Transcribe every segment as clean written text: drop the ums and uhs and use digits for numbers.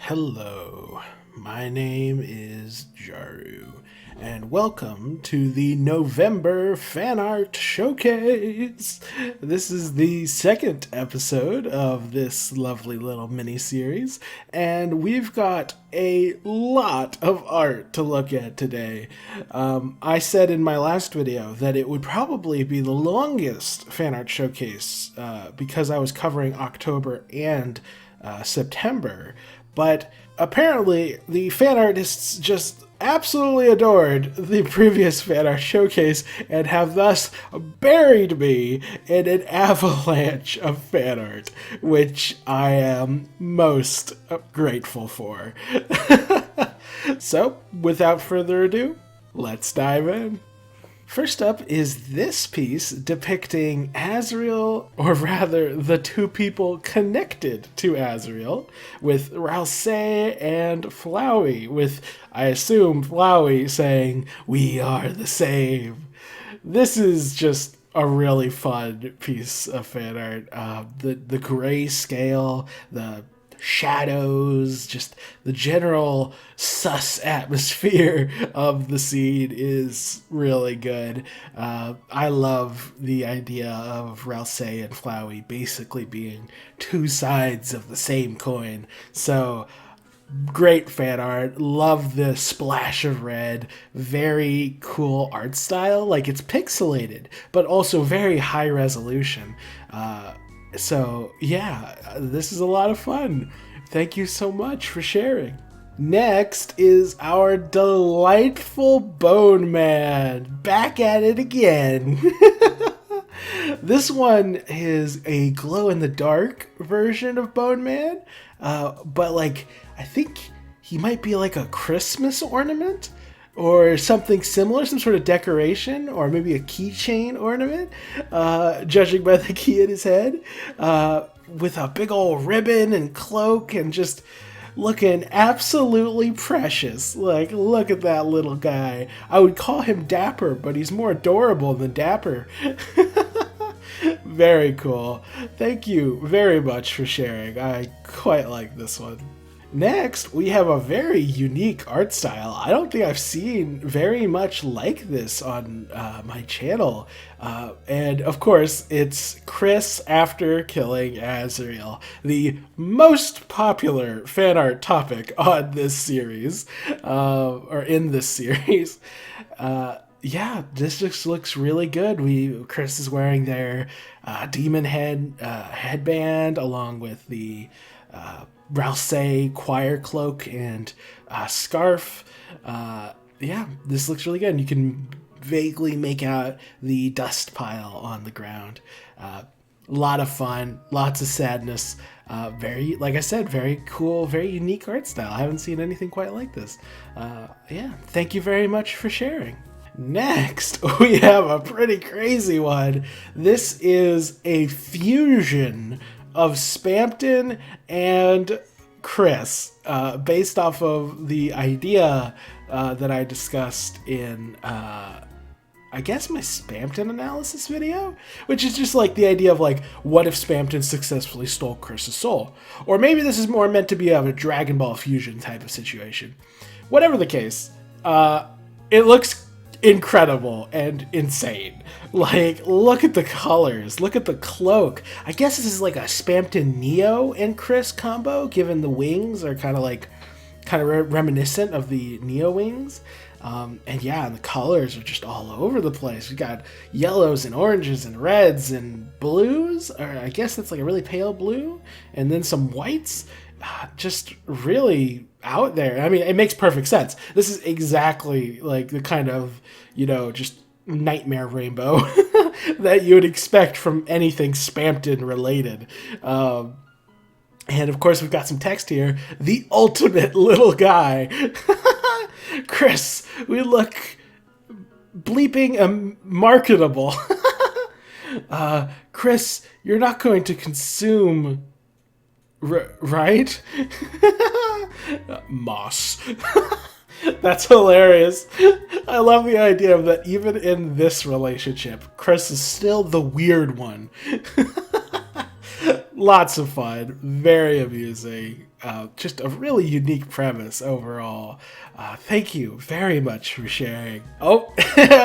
Hello, my name is Jaru, and welcome to the November Fan Art Showcase. This is the second episode of this lovely little mini-series, and we've got a lot of art to look at today. I said in my last video that it would probably be the longest fan art showcase because I was covering October and September. But apparently, the fan artists just absolutely adored the previous fan art showcase and have thus buried me in an avalanche of fan art, which I am most grateful for. So, without further ado, let's dive in. First up is this piece depicting Azrael, or rather the two people connected to Azrael, with Ralsei and Flowey, with, I assume, Flowey saying, "We are the same." This is just a really fun piece of fan art. The gray scale, the shadows, just the general sus atmosphere of the scene is really good. I love the idea of Ralsei and Flowey basically being two sides of the same coin. So great fan art. Love the splash of red. Very cool art style. Like, it's pixelated, but also very high resolution. So yeah, this is a lot of fun. Thank you so much for sharing. Next is our delightful Bone Man. Back at it again. This one is a glow-in-the-dark version of Bone Man, but like, I think he might be like a Christmas ornament or something similar, some sort of decoration, or maybe a keychain ornament, judging by the key in his head, with a big old ribbon and cloak and just looking absolutely precious. Like, look at that little guy. I would call him dapper, but he's more adorable than dapper. Very cool. Thank you very much for sharing. I quite like this one. Next, we have a very unique art style. I don't think I've seen very much like this on my channel. And of course, it's Chris after killing Azrael, the most popular fan art topic on this series, or in this series. Yeah, this just looks really good. Chris is wearing their demon headband along with the Ralsei choir cloak and scarf. Yeah, this looks really good. And you can vaguely make out the dust pile on the ground. A lot of fun, lots of sadness. Very, like I said, very cool, very unique art style. I haven't seen anything quite like this. Yeah, thank you very much for sharing. Next, we have a pretty crazy one. This is a fusion of Spampton and Chris, based off of the idea that I discussed in, I guess, my Spampton analysis video, which is just like the idea of like, what if Spampton successfully stole Chris's soul? Or maybe this is more meant to be a Dragon Ball fusion type of situation. Whatever the case, it looks incredible and insane. Like, look at the colors, look at the cloak. I guess this is like a Spampton Neo and Chris combo, given the wings are kind of reminiscent of the Neo wings. And yeah, and the colors are just all over the place. We got yellows and oranges and reds and blues, or I guess that's like a really pale blue, and then some whites. Just really out there. I mean, it makes perfect sense. This is exactly like the kind of, just nightmare rainbow that you would expect from anything Spampton related. And of course, we've got some text here. The ultimate little guy. Chris, we look bleeping marketable. Chris, you're not going to consume... right? Moss. That's hilarious. I love the idea of that even in this relationship, Chris is still the weird one. Lots of fun. Very amusing. Just a really unique premise overall. Thank you very much for sharing. Oh,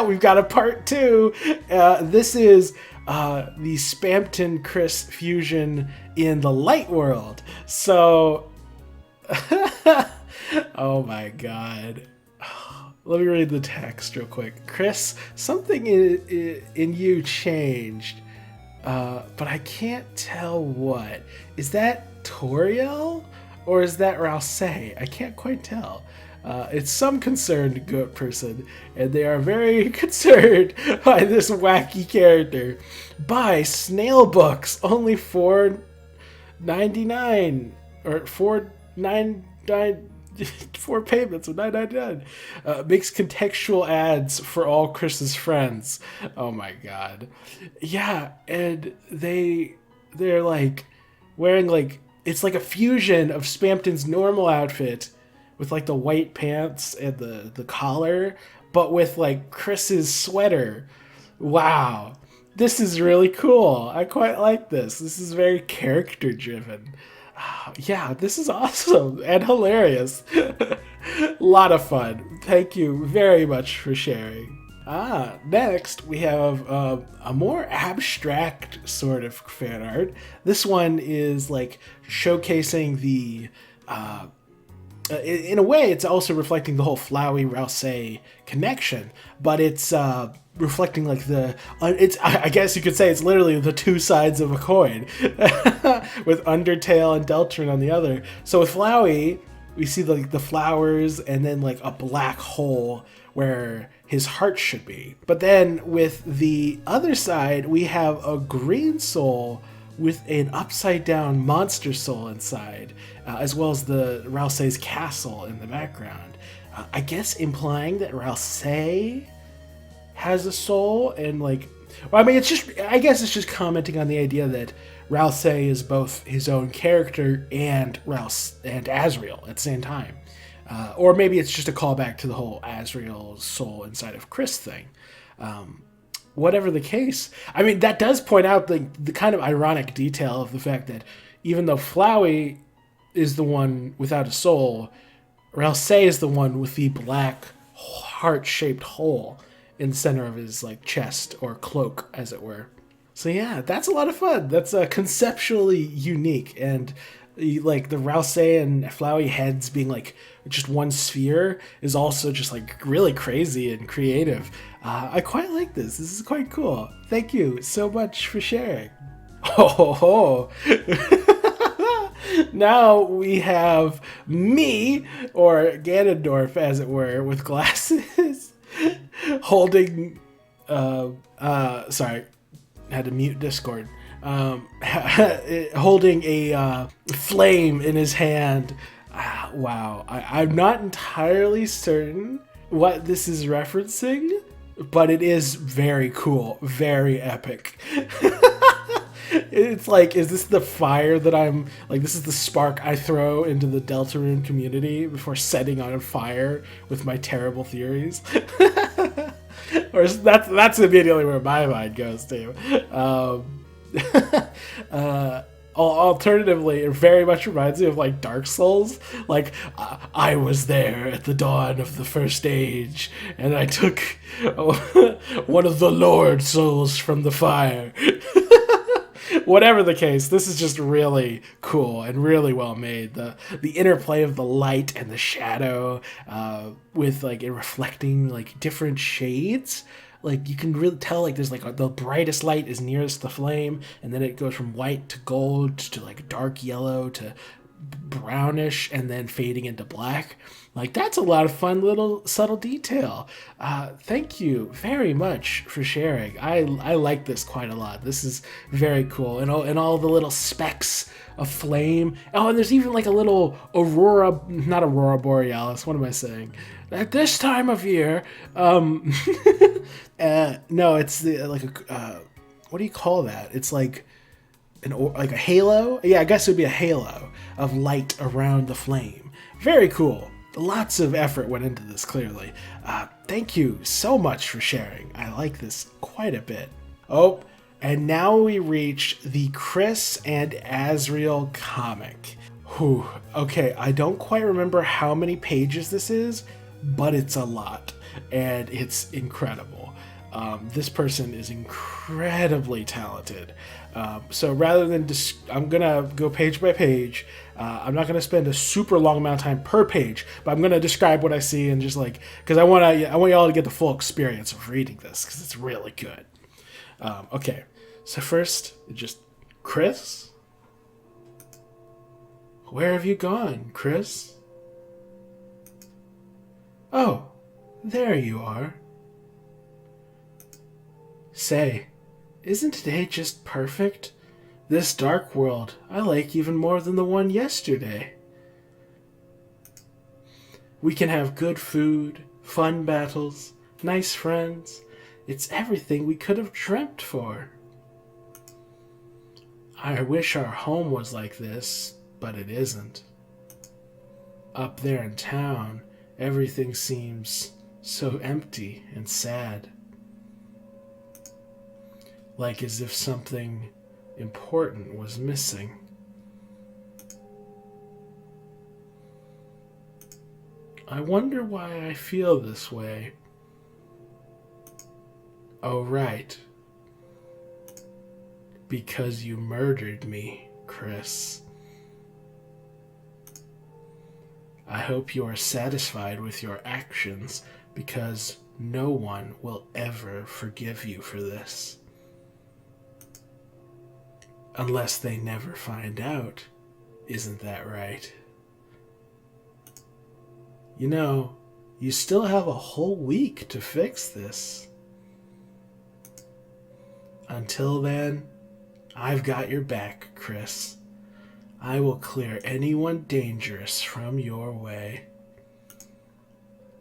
we've got a part 2. This is the Spampton Chris fusion in the light world. So, oh my god. Let me read the text real quick. Chris, something in you changed, but I can't tell what. Is that Toriel or is that Rouse? I can't quite tell. It's some concerned goat person, and they are very concerned by this wacky character. Buy snail books, only $4.99 or $4.99. 4 payments of $9.99. Makes contextual ads for all Chris's friends. Oh my god. Yeah, and they're like wearing like, it's like a fusion of Spampton's normal outfit with like the white pants and the collar, but with like Chris's sweater. Wow. This is really cool. I quite like this. This is very character driven. Yeah, this is awesome and hilarious. A lot of fun. Thank you very much for sharing. Next we have a more abstract sort of fan art. This one is like showcasing the in a way, it's also reflecting the whole Flowey Rouse connection, but it's reflecting like I guess you could say it's literally the two sides of a coin, with Undertale and Deltarune on the other. So with Flowey, we see the flowers and then like a black hole where his heart should be. But then with the other side, we have a green soul with an upside down monster soul inside, as well as the Rousey's castle in the background. I guess implying that Rousey has a soul, and like, well, I mean, I guess it's just commenting on the idea that Rousey is both his own character and Asriel at the same time. Or maybe it's just a callback to the whole Asriel's soul inside of Chris thing. Whatever the case, I mean, that does point out the kind of ironic detail of the fact that even though Flowey is the one without a soul, Rousey is the one with the black heart-shaped hole in the center of his like chest or cloak, as it were. So yeah, that's a lot of fun. That's conceptually unique, and like the Rousey and Flowey heads being like just one sphere is also just like really crazy and creative. I quite like this. This is quite cool. Thank you so much for sharing. Oh, now we have me, or Ganondorf as it were, with glasses, holding sorry, had to mute Discord. Holding a flame in his hand. Wow, I'm not entirely certain what this is referencing, but it is very cool, very epic. It's like, is this the fire that I'm, like, this is the spark I throw into the Deltarune community before setting on fire with my terrible theories? Or that's immediately where my mind goes to. Alternatively, it very much reminds me of like Dark Souls. Like, I was there at the dawn of the first age, and I took one of the Lord souls from the fire. Whatever the case, this is just really cool and really well made. The interplay of the light and the shadow, with like it reflecting like different shades. Like you can really tell, like there's like the brightest light is nearest the flame, and then it goes from white to gold to like dark yellow to brownish, and then fading into black. Like, that's a lot of fun little subtle detail. Thank you very much for sharing. I like this quite a lot. This is very cool, and all the little specks of flame. Oh, and there's even like a little not aurora borealis. What am I saying? At this time of year, no, it's like a what do you call that? It's like like a halo. Yeah, I guess it would be a halo of light around the flame. Very cool. Lots of effort went into this, clearly. Thank you so much for sharing. I like this quite a bit. Oh, and now we reach the Chris and Asriel comic. Whew. Okay, I don't quite remember how many pages this is, but it's a lot, and it's incredible. This person is incredibly talented. So rather than I'm gonna go page by page. I'm not gonna spend a super long amount of time per page, but I'm gonna describe what I see and just like because I want y'all to get the full experience of reading this because it's really good. Okay, so first, just Chris. Where have you gone, Chris? Oh, there you are. Say, isn't today just perfect? This dark world I like even more than the one yesterday. We can have good food, fun battles, nice friends. It's everything we could have dreamt for. I wish our home was like this, but it isn't. Up there in town, everything seems so empty and sad. Like as if something important was missing. I wonder why I feel this way. Oh, right. Because you murdered me, Chris. I hope you are satisfied with your actions, because no one will ever forgive you for this. Unless they never find out. Isn't that right? You know, you still have a whole week to fix this. Until then, I've got your back, Chris. I will clear anyone dangerous from your way.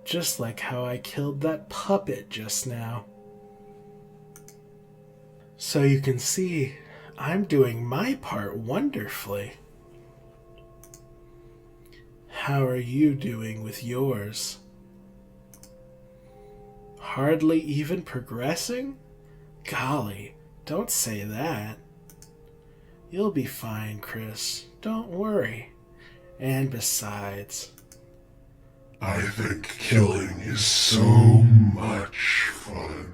Just like how I killed that puppet just now. So you can see, I'm doing my part wonderfully. How are you doing with yours? Hardly even progressing? Golly, don't say that. You'll be fine, Chris. Don't worry. And besides, I think killing is so much fun.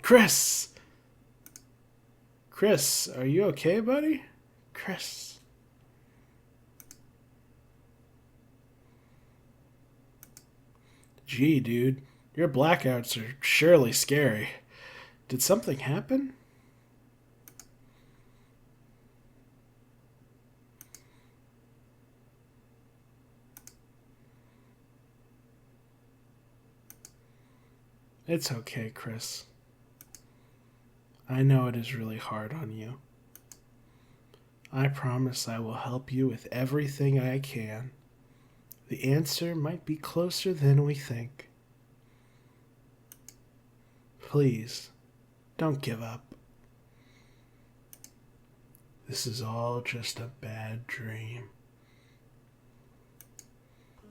Chris! Chris, are you okay, buddy? Chris. Gee, dude, your blackouts are surely scary. Did something happen? It's okay, Chris. I know it is really hard on you. I promise I will help you with everything I can. The answer might be closer than we think. Please, don't give up. This is all just a bad dream.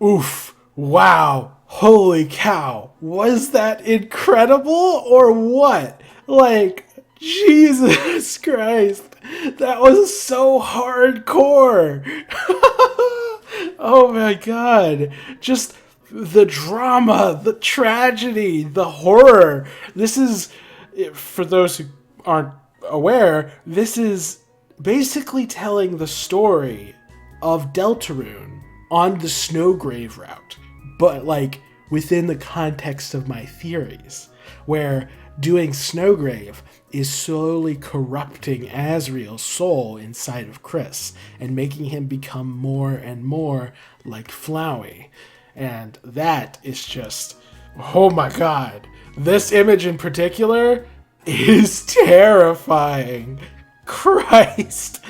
Oof! Wow! Holy cow! Was that incredible or what? Like, Jesus Christ! That was so hardcore! Oh my god! Just the drama, the tragedy, the horror. This is, for those who aren't aware, this is basically telling the story of Deltarune on the Snowgrave route, but like within the context of my theories, where doing Snowgrave is slowly corrupting Asriel's soul inside of Chris and making him become more and more like Flowey. And that is just, oh my god. This image in particular is terrifying. Christ.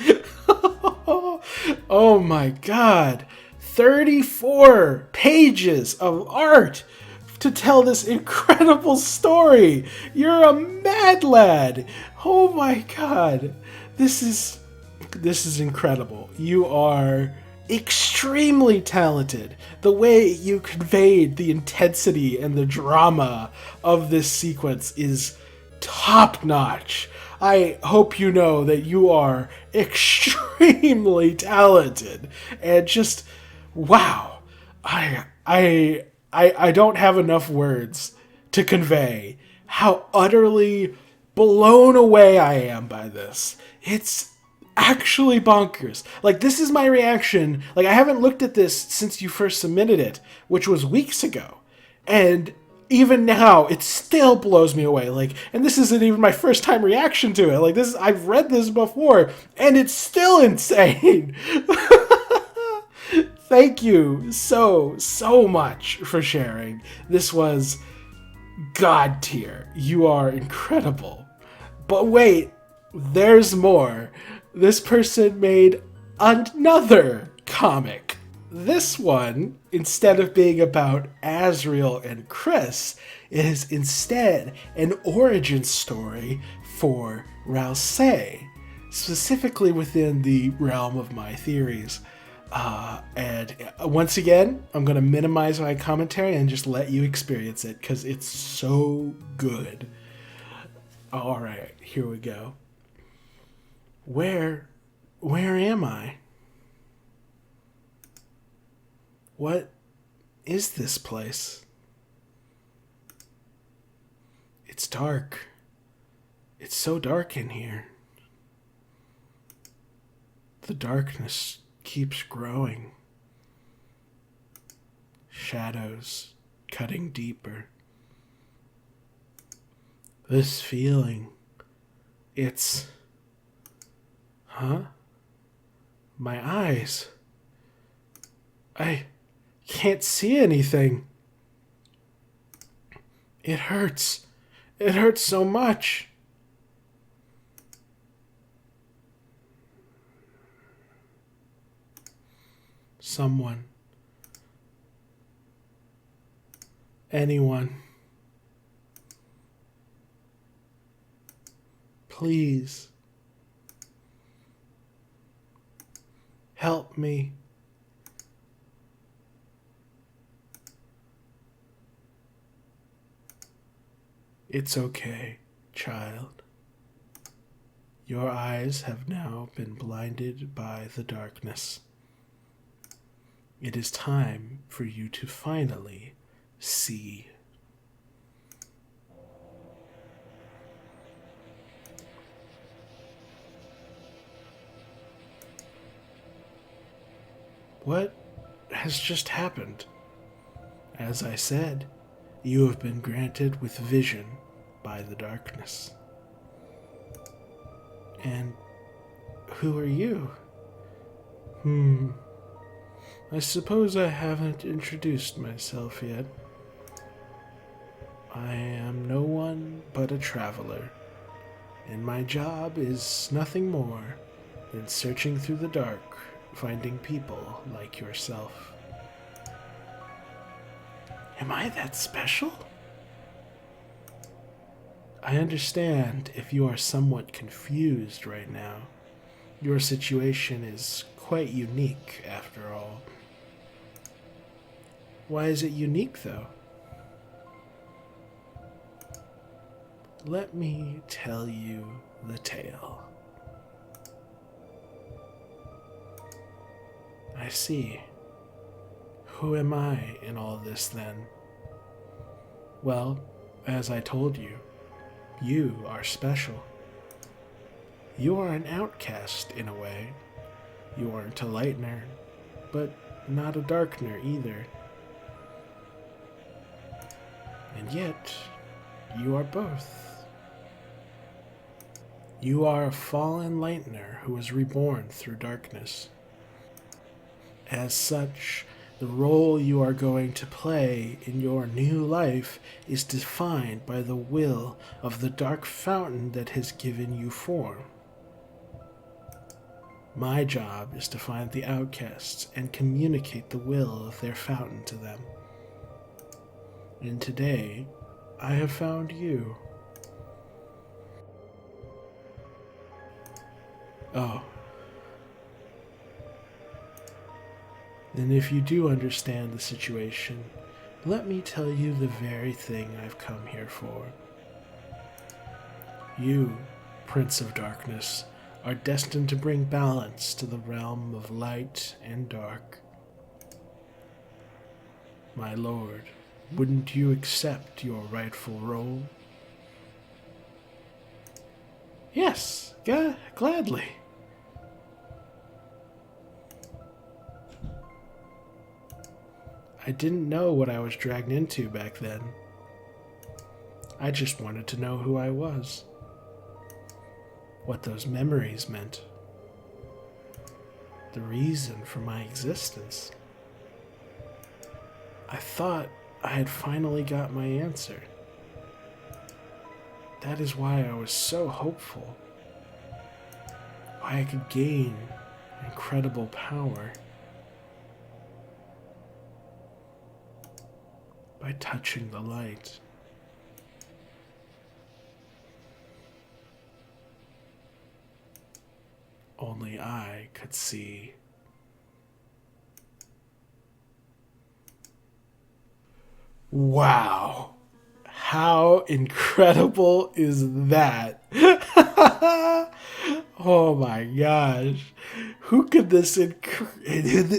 Oh my god. 34 pages of art to tell this incredible story. You're a mad lad. Oh my god. This is incredible. You are extremely talented. The way you conveyed the intensity and the drama of this sequence is top notch. I hope you know that you are extremely talented and just wow. I don't have enough words to convey how utterly blown away I am by this. It's actually bonkers. Like, this is my reaction. Like, I haven't looked at this since you first submitted it, which was weeks ago. And even now, it still blows me away. Like, and this isn't even my first time reaction to it. Like, I've read this before, and it's still insane. Thank you so much for sharing. This was God tier. You are incredible. But wait, there's more. This person made another comic. This one, instead of being about Azriel and Chris, is instead an origin story for Rousey, specifically within the realm of my theories. And once again, I'm going to minimize my commentary and just let you experience it because it's so good. All right, here we go. Where am I? What is this place? It's dark. It's so dark in here. The darkness keeps growing. Shadows cutting deeper. This feeling, it's... Huh? My eyes. I can't see anything. It hurts. It hurts so much. Someone. Anyone. Please. Help me. It's okay, child. Your eyes have now been blinded by the darkness. It is time for you to finally see. What has just happened? As I said, you have been granted with vision by the darkness. And who are you? I suppose I haven't introduced myself yet. I am no one but a traveler, and my job is nothing more than searching through the dark, finding people like yourself. Am I that special? I understand if you are somewhat confused right now. Your situation is quite unique, after all. Why is it unique, though? Let me tell you the tale. I see. Who am I in all this, then? Well, as I told you, you are special. You are an outcast, in a way. You aren't a lightener, but not a darkener either. And yet, you are both. You are a fallen lightener who was reborn through darkness. As such, the role you are going to play in your new life is defined by the will of the dark fountain that has given you form. My job is to find the outcasts and communicate the will of their fountain to them. And today, I have found you. Oh. Then if you do understand the situation, let me tell you the very thing I've come here for. You Prince of Darkness, are destined to bring balance to the realm of light and dark. My lord, wouldn't you accept your rightful role? Yes, gladly. I didn't know what I was dragged into back then. I just wanted to know who I was. What those memories meant. The reason for my existence. I thought I had finally got my answer. That is why I was so hopeful. Why I could gain incredible power. By touching the light. Only I could see. Wow. How incredible is that? Oh my gosh. Who could this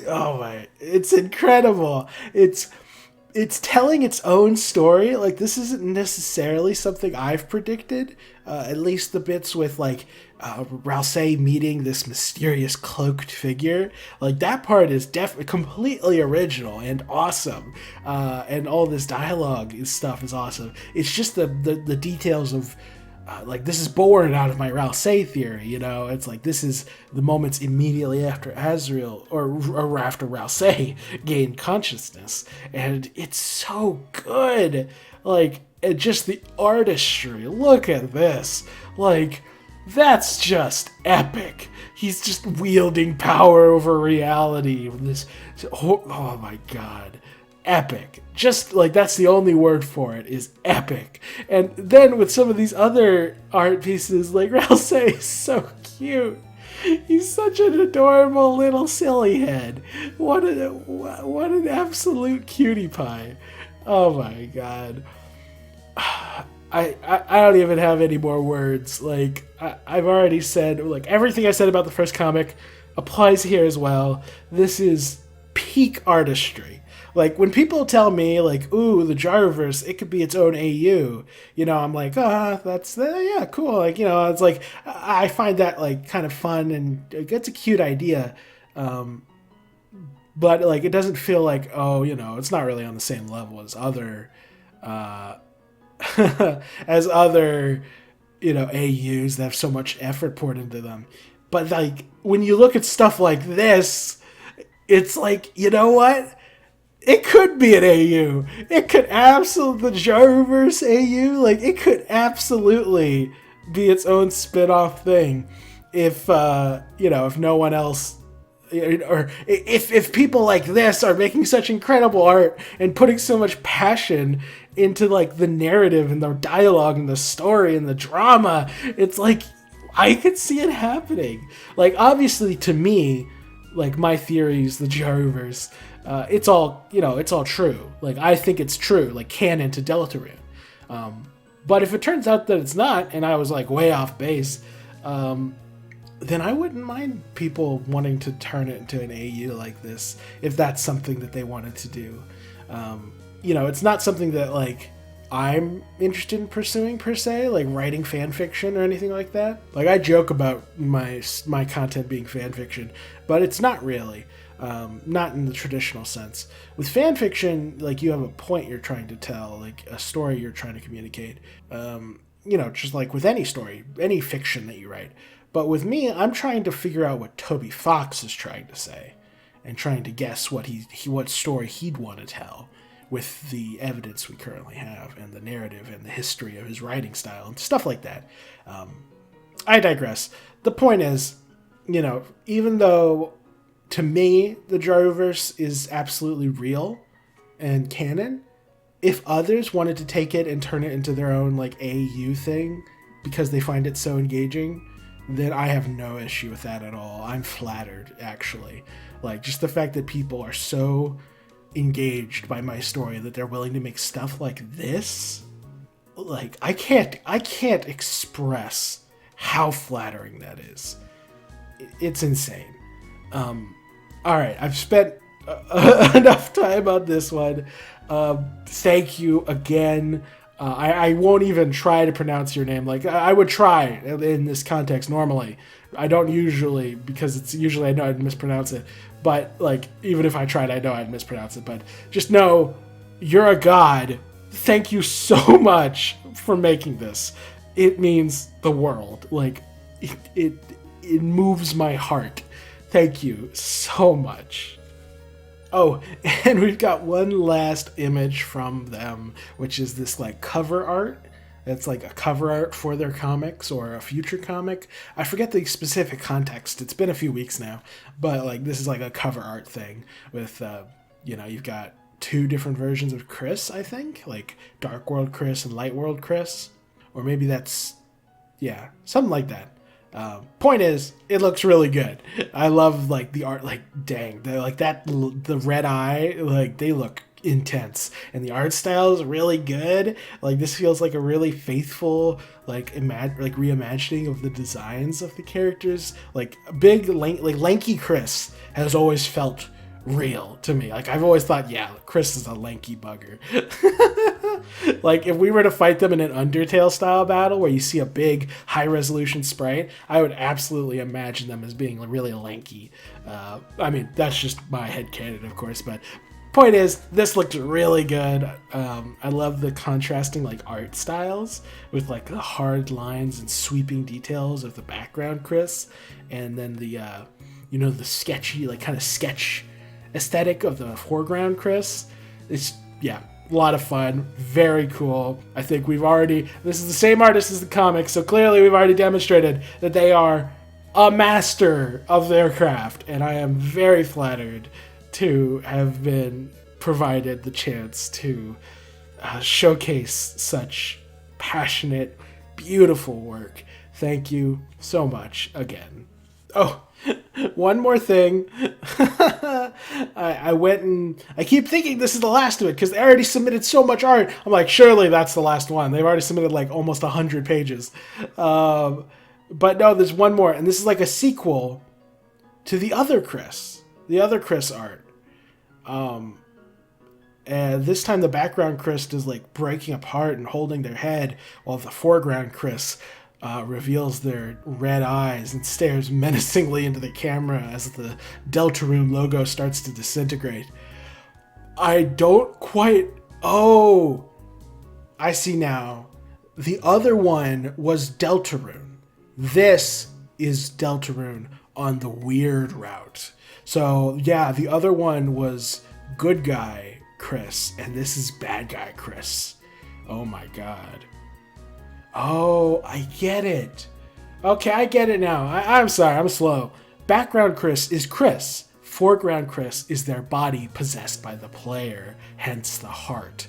oh my, it's incredible. It's telling its own story. Like, this isn't necessarily something I've predicted. At least the bits with, like, Rousey meeting this mysterious cloaked figure. Like, that part is definitely completely original and awesome. And all this dialogue and stuff is awesome. It's just the details of... like, this is born out of my Rousey theory, you know? It's like, this is the moments immediately after Azrael, or after Rousey gained consciousness. And it's so good. Like, and just the artistry. Look at this. Like, that's just epic. He's just wielding power over reality. This, oh my god. Epic. Just like, that's the only word for it, is epic. And then with some of these other art pieces, like, Rousey is so cute. He's such an adorable little silly head. What an absolute cutie pie. Oh my god. I don't even have any more words. Like, I've already said, like, everything I said about the first comic applies here as well. This is peak artistry. Like, when people tell me, like, ooh, the Jaruverse, it could be its own AU, you know, I'm like, that's, yeah, cool. Like, you know, it's like, I find that, like, kind of fun, and it's a cute idea. But, like, it doesn't feel like, oh, you know, it's not really on the same level as other, you know, AUs that have so much effort poured into them. But, like, when you look at stuff like this, it's like, you know what? It could be an AU. It could absolutely, the Jaruverse AU, like, it could absolutely be its own spin-off thing if, you know, if no one else, or if people like this are making such incredible art and putting so much passion into, like, the narrative and the dialogue and the story and the drama. It's like, I could see it happening. Like, obviously, to me, like, my theories, the Jaruverse, it's all, you know, it's all true. Like, I think it's true, like, canon to Deltarune. But if it turns out that it's not, and I was, like, way off base, then I wouldn't mind people wanting to turn it into an AU like this, if that's something that they wanted to do. You know, it's not something that, like, I'm interested in pursuing, per se, like writing fan fiction or anything like that. Like, I joke about my content being fan fiction, but it's not really. Not in the traditional sense. With fan fiction, like, you have a point you're trying to tell, like a story you're trying to communicate. You know, just like with any story, any fiction that you write. But with me, I'm trying to figure out what Toby Fox is trying to say, and trying to guess what what story he'd want to tell with the evidence we currently have, and the narrative and the history of his writing style and stuff like that. I digress. The point is, you know, even though to me, the Jaruverse is absolutely real and canon, if others wanted to take it and turn it into their own, like, AU thing because they find it so engaging, then I have no issue with that at all. I'm flattered, actually. Like, just the fact that people are so engaged by my story that they're willing to make stuff like this, like, I can't express how flattering that is. It's insane. All right, I've spent enough time on this one. Thank you again. I won't even try to pronounce your name. Like, I would try in this context normally. I don't usually, because it's usually I know I'd mispronounce it. But, like, even if I tried, I know I'd mispronounce it. But just know, you're a god. Thank you so much for making this. It means the world. Like, it moves my heart. Thank you so much. Oh, and we've got one last image from them, which is this like cover art. It's like a cover art for their comics or a future comic. I forget the specific context. It's been a few weeks now, but like this is like a cover art thing with, you've got 2 different versions of Chris, I think, like Dark World Chris and Light World Chris, or maybe that's, something like that. Point is, it looks really good. I love like the art. Like, dang, the red eye, like they look intense, and the art style is really good. Like, this feels like a really faithful like reimagining of the designs of the characters. Like big lanky Chris has always felt real to me. Like, I've always thought, Chris is a lanky bugger. Like, if we were to fight them in an Undertale style battle where you see a big high resolution sprite, I would absolutely imagine them as being really lanky. I mean, that's just my headcanon, of course, but point is, this looked really good. I love the contrasting like art styles with like the hard lines and sweeping details of the background Chris, and then the the sketchy, like kind of sketch aesthetic of the foreground Chris. It's a lot of fun, very cool. I think this is the same artist as the comics, so clearly we've already demonstrated that they are a master of their craft, and I am very flattered to have been provided the chance to showcase such passionate, beautiful work. Thank you so much again. Oh, one more thing. I went and I keep thinking this is the last of it because they already submitted so much art. I'm like, surely that's the last one. They've already submitted like almost 100 pages. But no, there's one more, and this is like a sequel to the other Chris art. And this time the background Chris is like breaking apart and holding their head, while the foreground Chris reveals their red eyes and stares menacingly into the camera as the Deltarune logo starts to disintegrate. I don't quite... Oh! I see now. The other one was Deltarune. This is Deltarune on the weird route. So, the other one was good guy Chris, and this is bad guy Chris. Oh my god. Oh, I get it. Okay, I get it now. I'm sorry, I'm slow. Background Chris is Chris. Foreground Chris is their body possessed by the player, hence the heart.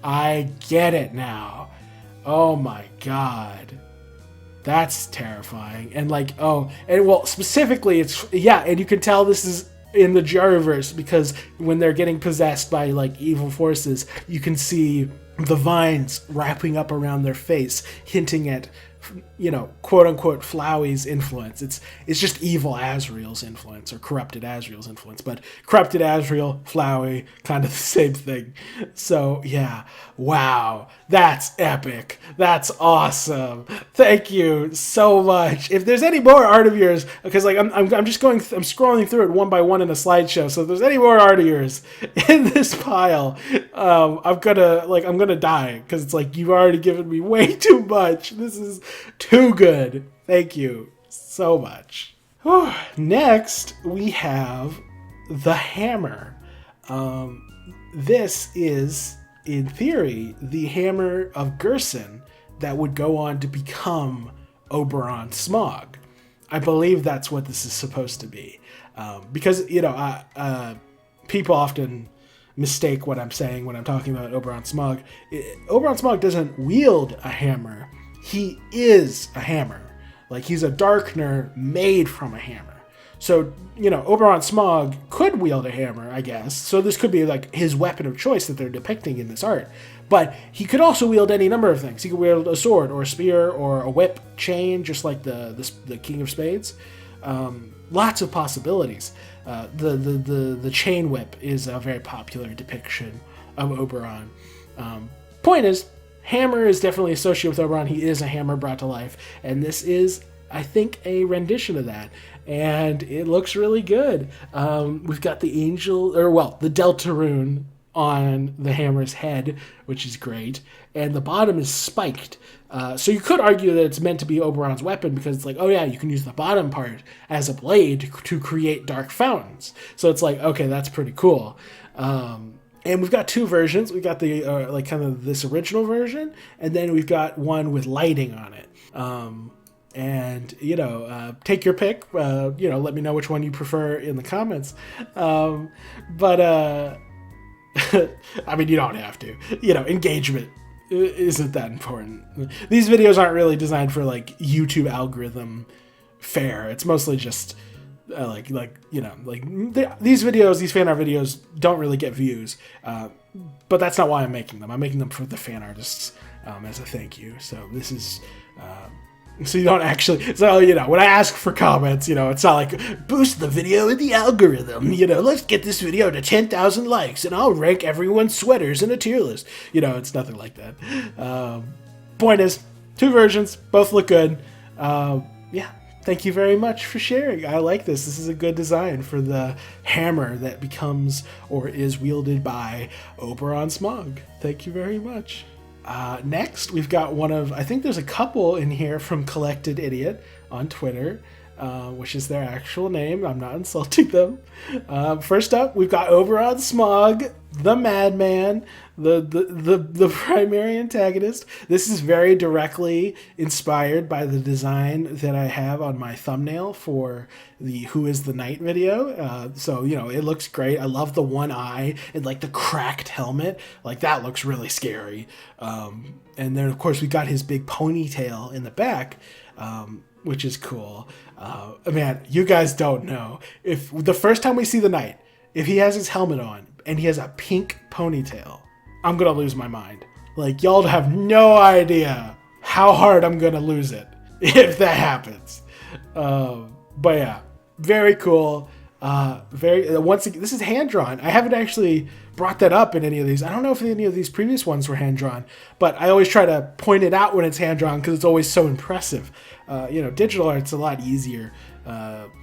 I get it now. Oh my god. That's terrifying. And specifically and you can tell this is in the Jaruverse because when they're getting possessed by like evil forces, you can see the vines wrapping up around their face, hinting at, quote unquote Flowey's influence. It's just evil Asriel's influence, or corrupted Asriel's influence, but corrupted Asriel, Flowey, kind of the same thing. So wow, that's epic. That's awesome. Thank you so much. If there's any more art of yours, because like I'm scrolling through it one by one in a slideshow. So if there's any more art of yours in this pile, I'm gonna die because it's like you've already given me way too much. This is too good. Thank you so much. Next, we have the hammer. This is, in theory, the hammer of Gerson that would go on to become Oberon Smog. I believe that's what this is supposed to be. Because, people often mistake what I'm saying when I'm talking about Oberon Smog. Oberon Smog doesn't wield a hammer. He is a hammer. Like, he's a darkener made from a hammer. So, Oberon Smog could wield a hammer, I guess. So this could be like his weapon of choice that they're depicting in this art. But he could also wield any number of things. He could wield a sword or a spear or a whip, chain, just like the King of Spades. Lots of possibilities. The chain whip is a very popular depiction of Oberon. Point is, hammer is definitely associated with Oberon. He is a hammer brought to life, and this is, I think, a rendition of that, and it looks really good. We've got the the Deltarune on the hammer's head, which is great, and the bottom is spiked. So you could argue that it's meant to be Oberon's weapon because it's like, oh yeah, you can use the bottom part as a blade to create dark fountains. So it's like, okay, that's pretty cool. And we've got two versions. We've got the this original version, and then we've got one with lighting on it. Take your pick. Let me know which one you prefer in the comments. I mean, you don't have to. Engagement isn't that important. These videos aren't really designed for like YouTube algorithm fare. It's mostly just these videos, these fan art videos don't really get views. But that's not why I'm making them. I'm making them for the fan artists as a thank you. So this is so you don't actually, when I ask for comments, it's not like boost the video in the algorithm, let's get this video to 10,000 likes and I'll rank everyone's sweaters in a tier list. It's nothing like that. Point is, two versions, both look good. Thank you very much for sharing. I like this. This is a good design for the hammer that becomes or is wielded by Oberon Smog. Thank you very much. Next, we've got I think there's a couple in here from Collected Idiot on Twitter, which is their actual name. I'm not insulting them. First up, we've got Oberon Smog, the Madman, the primary antagonist. This is very directly inspired by the design that I have on my thumbnail for the Who is the Knight video. So it looks great. I love the one eye and like the cracked helmet. Like that looks really scary. And then of course we got his big ponytail in the back, which is cool. Man, you guys don't know. If the first time we see the Knight, if he has his helmet on and he has a pink ponytail, I'm gonna lose my mind. Like, y'all have no idea how hard I'm gonna lose it if that happens. But yeah, very cool. Once again, this is hand drawn. I haven't actually brought that up in any of these. I don't know if any of these previous ones were hand drawn, but I always try to point it out when it's hand drawn because it's always so impressive. Digital art's a lot easier.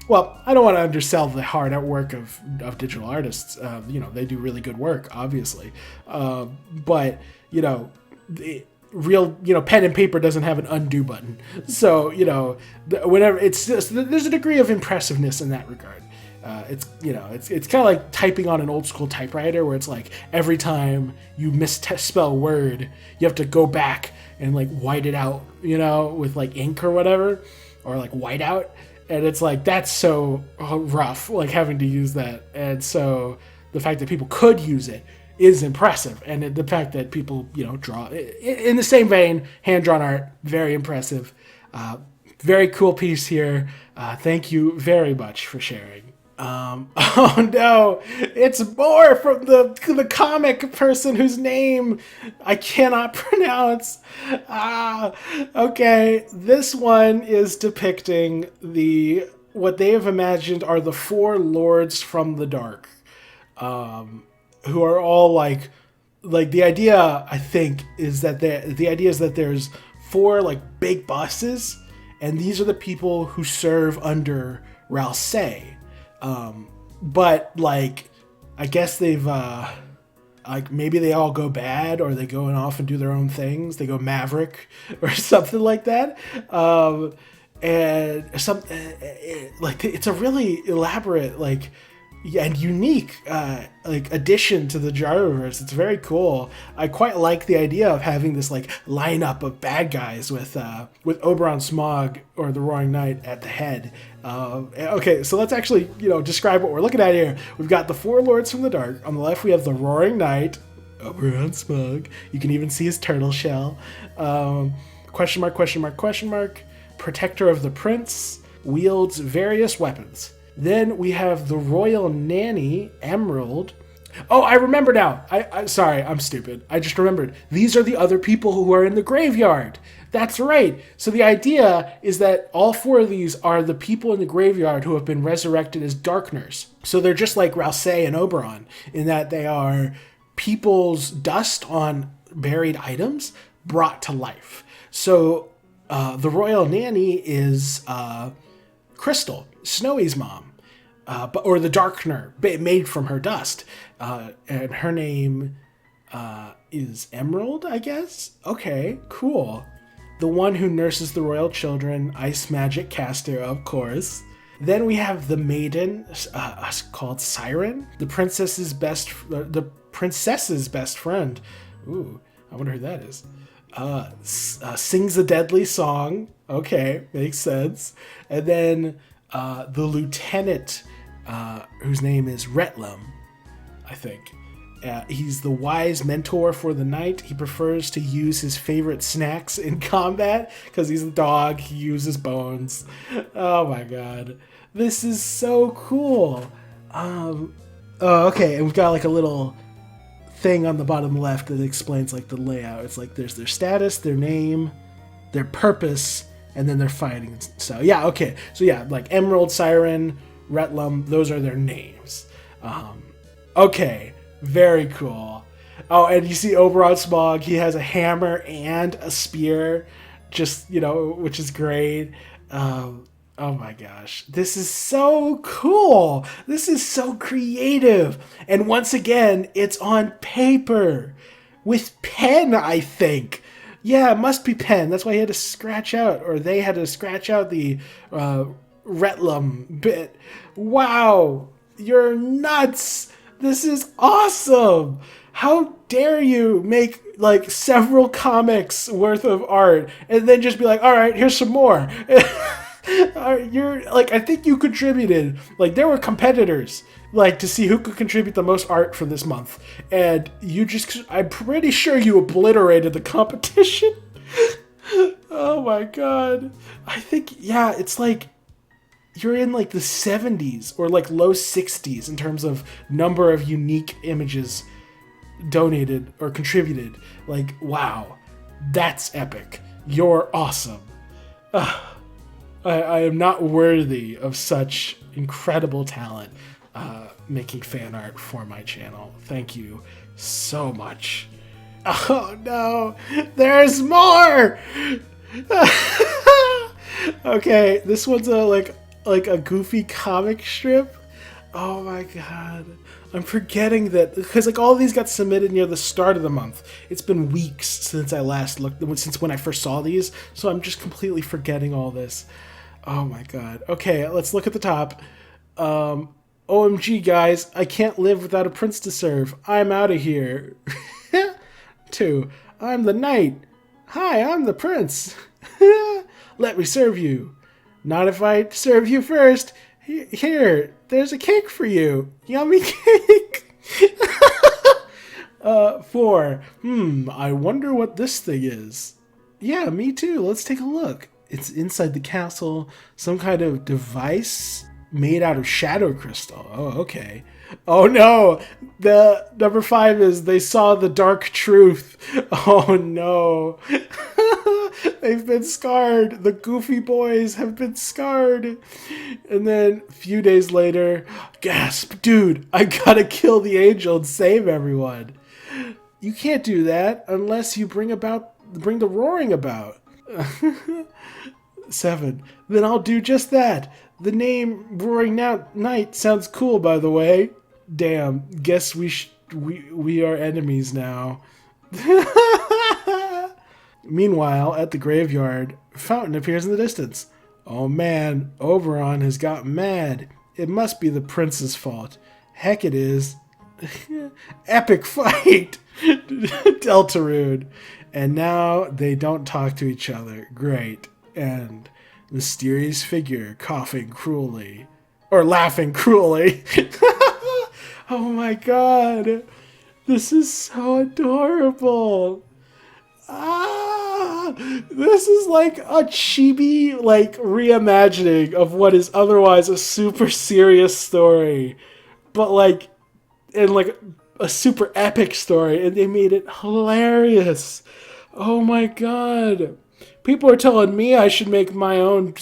Well, I don't want to undersell the hard work of digital artists. They do really good work, obviously. But real, pen and paper doesn't have an undo button. So, whenever it's just, there's a degree of impressiveness in that regard. It's kind of like typing on an old school typewriter where it's like every time you misspell a word, you have to go back and like white it out, with like ink or whatever, or like white out. And it's like, that's so rough, like having to use that. And so the fact that people could use it is impressive. And the fact that people, draw in the same vein, hand-drawn art, very impressive. Very cool piece here. Thank you very much for sharing. Oh no, it's more from the comic person whose name I cannot pronounce. Okay, this one is depicting what they have imagined are the four lords from the dark, who are all like the idea, I think, is that the idea is that there's four like big bosses, and these are the people who serve under Ralsei. But like, I guess they've, maybe they all go bad or they go off and do their own things. They go maverick or something like that. And it's a really elaborate, and unique, addition to the Jaruverse. It's very cool. I quite like the idea of having this lineup of bad guys with Oberon Smog or the Roaring Knight at the head. Okay, so let's actually describe what we're looking at here. We've got the four lords from the dark. On the left we have the Roaring Knight, Oberon Smog. You can even see his turtle shell. Question mark, question mark, question mark. Protector of the Prince, wields various weapons. Then we have the royal nanny, Emerald. Oh, I remember now. I sorry, I'm stupid. I just remembered. These are the other people who are in the graveyard. That's right. So the idea is that all 4 of these are the people in the graveyard who have been resurrected as Darkners. So they're just like Rousseau and Oberon in that they are people's dust on buried items brought to life. So the royal nanny is Crystal, Snowy's mom. Or the Darkner, made from her dust. And her name is Emerald, I guess? Okay, cool. The one who nurses the royal children, ice magic caster, of course. Then we have the maiden, called Siren, the princess's best friend. Ooh, I wonder who that is. Sings a deadly song. Okay, makes sense. And then the lieutenant, whose name is Retlum, I think. He's the wise mentor for the knight. He prefers to use his favorite snacks in combat because he's a dog. He uses bones. Oh my god. This is so cool. Okay, and we've got like a little thing on the bottom left that explains like the layout. It's like there's their status, their name, their purpose, and then they're fighting. So yeah, okay. So yeah, like Emerald, Siren, Retlum, those are their names. Okay, very cool. Oh, and you see Oberon Smog, he has a hammer and a spear, just, which is great. Oh my gosh, this is so cool. This is so creative. And once again, it's on paper with pen, I think. Yeah, it must be pen. That's why he had to scratch out, or they had to scratch out the Retlum bit. Wow, you're nuts. This is awesome. How dare you make like several comics worth of art and then just be like, all right, here's some more. You're like, I think you contributed, like there were competitors like to see who could contribute the most art for this month. And I'm pretty sure you obliterated the competition. Oh my god. I think, yeah, it's like, you're in like the 70s or like low 60s in terms of number of unique images donated or contributed. Like, wow, that's epic. You're awesome. I am not worthy of such incredible talent making fan art for my channel. Thank you so much. Oh no, there's more! Okay, this one's like a goofy comic strip. Oh my god. I'm forgetting that, because like all these got submitted near the start of the month. It's been weeks since I last looked, since when I first saw these, so I'm just completely forgetting all this. Oh my god. Okay, let's look at the top. OMG guys, I can't live without a prince to serve. I'm out of here. 2. I'm the knight. Hi, I'm the prince. Let me serve you. Not if I serve you first. Here, there's a cake for you. Yummy cake. 4. I wonder what this thing is. Yeah, me too. Let's take a look. It's inside the castle. Some kind of device made out of shadow crystal. Oh, okay. Oh no! The number 5 is they saw the dark truth. Oh no. They've been scarred. The goofy boys have been scarred. And then a few days later, gasp, dude, I gotta kill the angel and save everyone. You can't do that unless you bring the roaring about. 7. Then I'll do just that. The name Roaring Night sounds cool, by the way. Damn, guess we are enemies now. Meanwhile, at the graveyard, Fountain appears in the distance. Oh man, Oberon has got mad. It must be the prince's fault. Heck it is. Epic fight! Deltarune. And now they don't talk to each other. Great. And mysterious figure coughing cruelly. Or laughing cruelly. Oh my god. This is so adorable. Ah! This is like a chibi like reimagining of what is otherwise a super serious story, but like in like a super epic story, and they made it hilarious. Oh my god. People are telling me I should make my own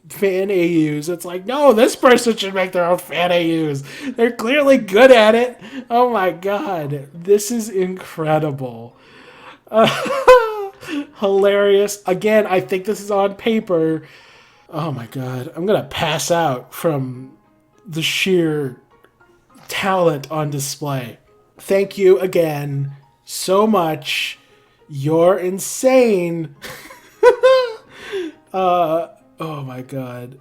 fan AUs. It's like, no, this person should make their own fan AUs. They're clearly good at it. Oh my god. This is incredible. Hilarious. Again, I think this is on paper. Oh my god. I'm going to pass out from the sheer talent on display. Thank you again so much. You're insane. Oh my god.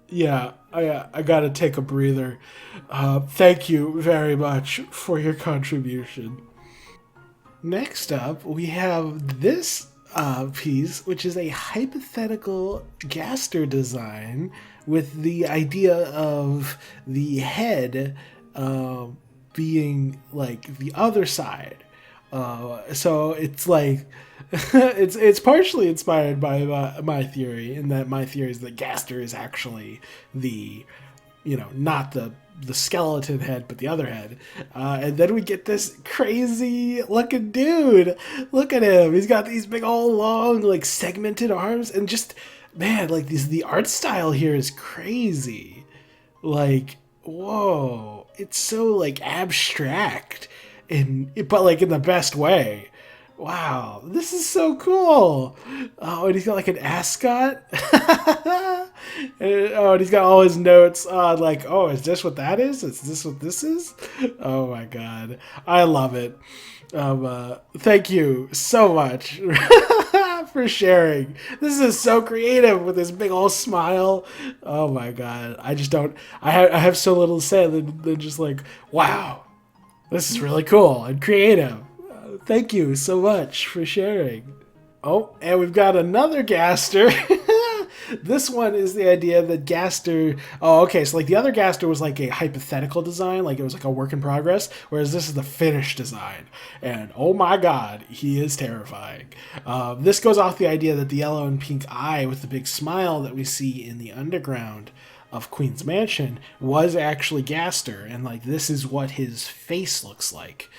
Yeah, I gotta take a breather. Thank you very much for your contribution. Next up, we have this piece, which is a hypothetical Gaster design with the idea of the head being like the other side. So it's like it's partially inspired by my theory, in that my theory is that Gaster is actually the, not the skeleton head, but the other head. And then we get this crazy looking dude. Look at him. He's got these big old long like segmented arms, and just, man, like the art style here is crazy. Like, whoa, it's so like abstract, but like in the best way. Wow, this is so cool. Oh, and he's got like an ascot. And he's got all his notes on like, oh, is this what that is? Is this what this is? Oh my god, I love it. Thank you so much for sharing. This is so creative with this big old smile. Oh my god, I just don't. I have so little to say than just like, wow, this is really cool and creative. Thank you so much for sharing. Oh, and we've got another Gaster. This one is the idea that Gaster... Oh, okay, so like the other Gaster was like a hypothetical design, like it was like a work in progress, whereas this is the finished design. And oh my god, he is terrifying. This goes off the idea that the yellow and pink eye with the big smile that we see in the underground of Queen's Mansion was actually Gaster, and like this is what his face looks like.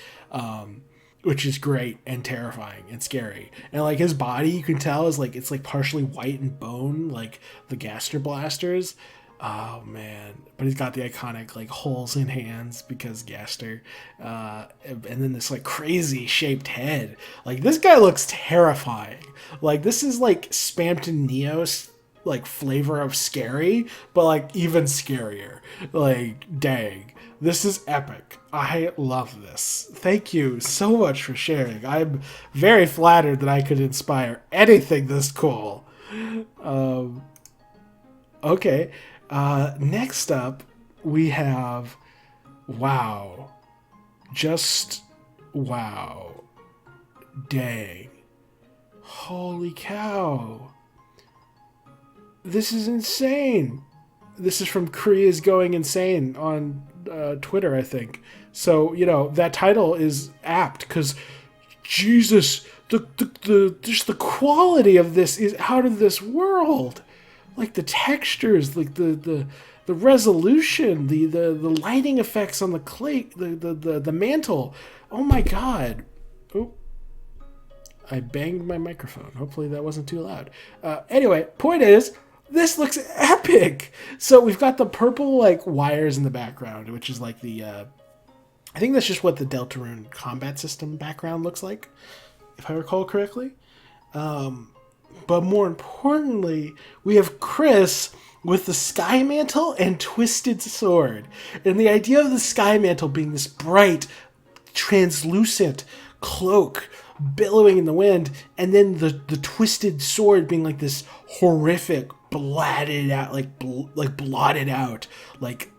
Which is great and terrifying and scary. And like his body, you can tell, is like, it's like partially white and bone, like the Gaster blasters. Oh man. But he's got the iconic like holes in hands because Gaster. And then this like crazy shaped head. Like this guy looks terrifying. Like this is like Spampton Neo's like flavor of scary, but like even scarier. Like, dang. This is epic. I love this. Thank you so much for sharing. I'm very flattered that I could inspire anything this cool. Okay. Next up, we have... Wow. Just wow. Dang. Holy cow. This is insane. This is from Korea's Going Insane on Twitter, I think. So, that title is apt because, Jesus, just the quality of this is out of this world. Like the textures, like the resolution, the lighting effects on the clay, the mantle. Oh my god. Oh, I banged my microphone. Hopefully that wasn't too loud. Anyway, point is, this looks epic. So we've got the purple like wires in the background, which is like the I think that's just what the Deltarune combat system background looks like, if I recall correctly. But more importantly, we have Chris with the Sky Mantle and Twisted Sword. And the idea of the Sky Mantle being this bright, translucent cloak billowing in the wind, and then the Twisted Sword being like this horrific, blotted out, blotted out, like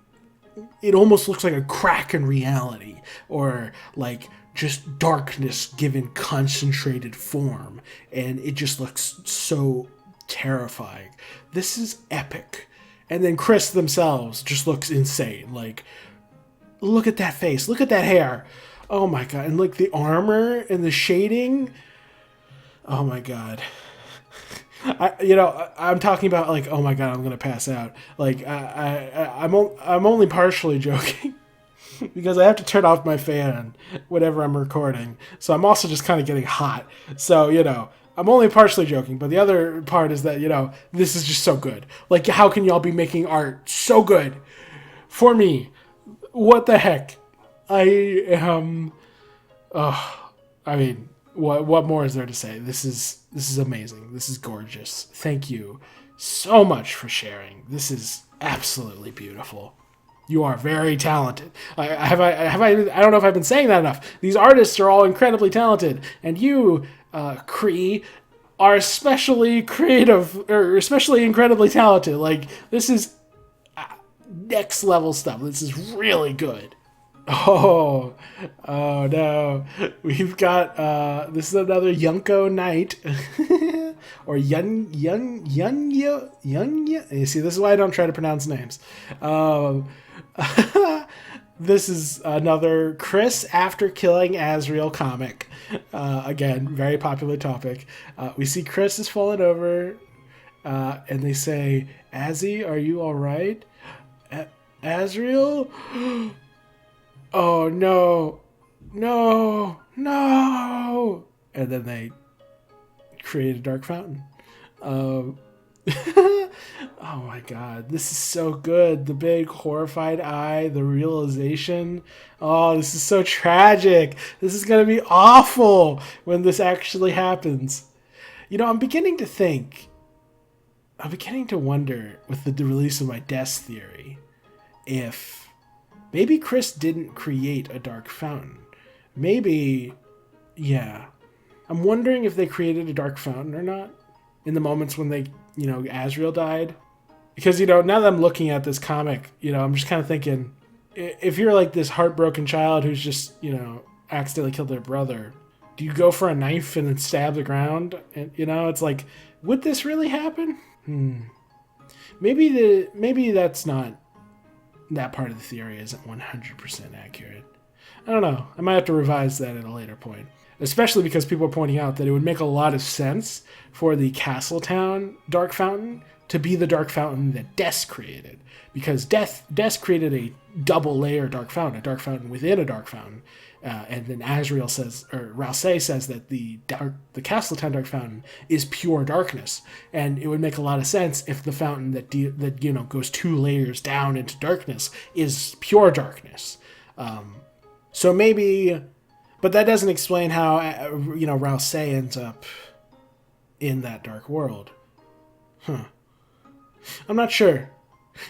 it almost looks like a crack in reality, or like just darkness given concentrated form, and it just looks so terrifying. This is epic. And then Chris themselves just looks insane. Like, look at that face, look at that hair. Oh my god, and like the armor and the shading. Oh my god. I'm talking about like, oh my god, I'm gonna pass out. Like, I'm only partially joking because I have to turn off my fan whenever I'm recording. So I'm also just kind of getting hot. So I'm only partially joking, but the other part is that this is just so good. Like, how can y'all be making art so good for me? What the heck? I am. I mean, what more is there to say? This is amazing. This is gorgeous. Thank you so much for sharing. This is absolutely beautiful. You are very talented. I don't know if I've been saying that enough. These artists are all incredibly talented, and you, Cree, are especially creative or especially incredibly talented. Like, this is next level stuff. This is really good. Oh no. We've got this is another Yunko Knight. Or Yun. You see, this is why I don't try to pronounce names. This is another Chris after killing Azrael comic. Again, very popular topic. We see Chris is fallen over, and they say, "Azzy, are you all right? Azrael?" Oh no, no! And then they create a dark fountain. Oh my god, this is so good. The big horrified eye, the realization. Oh, this is so tragic. This is gonna be awful when this actually happens. I'm beginning to wonder with the release of my desk theory if maybe Chris didn't create a dark fountain. Maybe, yeah. I'm wondering if they created a dark fountain or not in the moments when they, Azrael died. Because, now that I'm looking at this comic, I'm just kind of thinking, if you're like this heartbroken child who's just, accidentally killed their brother, do you go for a knife and then stab the ground? And, it's like, would this really happen? Maybe that's not, that part of the theory isn't 100% accurate. I don't know. I might have to revise that at a later point. Especially because people are pointing out that it would make a lot of sense for the Castletown Dark Fountain to be the Dark Fountain that Des created. Because Des created a double layer Dark Fountain, a Dark Fountain within a Dark Fountain. And then Azrael says, or Rousey says that the Castletown Dark Fountain is pure darkness. And it would make a lot of sense if the fountain that goes 2 layers down into darkness is pure darkness. So maybe, but that doesn't explain how, Rousey ends up in that dark world. I'm not sure.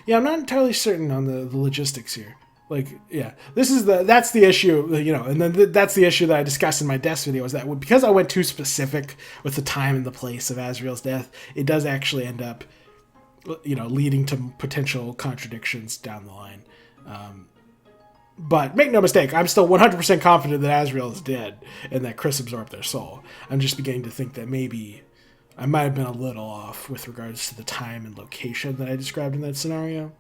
Yeah, I'm not entirely certain on the logistics here. Like, yeah, that's the issue, and then that's the issue that I discussed in my death video, is that because I went too specific with the time and the place of Azrael's death, it does actually end up, leading to potential contradictions down the line. But make no mistake, I'm still 100% confident that Azrael is dead and that Chris absorbed their soul. I'm just beginning to think that maybe I might have been a little off with regards to the time and location that I described in that scenario.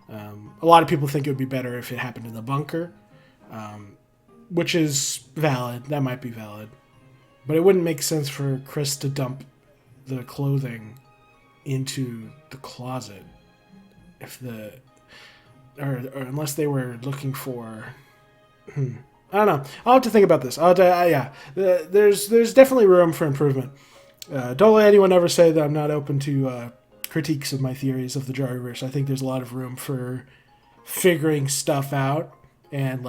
A lot of people think it would be better if it happened in the bunker, which is valid. That might be valid. But it wouldn't make sense for Chris to dump the clothing into the closet or unless they were looking for... I don't know. I'll have to think about this. There's definitely room for improvement. Don't let anyone ever say that I'm not open to critiques of my theories of the Jaruverse. I think there's a lot of room for figuring stuff out, and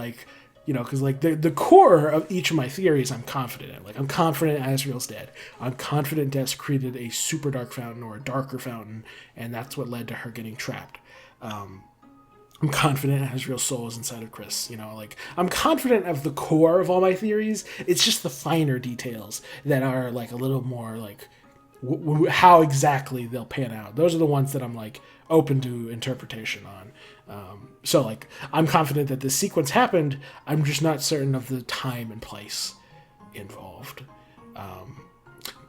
because the core of each of my theories I'm confident in. Like, I'm confident Azrael's dead. I'm confident Des created a super dark fountain or a darker fountain, and that's what led to her getting trapped. I'm confident Azrael's soul is inside of Chris. I'm confident of the core of all my theories. It's just the finer details that are a little more how exactly they'll pan out. Those are the ones that I'm open to interpretation on. So I'm confident that this sequence happened. I'm just not certain of the time and place involved.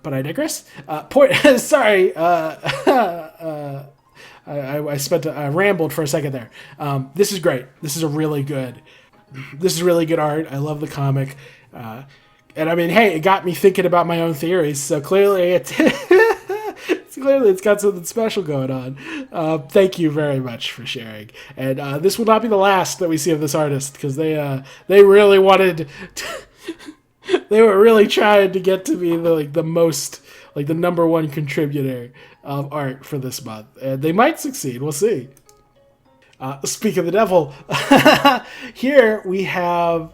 But I digress. Sorry. I rambled for a second there. This is great. This is really good art. I love the comic. And I mean, hey, it got me thinking about my own theories. So clearly it's Clearly, it's got something special going on. Thank you very much for sharing. And this will not be the last that we see of this artist because they really wanted. They were really trying to get to be the most the number one contributor of art for this month, and they might succeed. We'll see. Speak of the devil, here we have.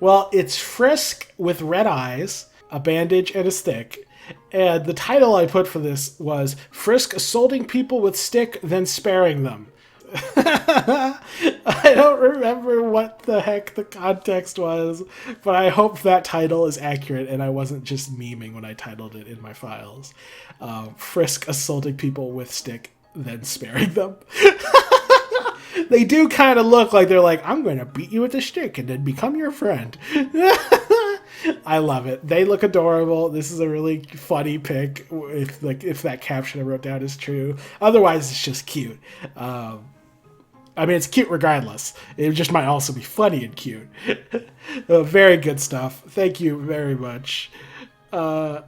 Well, it's Frisk with red eyes, a bandage, and a stick. And the title I put for this was Frisk assaulting people with stick, then sparing them. I don't remember what the heck the context was, but I hope that title is accurate and I wasn't just memeing when I titled it in my files. Frisk assaulting people with stick, then sparing them. They do kind of look like they're like, I'm going to beat you with a stick and then become your friend. I love it. They look adorable. This is a really funny pic if that caption I wrote down is true. Otherwise, it's just cute. I mean, it's cute regardless. It just might also be funny and cute. Very good stuff. Thank you very much. Oh,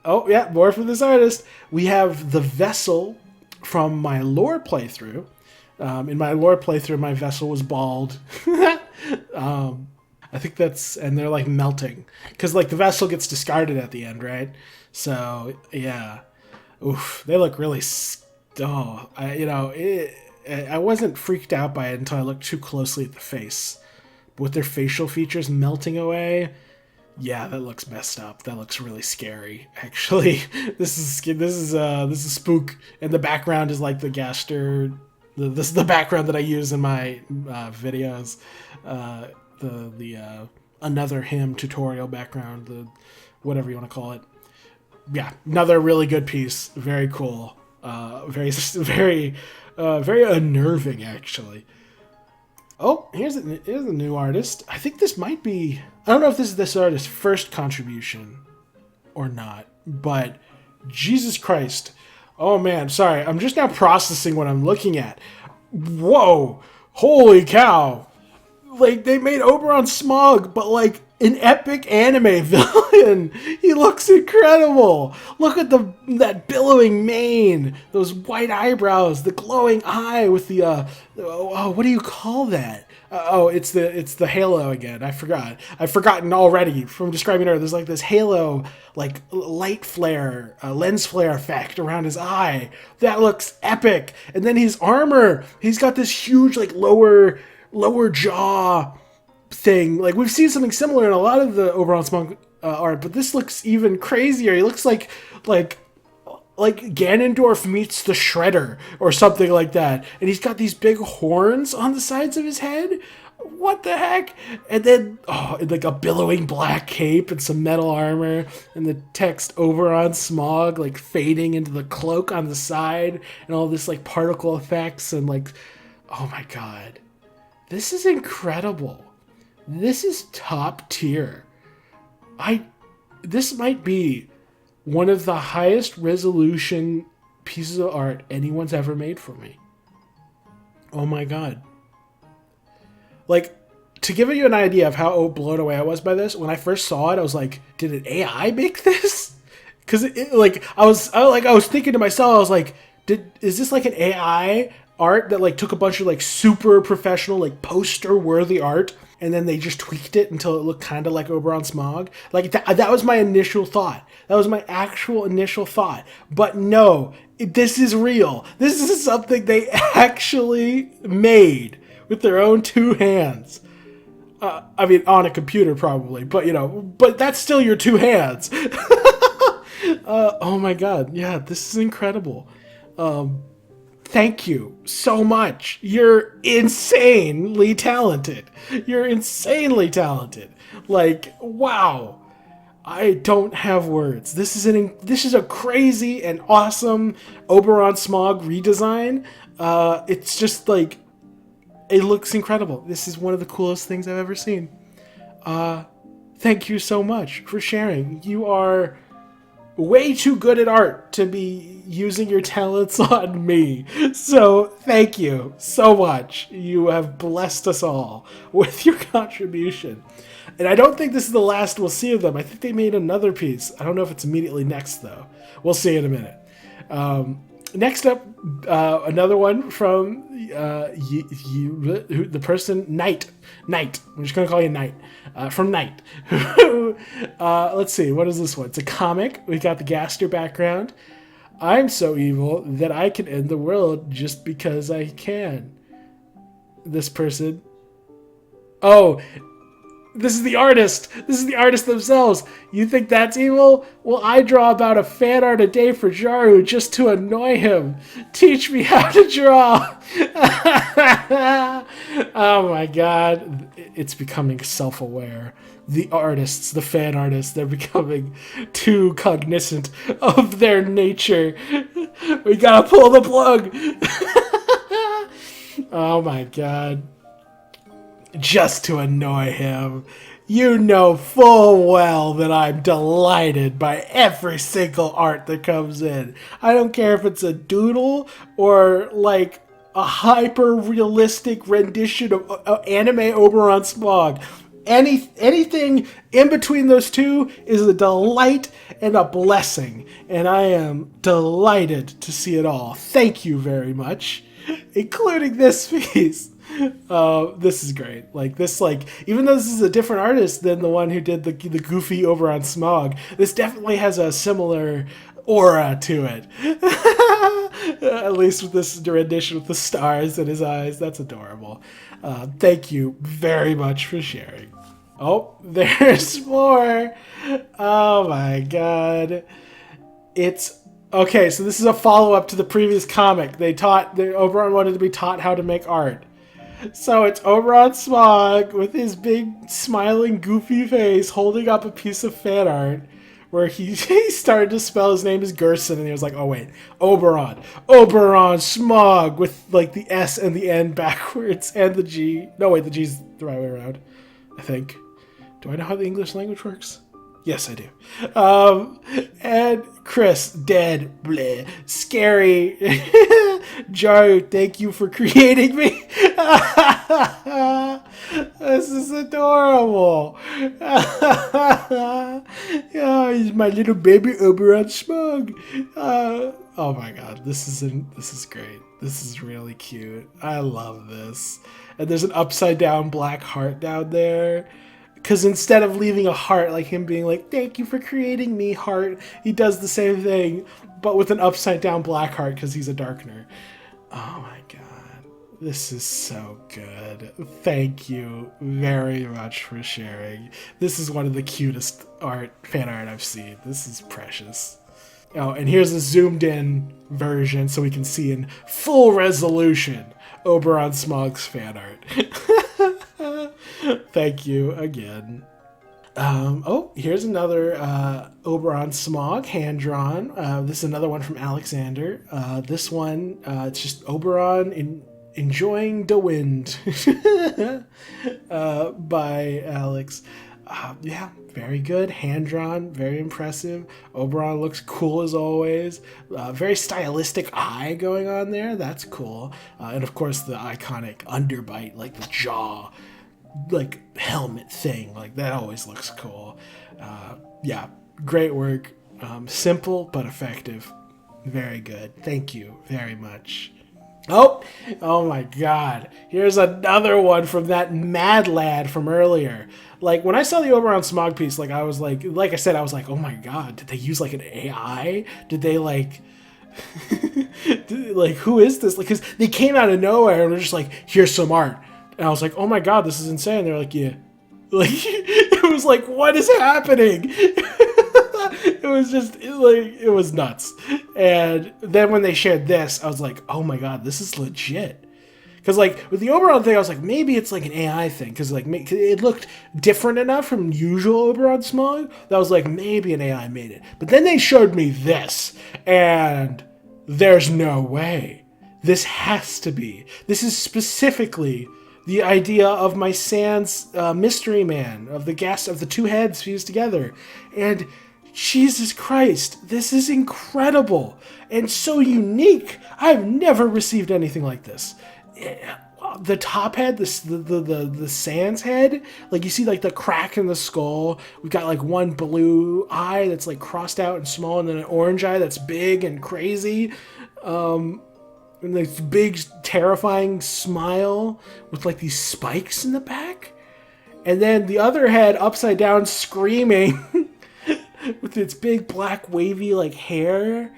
yeah, more from this artist. We have the Vessel from my lore playthrough. In my lore playthrough, my vessel was bald. I think that's, and they're like melting. Because like the vessel gets discarded at the end, right? So, yeah. Oof, they look really, I wasn't freaked out by it until I looked too closely at the face. But with their facial features melting away, yeah, that looks messed up. That looks really scary, actually. This is spook, and the background is like the Gaster. This is the background that I use in my videos. The Another Hymn tutorial background, the whatever you want to call it. Yeah, another really good piece. Very cool. Very unnerving, actually. Oh, here's a new artist. I think this might be... I don't know if this is this artist's first contribution or not, but Jesus Christ. Oh, man, sorry. I'm just now processing what I'm looking at. Whoa. Holy cow. Like, they made Oberon Smog, but, like, an epic anime villain. He looks incredible. Look at that billowing mane, those white eyebrows, the glowing eye with the what do you call that? It's the halo again. I forgot. I've forgotten already from describing her. There's like this halo, like light flare, lens flare effect around his eye. That looks epic. And then his armor. He's got this huge like lower jaw thing. Like we've seen something similar in a lot of the Oberon Smog art, but this looks even crazier. He looks like Ganondorf meets the Shredder or something like that. And he's got these big horns on the sides of his head. What the heck? And then like a billowing black cape and some metal armor and the text Oberon Smog like fading into the cloak on the side and all this like particle effects and like, oh my god. This is incredible. This is top tier. This might be one of the highest resolution pieces of art anyone's ever made for me. Oh my god. Like, to give you an idea of how blown away I was by this, when I first saw it, I was like, did an AI make this? Because I was thinking to myself, I was like, is this like an AI art that like took a bunch of like super professional like poster worthy art and then they just tweaked it until it looked kind of like Oberon Smog? Like that was my initial thought. That was my actual initial thought. But no, this is real. This is something they actually made with their own two hands. I mean, on a computer probably, but that's still your two hands. Oh my god, yeah, this is incredible. Thank you so much. You're insanely talented. Like, wow. I don't have words. This is a crazy and awesome Oberon Smog redesign. It's just like, it looks incredible. This is one of the coolest things I've ever seen. Thank you so much for sharing. You are way too good at art to be using your talents on me. So thank you so much. You have blessed us all with your contribution. And I don't think this is the last we'll see of them. I think they made another piece. I don't know if it's immediately next, though. We'll see in a minute. Next up, another one from the person, Knight. Knight. I'm just going to call you Knight. From Knight. Let's see. What is this one? It's a comic. We got the Gaster background. I'm so evil that I can end the world just because I can. This person. Oh, this is the artist. This is the artist themselves. You think that's evil? Well, I draw about a fan art a day for Jaru just to annoy him. Teach me how to draw. Oh my god. It's becoming self-aware. The artists, the fan artists, they're becoming too cognizant of their nature. We gotta pull the plug. Oh my god. Just to annoy him. You know full well that I'm delighted by every single art that comes in. I don't care if it's a doodle or like a hyper-realistic rendition of anime Oberon Smog. Anything in between those two is a delight and a blessing. And I am delighted to see it all. Thank you very much. Including this piece. This is great. Like this, even though this is a different artist than the one who did the goofy Oberon Smog, this definitely has a similar aura to it. At least with this rendition with the stars in his eyes. That's adorable. Thank you very much for sharing. Oh, there's more. Oh my god. It's okay. So this is a follow-up to the previous comic. Oberon wanted to be taught how to make art. So it's Oberon Smog with his big smiling goofy face holding up a piece of fan art where he started to spell his name as Gerson and he was like, oh wait, Oberon Smog with like the S and the N backwards and the G. No wait, the G's the right way around, I think. Do I know how the English language works? Yes, I do. And Chris, dead, bleh, scary. Jaru, thank you for creating me. This is adorable. Oh, he's my little baby Oberon Smog. Oh my god, this is great. This is really cute. I love this. And there's an upside down black heart down there. Because instead of leaving a heart, like him being like, thank you for creating me, heart, he does the same thing, but with an upside down black heart because he's a darkener. Oh my god. This is so good. Thank you very much for sharing. This is one of the cutest fan art I've seen. This is precious. Oh, and here's a zoomed in version so we can see in full resolution Oberon Smog's fan art. Thank you again. Oh, here's another Oberon Smog hand-drawn. This is another one from Alexander. This one, it's just Oberon enjoying the wind by Alex. Yeah, very good. Hand-drawn, very impressive. Oberon looks cool as always. Very stylistic eye going on there. That's cool. And of course the iconic underbite, like the jaw, like helmet thing, like that always looks cool. Yeah, great work. Simple but effective. Very good. Thank you very much. Oh my god. Here's another one from that mad lad from earlier. Like when I saw the Oberon Smog piece, like I was like I said, I was like, oh my god, did they use like an AI? Did they like like who is this? Like, cause they came out of nowhere and were just like, here's some art. And I was like, oh my god, this is insane. They're like, yeah. Like, it was like, what is happening? It was just, it was nuts. And then when they shared this, I was like, oh my god, this is legit. Because, like, with the Oberon thing, I was like, maybe it's like an AI thing. Because, like, it looked different enough from usual Oberon Smog that I was like, maybe an AI made it. But then they showed me this, and there's no way. This has to be. This is specifically the idea of my Sans Mystery Man, of the two heads fused together. And Jesus Christ, this is incredible and so unique. I've never received anything like this. The top head, the Sans head, like you see like the crack in the skull. We've got like one blue eye that's like crossed out and small, and then an orange eye that's big and crazy. And this big terrifying smile with like these spikes in the back. And then the other head upside down screaming with its big black wavy like hair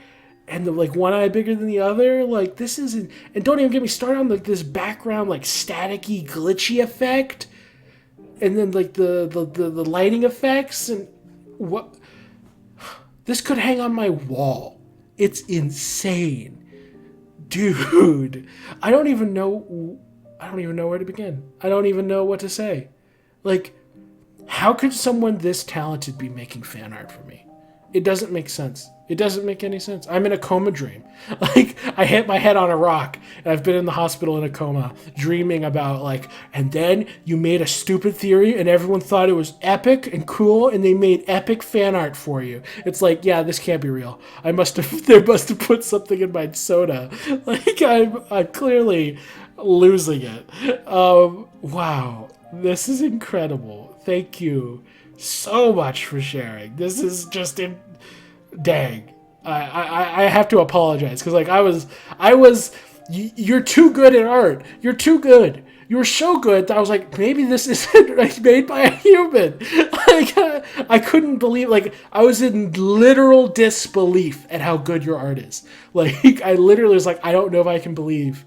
and the like one eye bigger than the other. Like this isn't, and don't even get me started on like this background like staticky glitchy effect, and then like the lighting effects and what. This could hang on my wall. It's insane. Dude, I don't even know where to begin. I don't even know what to say. Like, how could someone this talented be making fan art for me? It doesn't make sense. It doesn't make any sense. I'm in a coma dream. Like, I hit my head on a rock, and I've been in the hospital in a coma, dreaming about, like, and then you made a stupid theory, and everyone thought it was epic and cool, and they made epic fan art for you. It's like, yeah, this can't be real. They must have put something in my soda. Like, I'm clearly losing it. Wow. This is incredible. Thank you so much for sharing. This is just dang. I have to apologize because like I was you're too good at art. You're too good. You were so good that I was like, maybe this isn't like made by a human. Like I couldn't believe, like I was in literal disbelief at how good your art is. Like I literally was like, I don't know if I can believe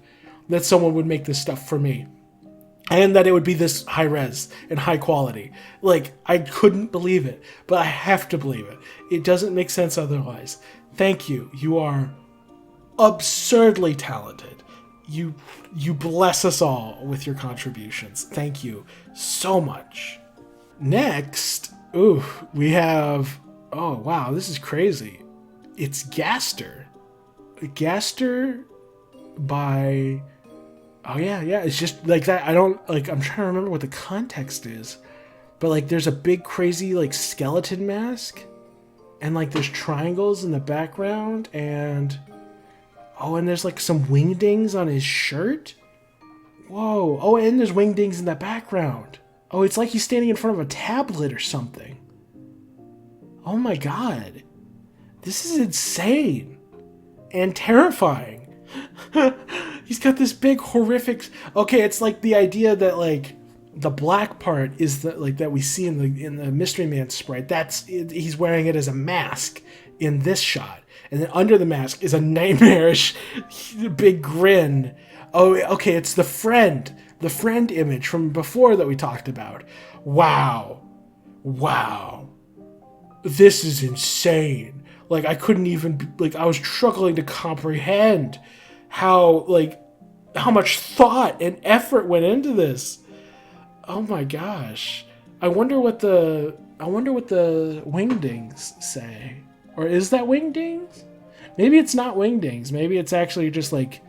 that someone would make this stuff for me. And that it would be this high res and high quality. Like, I couldn't believe it, but I have to believe it. It doesn't make sense otherwise. Thank you. You are absurdly talented. You bless us all with your contributions. Thank you so much. Next, we have, oh wow, this is crazy. It's Gaster. Gaster by... Oh yeah, it's just like that. I'm trying to remember what the context is. But like there's a big crazy like skeleton mask. And like there's triangles in the background and there's like some wingdings on his shirt. Whoa. Oh, and there's wingdings in the background. Oh, it's like he's standing in front of a tablet or something. Oh my god. This is insane. And terrifying. He's got this big horrific... Okay, it's like the idea that like the black part is the like that we see in the Mystery Man sprite. He's wearing it as a mask in this shot, and then under the mask is a nightmarish big grin. Oh, okay, it's the friend image from before that we talked about. Wow, this is insane. Like I couldn't even like I was struggling to comprehend how much thought and effort went into this. Oh my gosh. I wonder what the wingdings say. Or is that wingdings? Maybe it's not wingdings. Maybe it's actually just like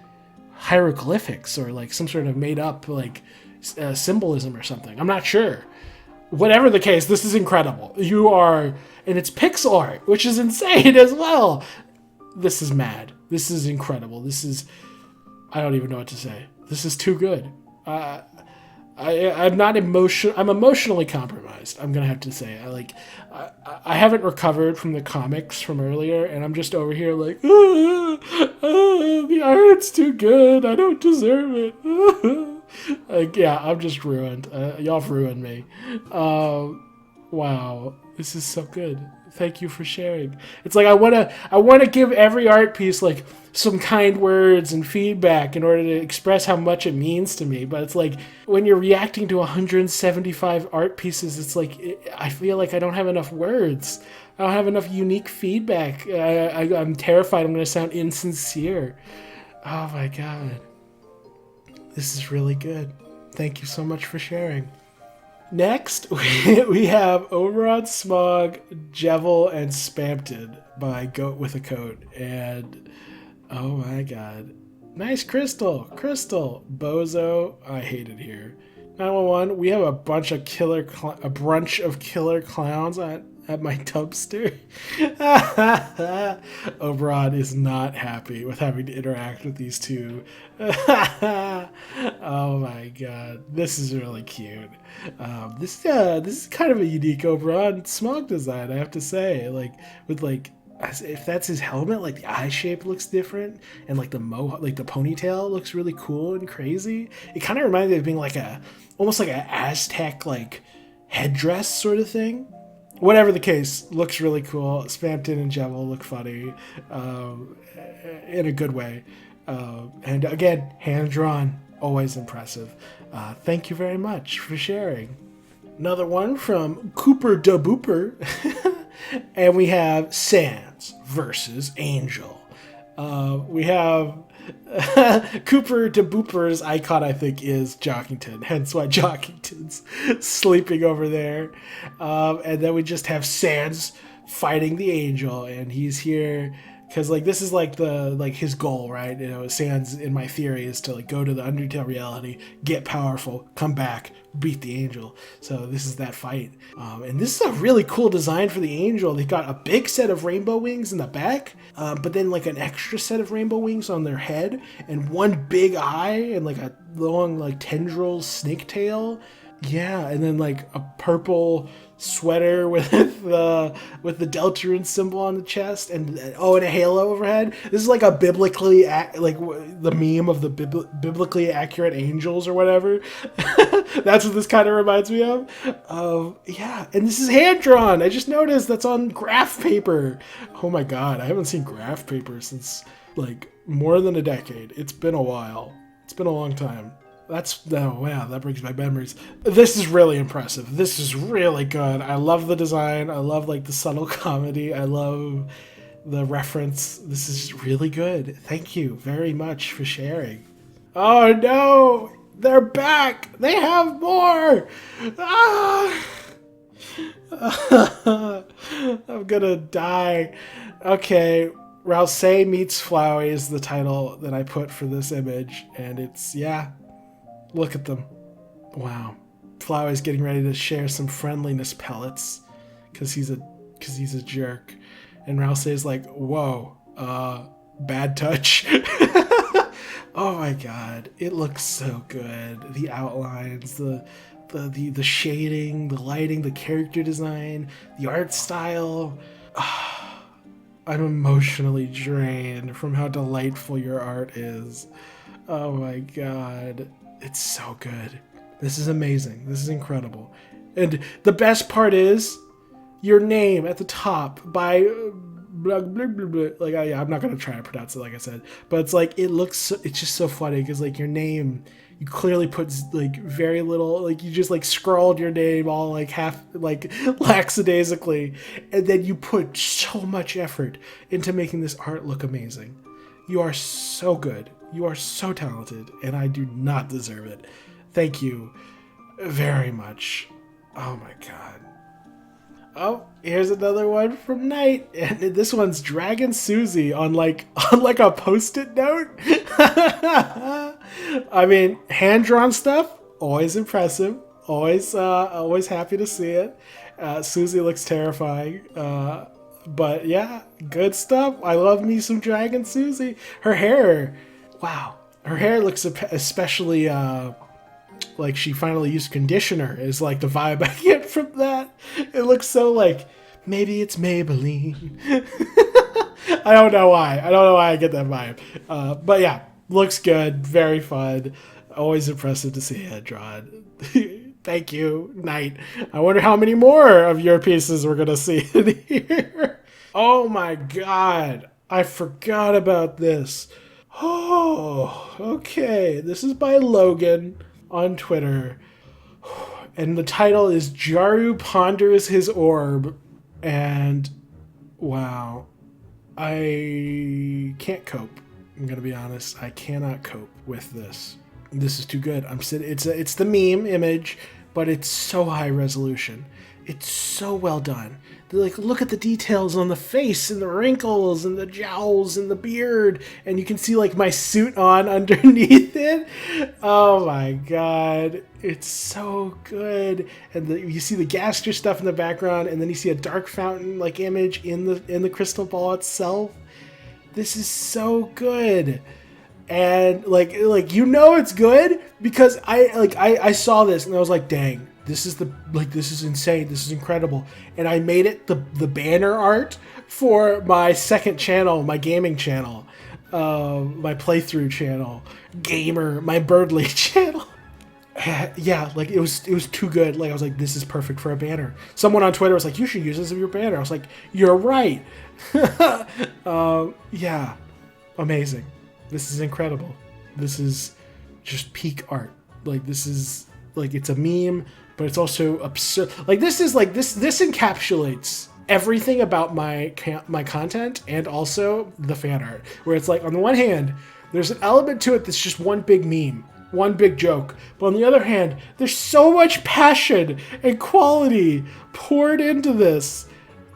hieroglyphics or like some sort of made up like symbolism or something. I'm not sure. Whatever the case, this is incredible. And it's pixel art, which is insane as well. This is mad. This is incredible. I don't even know what to say. This is too good. I'm not I'm emotionally compromised. I'm gonna have to say. I haven't recovered from the comics from earlier, and I'm just over here like, the art's too good. I don't deserve it. Like, yeah, I'm just ruined. Y'all have ruined me. Wow, this is so good. Thank you for sharing. It's like I wanna give every art piece like some kind words and feedback in order to express how much it means to me. But it's like when you're reacting to 175 art pieces, it's like I feel like I don't have enough words. I don't have enough unique feedback. I'm terrified I'm going to sound insincere. Oh my god. This is really good. Thank you so much for sharing. Next, we have Oberon, Smog, Jevel, and Spampton by Goat with a Coat. And oh my god. Nice Crystal. Bozo. I hate it here. 911, we have a bunch of killer clowns at my dumpster. Oberon is not happy with having to interact with these two. Oh my god, this is really cute. This is kind of a unique Oberon smog design, I have to say. Like with like, if that's his helmet, like the eye shape looks different, and like the like the ponytail looks really cool and crazy. It kind of reminds me of being like almost like an Aztec like headdress sort of thing. Whatever the case, looks really cool. Spamton and Jevil look funny, in a good way. And again, hand drawn, always impressive. Thank you very much for sharing. Another one from Cooper da Booper. And we have Sans versus Angel. We have Cooper da Booper's icon, I think, is Jockington, hence why Jockington's sleeping over there. And then we just have Sans fighting the Angel, and he's here because like this is like his goal, right? You know, Sans, in my theory, is to like go to the Undertale reality, get powerful, come back, beat the Angel. So this is that fight, and this is a really cool design for the Angel. They got a big set of rainbow wings in the back, but then like an extra set of rainbow wings on their head, and one big eye, and like a long like tendril snake tail. Yeah, and then like a purple sweater with the Deltarune symbol on the chest, and and a halo overhead. This is like a biblically like the meme of the biblically accurate angels or whatever. That's what this kind of reminds me of. Yeah, and this is hand drawn. I just noticed that's on graph paper. Oh my god, I haven't seen graph paper since like more than a decade. It's been a while. It's been a long time. Wow, that brings back memories. This is really impressive. This is really good. I love the design. I love like the subtle comedy. I love the reference. This is really good. Thank you very much for sharing. Oh no, they're back. They have more. Ah! I'm gonna die. Okay, Rouse Meets Flowey is the title that I put for this image, and it's, yeah. Look at them. Wow. Flowey's getting ready to share some friendliness pellets because he's a jerk. And Rouse is like, whoa, bad touch. Oh my god. It looks so good. The outlines, the shading, the lighting, the character design, the art style. I'm emotionally drained from how delightful your art is. Oh my god. It's so good. This is amazing. This is incredible. And the best part is your name at the top by blah, blah, blah, blah. Like, I'm not going to try to pronounce it like I said, but it's like, it's just so funny because like your name, you clearly put like very little, like you just like scrawled your name all like half, like lackadaisically, and then you put so much effort into making this art look amazing. You are so good. You are so talented, and I do not deserve it. Thank you very much. Oh my god. Oh, here's another one from Knight, and this one's Dragon Susie on like a post-it note. I mean, hand-drawn stuff, always impressive. Always happy to see it. Susie looks terrifying. But yeah, good stuff. I love me some Dragon Susie. Her hair, wow. Her hair looks especially like she finally used conditioner is like the vibe I get from that. It looks so like, maybe it's Maybelline. I don't know why. I get that vibe. But yeah, looks good. Very fun. Always impressive to see head drawn. Thank you, Knight. I wonder how many more of your pieces we're going to see in here. Oh my god. I forgot about this. Oh, okay. This is by Logan on Twitter. And the title is Jaru Ponders His Orb. And wow. I can't cope. I'm going to be honest. I cannot cope with this. This is too good. It's the meme image, but it's so high resolution. It's so well done. Like, look at the details on the face and the wrinkles and the jowls and the beard, and you can see like my suit on underneath it. Oh my god, it's so good. And you see the Gaster stuff in the background, and then you see a dark fountain like image in the crystal ball itself. This is so good. And like it's good because I saw this and I was like, dang, this is insane, this is incredible. And I made it the banner art for my second channel, my gaming channel, my playthrough channel, my Birdly channel. Yeah, like it was too good. Like I was like, this is perfect for a banner. Someone on Twitter was like, you should use this as your banner. I was like, you're right. Yeah, amazing. This is incredible. This is just peak art. Like this is like, it's a meme, but it's also absurd. Like this encapsulates everything about my content and also the fan art. Where it's like, on the one hand, there's an element to it that's just one big meme, one big joke. But on the other hand, there's so much passion and quality poured into this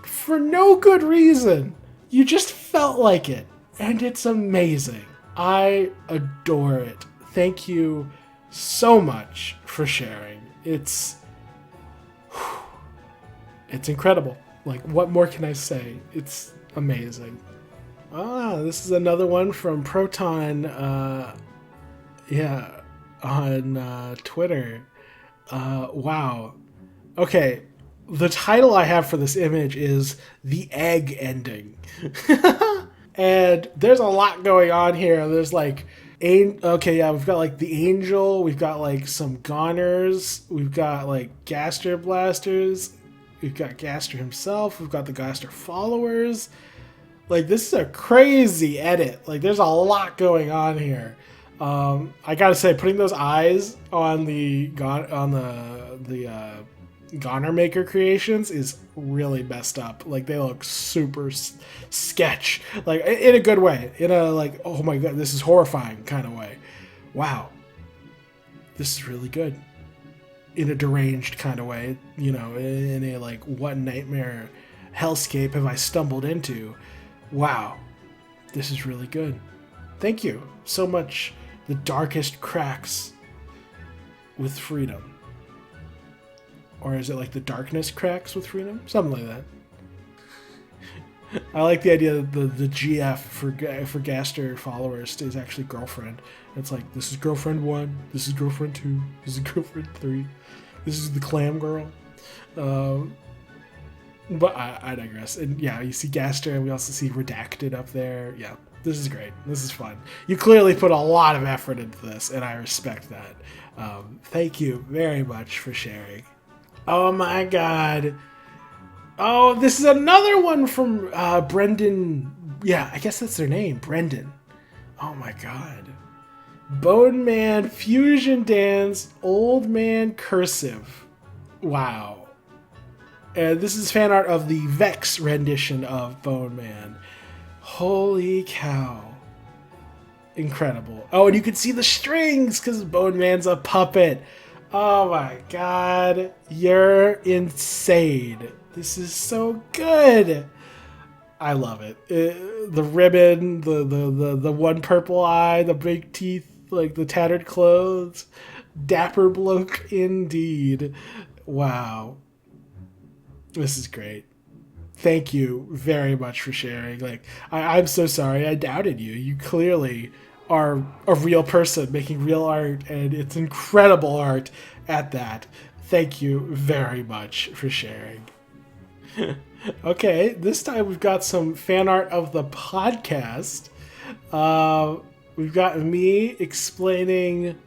for no good reason. You just felt like it. And it's amazing. I adore it. Thank you so much for sharing. It's incredible. Like, what more can I say? It's amazing. This is another one from Proton, on Twitter. Wow. Okay, the title I have for this image is The Egg Ending. And there's a lot going on here. There's like, we've got like the Angel, we've got like some Goners, we've got like Gaster Blasters, we've got Gaster himself, we've got the Gaster followers. Like, this is a crazy edit. Like, there's a lot going on here. I gotta say, putting those eyes on the Goner Maker creations is really messed up. Like, they look super sketch, like in a good way, in a like, oh my god, this is horrifying kind of way. Wow, this is really good in a deranged kind of way, you know, in a like, what nightmare hellscape have I stumbled into? Wow, this is really good. Thank you so much. The darkest cracks with freedom. Or is it like the darkness cracks with freedom? Something like that. I like the idea that the GF for Gaster followers is actually girlfriend. It's like, this is girlfriend 1, this is girlfriend 2, this is girlfriend 3, this is the clam girl. But I digress. And yeah, you see Gaster, and we also see Redacted up there. Yeah, this is great. This is fun. You clearly put a lot of effort into this, and I respect that. Thank you very much for sharing. Oh my god. Oh, this is another one from Brendan. Yeah, I guess that's their name, Brendan. Oh my god. Bone Man Fusion Dance Old Man Cursive. Wow. And this is fan art of the Vex rendition of Bone Man. Holy cow. Incredible. Oh, and you can see the strings because Bone Man's a puppet. Oh my god. You're insane. This is so good. I love it. The ribbon, the one purple eye, the big teeth, like the tattered clothes. Dapper bloke indeed. Wow. This is great. Thank you very much for sharing. Like, I'm so sorry I doubted you. You clearly are a real person making real art, and it's incredible art at that. Thank you very much for sharing. Okay, this time we've got some fan art of the podcast. We've got me explaining...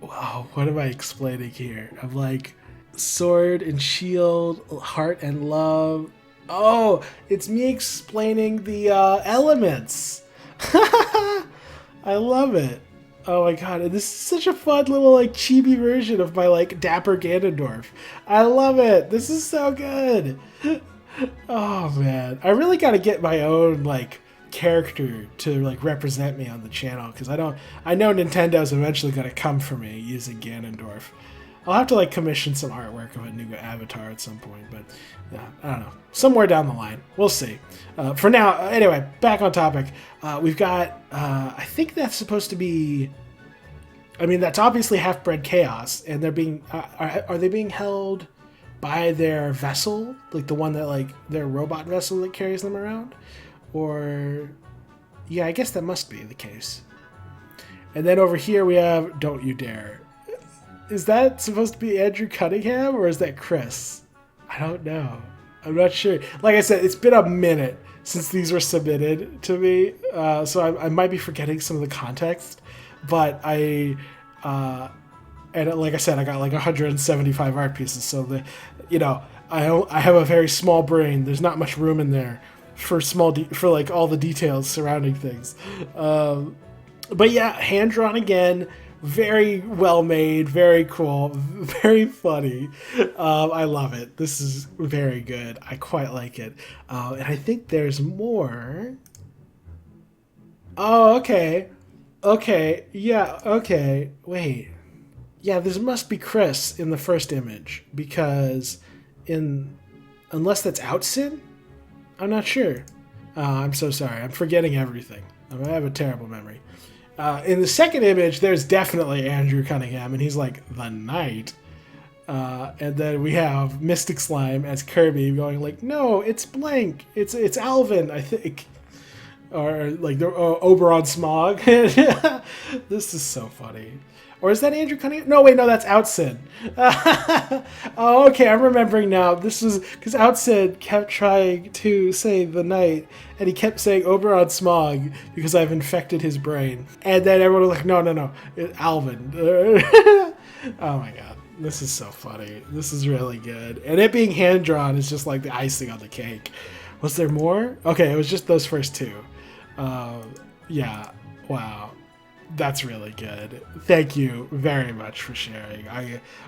Wow, what am I explaining here? I'm like... Sword and shield, heart and love. Oh, it's me explaining the elements. I love it. Oh my god, and this is such a fun little like chibi version of my like dapper Ganondorf. I love it. This is so good. Oh man, I really gotta get my own like character to like represent me on the channel, because I know Nintendo's eventually gonna come for me using Ganondorf. I'll have to like commission some artwork of a new avatar at some point, but yeah, I don't know. Somewhere down the line, we'll see. For now, anyway, back on topic. We've got. I think that's supposed to be. I mean, that's obviously Half-Bred Chaos, and they're being. Are they being held by their vessel, like the one that like their robot vessel that carries them around, or? Yeah, I guess that must be the case. And then over here we have Don't You Dare. Is that supposed to be Andrew Cunningham or is that Chris? I don't know. I'm not sure. Like I said, it's been a minute since these were submitted to me, so I might be forgetting some of the context. But and like I said, I got like 175 art pieces, so I have a very small brain. There's not much room in there for for like all the details surrounding things. But yeah, hand drawn again. Very well made, very cool, very funny. I love it. This is very good. I quite like it. And I think there's more. Oh, okay. Okay, yeah, okay. Wait. Yeah, this must be Chris in the first image, because unless that's Outsin? I'm not sure. I'm so sorry. I'm forgetting everything. I have a terrible memory. In the second image, there's definitely Andrew Cunningham, and he's like the knight. And then we have Mystic Slime as Kirby going like, no, it's blank. It's Alvin, I think. Or like the Oberon Smog. This is so funny. Or is that Andrew Cunningham? No, wait, no, that's Outsin. Oh, okay, I'm remembering now. This was because Outsin kept trying to say the knight, and he kept saying Oberon Smog because I've infected his brain. And then everyone was like, no, Alvin. Oh my god, this is so funny. This is really good. And it being hand-drawn is just like the icing on the cake. Was there more? Okay, it was just those first two. Yeah, wow. That's really good. Thank you very much for sharing.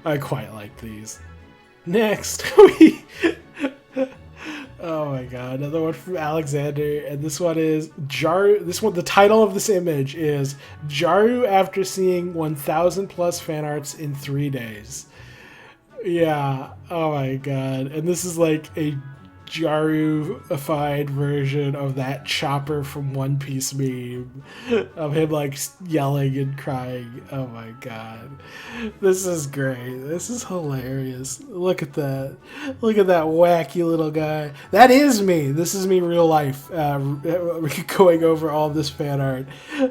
I quite like these. Next, oh my god, another one from Alexander, and this one is Jaru. The title of this image is Jaru after seeing 1,000 plus fan arts in 3 days. Yeah, oh my god, and this is like a Jaru-ified version of that Chopper from One Piece meme of him like yelling and crying. Oh my god, this is great. This is hilarious. Look at that. Look at that wacky little guy. That is me. This is me real life. Going over all this fan art.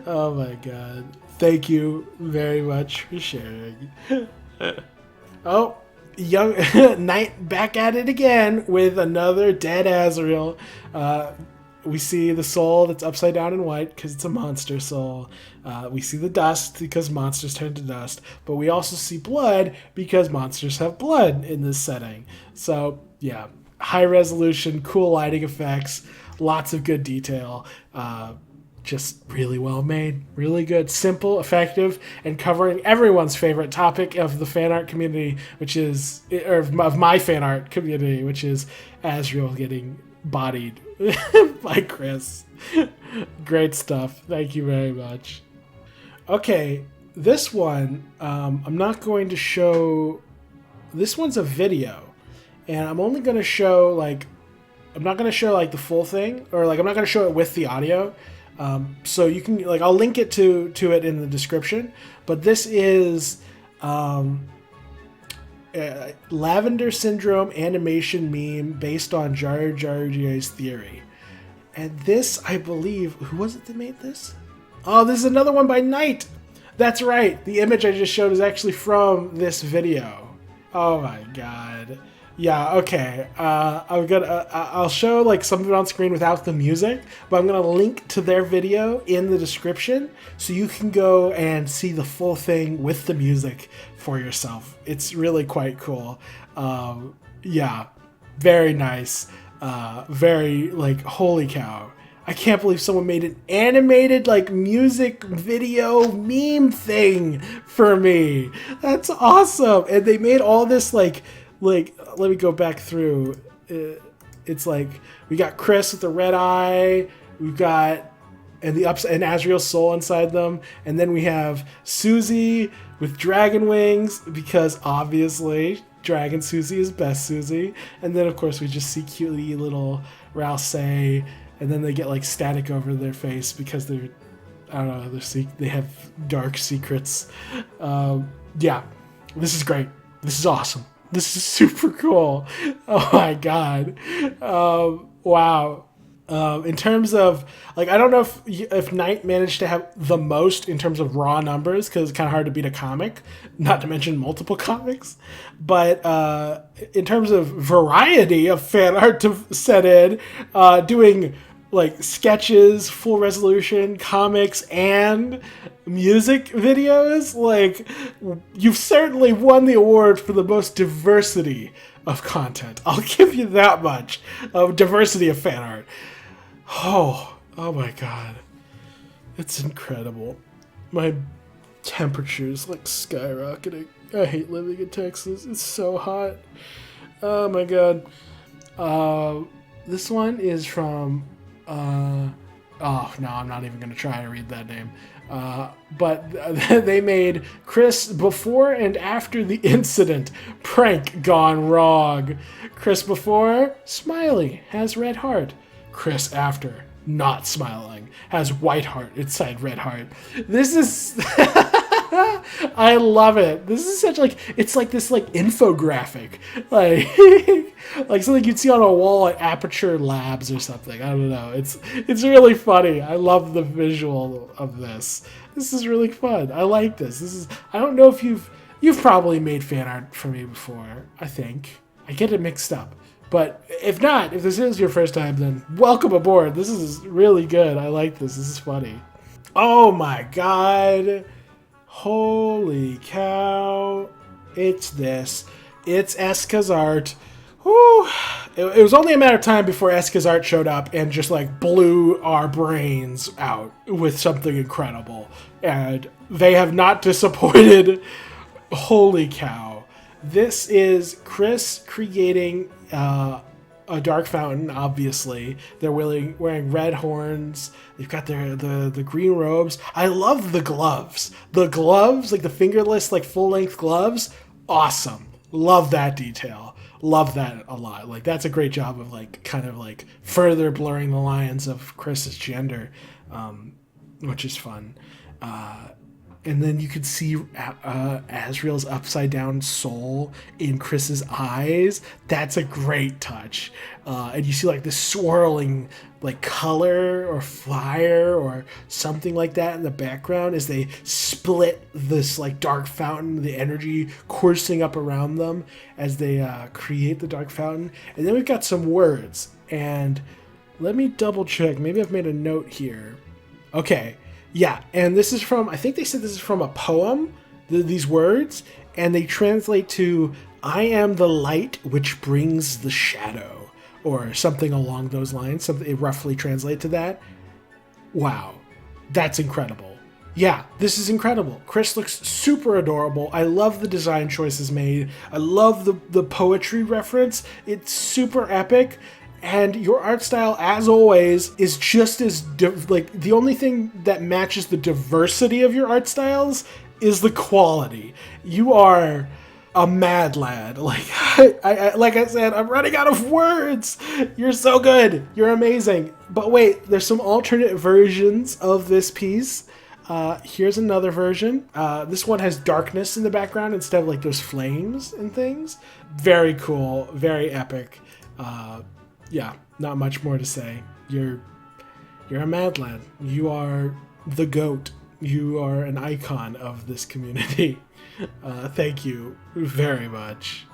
Oh my god. Thank you very much for sharing. Oh, Young Knight back at it again with another dead Azrael. We see the soul that's upside down in white because it's a monster soul. We see the dust because monsters turn to dust. But we also see blood because monsters have blood in this setting. So yeah, high resolution, cool lighting effects, lots of good detail. Just really well made, really good, simple, effective, and covering everyone's favorite topic of the fan art community, which is, or of my fan art community, which is Azrael getting bodied by Chris. Great stuff. Thank you very much. Okay, this one, I'm not going to show. This one's a video, and I'm only going to show I'm not going to show the full thing, or I'm not going to show it with the audio. So you can I'll link it to it in the description, but this is Lavender Syndrome animation meme based on Jaru Jaru's theory. And this, I believe, who was it that made this? Oh, this is another one by Knight. That's right. The image I just showed is actually from this video. Oh my god. Yeah, okay. I'll show some of it on screen without the music, but I'm gonna link to their video in the description so you can go and see the full thing with the music for yourself. It's really quite cool. Yeah, very nice. Very holy cow. I can't believe someone made an animated music video meme thing for me. That's awesome. And they made all this let me go back through. It's we got Chris with the red eye. We've got and Azriel's soul inside them. And then we have Susie with dragon wings, because obviously Dragon Susie is best Susie. And then of course we just see cutie little Rousey, and then they get like static over their face because they're, I don't know, they have dark secrets. Yeah, this is great. This is awesome. This is super cool. Oh my god. Wow. In terms of, like, I don't know if Knight managed to have the most in terms of raw numbers, because it's kind of hard to beat a comic, not to mention multiple comics. But in terms of variety of fan art to set in, doing like sketches, full resolution, comics, and music videos, like, you've certainly won the award for the most diversity of content. I'll give you that much of diversity of fan art. Oh my god. It's incredible. My temperature's like skyrocketing. I hate living in Texas. It's so hot. Oh my god. This one is from oh no, I'm not even gonna try to read that name. But they made Chris before and after the incident. Prank gone wrong. Chris before, smiley, has red heart. Chris after, not smiling, has white heart inside red heart. This is I love it. This is such like, it's like this like infographic, like like something you'd see on a wall at Aperture Labs or something. I don't know. It's really funny. I love the visual of this. This is really fun. I like this. This is, I don't know if you've probably made fan art for me before. I think I get it mixed up. But if not, if this is your first time, then welcome aboard. This is really good. I like this. This is funny. Oh my god. Holy cow. It's this. It's Eska's art. Whew. It was only a matter of time before Eska's art showed up and just like blew our brains out with something incredible. And they have not disappointed. Holy cow. This is Chris creating a dark fountain, obviously. They're wearing red horns. They've got the green robes. I love the gloves. The gloves, like the fingerless, like full-length gloves, awesome. Love that detail. Love that a lot. Like, that's a great job of like kind of like further blurring the lines of Chris's gender, which is fun. And then you could see Azriel's upside down soul in Chris's eyes. That's a great touch. And you see like this swirling like color or fire or something like that in the background as they split this like dark fountain, the energy coursing up around them as they create the dark fountain. And then we've got some words. And let me double check. Maybe I've made a note here. Okay. Yeah, and this is from, I think they said this is from a poem, these words, and they translate to, I am the light which brings the shadow, or something along those lines. Something, it roughly translate to that. Wow, that's incredible. Yeah, this is incredible. Chris looks super adorable. I love the design choices made. I love the poetry reference. It's super epic. And your art style, as always, is just as, like, the only thing that matches the diversity of your art styles is the quality. You are a mad lad. Like, like I said, I'm running out of words. You're so good. You're amazing. But wait, there's some alternate versions of this piece. Here's another version. This one has darkness in the background instead of, like, those flames and things. Very cool. Very epic. Yeah, not much more to say. You're a mad lad. You are the GOAT. You are an icon of this community. Thank you very much.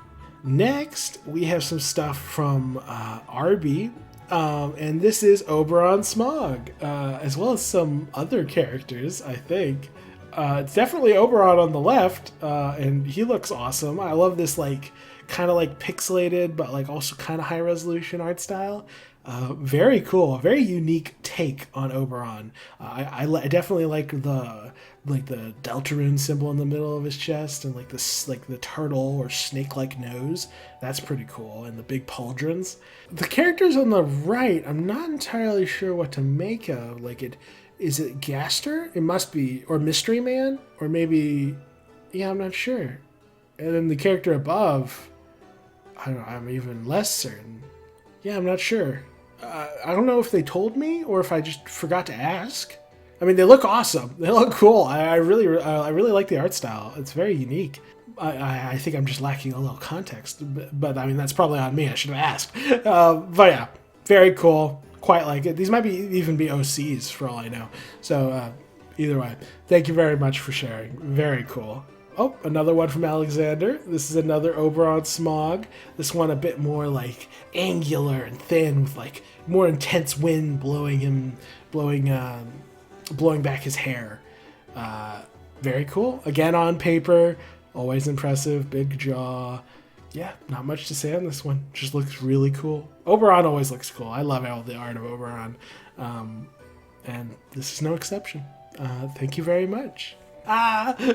Next, we have some stuff from Arby, and this is Oberon Smog, as well as some other characters, I think. It's definitely Oberon on the left, and he looks awesome. I love this, like, kind of like pixelated, but like also kind of high resolution art style. Very cool, very unique take on Oberon. I definitely like the Deltarune symbol in the middle of his chest, and like this, like the turtle or snake-like nose. That's pretty cool, and the big pauldrons. The characters on the right, I'm not entirely sure what to make of. Like, Is it Gaster? It must be. Or Mystery Man? Or maybe... Yeah, I'm not sure. And then the character above... I don't know, I'm even less certain. Yeah, I'm not sure. I don't know if they told me or if I just forgot to ask. I mean, they look awesome. They look cool. I really like the art style. It's very unique. I think I'm just lacking a little context, but I mean, that's probably on me. I should have asked. But yeah, very cool. Quite like it. These might even be OCs for all I know. So either way, thank you very much for sharing. Very cool. Oh, another one from Alexander. This is another Oberon Smog. This one a bit more like angular and thin with like more intense wind blowing back his hair. Very cool. Again on paper, always impressive, big jaw. Yeah, not much to say on this one. Just looks really cool. Oberon always looks cool. I love all the art of Oberon. And this is no exception. Thank you very much.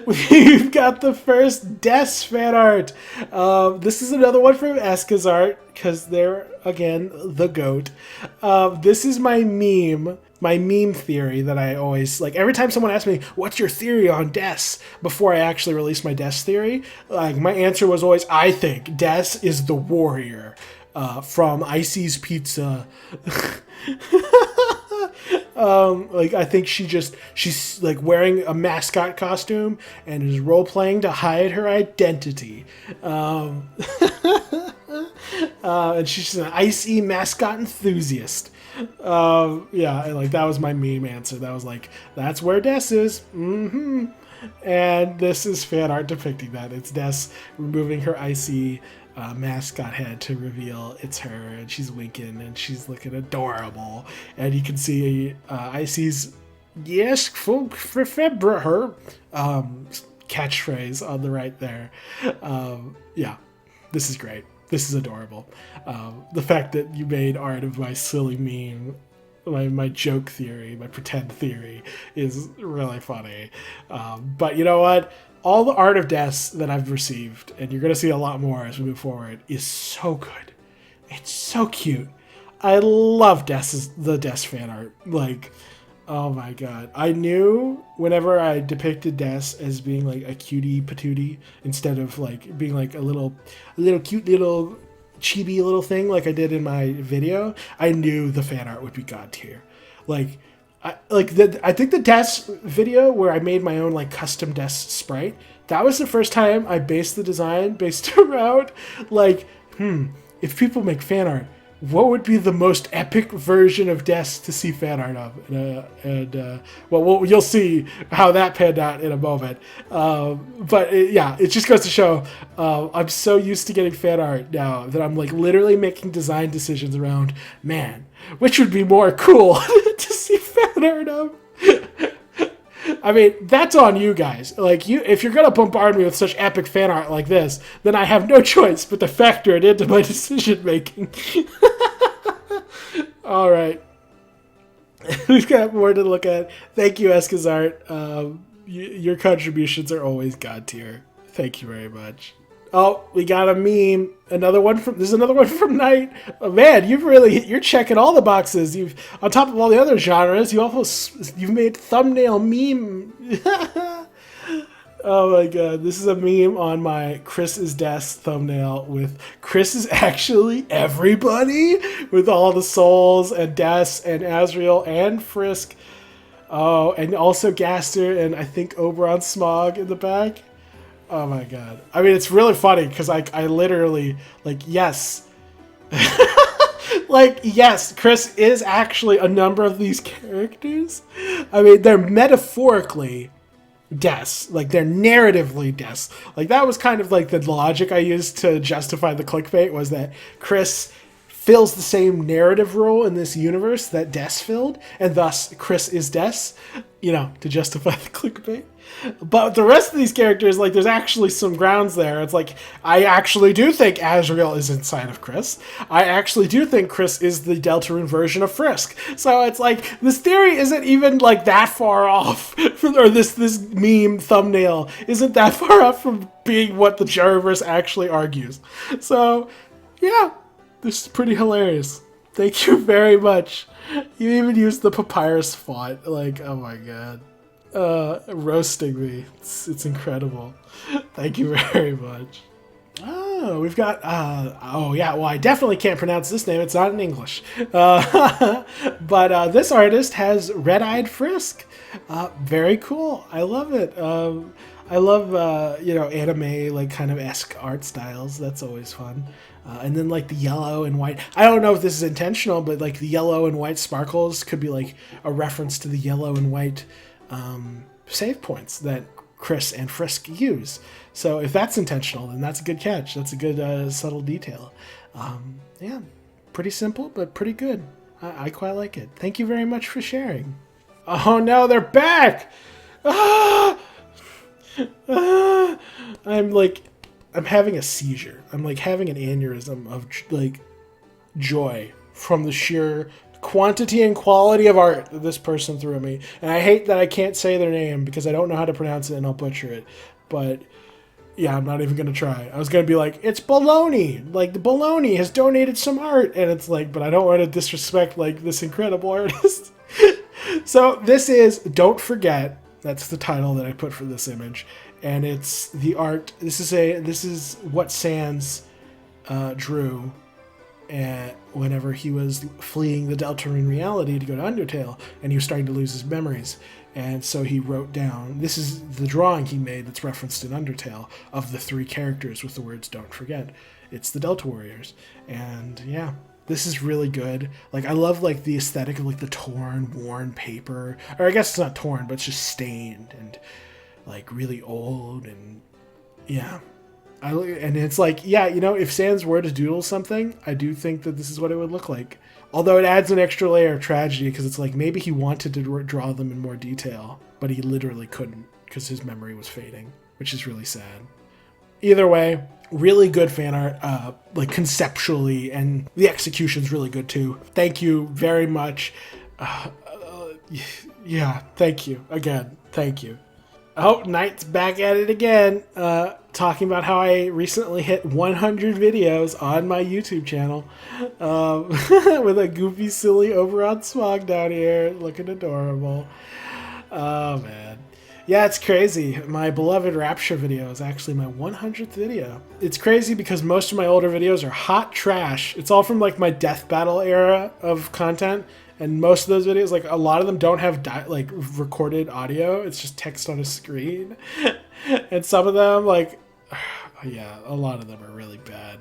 We've got the first Des fan art. This is another one from Eska's art, because they're, again, the GOAT. This is my meme theory that I always, like, every time someone asks me, what's your theory on Des? Before I actually release my Des theory, like, my answer was always, I think Des is the warrior from Icy's Pizza. Like, I think she's like wearing a mascot costume and is role playing to hide her identity. And she's an icy mascot enthusiast. Yeah, and like that was my meme answer. That was like, that's where Des is. Mm-hmm. And this is fan art depicting that. It's Des removing her icy mascot head to reveal it's her, and she's winking and she's looking adorable, and you can see Icy's yes for her catchphrase on the right there. Yeah, this is great. This is adorable. The fact that you made art of my silly meme, my joke theory, my pretend theory is really funny. But you know what? All the art of Des that I've received, and you're going to see a lot more as we move forward, is so good. It's so cute. I love the Des fan art. Like, oh my god. I knew whenever I depicted Des as being like a cutie patootie instead of like being like a little cute little chibi little thing like I did in my video, I knew the fan art would be god tier. Like, I think the Des video where I made my own like custom Des sprite, that was the first time I based the design based around like, if people make fan art, what would be the most epic version of Des to see fan art of? Well, you'll see how that panned out in a moment. But it just goes to show I'm so used to getting fan art now that I'm like literally making design decisions around, man, which would be more cool to see fan art of. I mean, that's on you guys. Like, if you're gonna bombard me with such epic fan art like this, then I have no choice but to factor it into my decision making. All right, we've got more to look at. Thank you, Eska's art. Your contributions are always god tier. Thank you very much. Oh, we got a meme. There's another one from Night. Oh, man, you're checking all the boxes. You've, on top of all the other genres, you've made thumbnail meme. Oh my god, this is a meme on my Chris is Des thumbnail with Chris is actually everybody with all the souls and Des and Azrael and Frisk. Oh, and also Gaster and I think Oberon Smog in the back. Oh my god. I mean, it's really funny because I literally, like, yes. Like, yes, Chris is actually a number of these characters. I mean, they're metaphorically Des. Like, they're narratively Des. Like, that was kind of like the logic I used to justify the clickbait, was that Chris fills the same narrative role in this universe that Des filled, and thus Chris is Des, to justify the clickbait. But the rest of these characters, like, there's actually some grounds there. It's like, I actually do think Azrael is inside of Chris. I actually do think Chris is the Deltarune version of Frisk. So it's like, this theory isn't even, like, that far off, or this meme thumbnail isn't that far off from being what the Jaruverse actually argues. So, yeah, this is pretty hilarious. Thank you very much. You even used the papyrus font. Like, oh my god. Roasting me. It's incredible. Thank you very much. Oh, we've got, oh yeah, well, I definitely can't pronounce this name. It's not in English. But this artist has Red-Eyed Frisk. Very cool. I love it. I love, you know, anime, like, kind of esque art styles. That's always fun. And then, like, the yellow and white. I don't know if this is intentional, but, like, the yellow and white sparkles could be, like, a reference to the yellow and white save points that Chris and Frisk use. So if that's intentional, then that's a good catch. That's a good subtle detail. Yeah, pretty simple, but pretty good. I quite like it. Thank you very much for sharing. Oh no, they're back! Ah! Ah! I'm having a seizure. I'm like having an aneurysm of like joy from the sheer quantity and quality of art that this person threw at me. And I hate that I can't say their name because I don't know how to pronounce it and I'll butcher it. But yeah, I'm not even going to try. I was going to be like, it's baloney. Like, the baloney has donated some art. And it's like, but I don't want to disrespect, like, this incredible artist. So this is Don't Forget. That's the title that I put for this image. And it's the art. This is what Sans drew whenever he was fleeing the Deltarune reality to go to Undertale. And he was starting to lose his memories. And so he wrote down, this is the drawing he made that's referenced in Undertale of the 3 characters with the words Don't Forget. It's the Delta Warriors. And yeah, this is really good. Like, I love like the aesthetic of like the torn, worn paper. Or I guess it's not torn, but it's just stained and like really old. And yeah. And it's like, yeah, you know, if Sans were to doodle something, I do think that this is what it would look like. Although it adds an extra layer of tragedy because it's like maybe he wanted to draw them in more detail, but he literally couldn't because his memory was fading, which is really sad. Either way, really good fan art, like conceptually, and the execution's really good too. Thank you very much. Yeah, thank you. Again, thank you. Oh, Knight's back at it again, talking about how I recently hit 100 videos on my YouTube channel with a goofy, silly Oberon Smog down here, looking adorable. Oh, man. Yeah, it's crazy. My beloved Rapture video is actually my 100th video. It's crazy because most of my older videos are hot trash. It's all from, like, my Death Battle era of content. And most of those videos, like a lot of them don't have like recorded audio. It's just text on a screen. And some of them, like, yeah, a lot of them are really bad.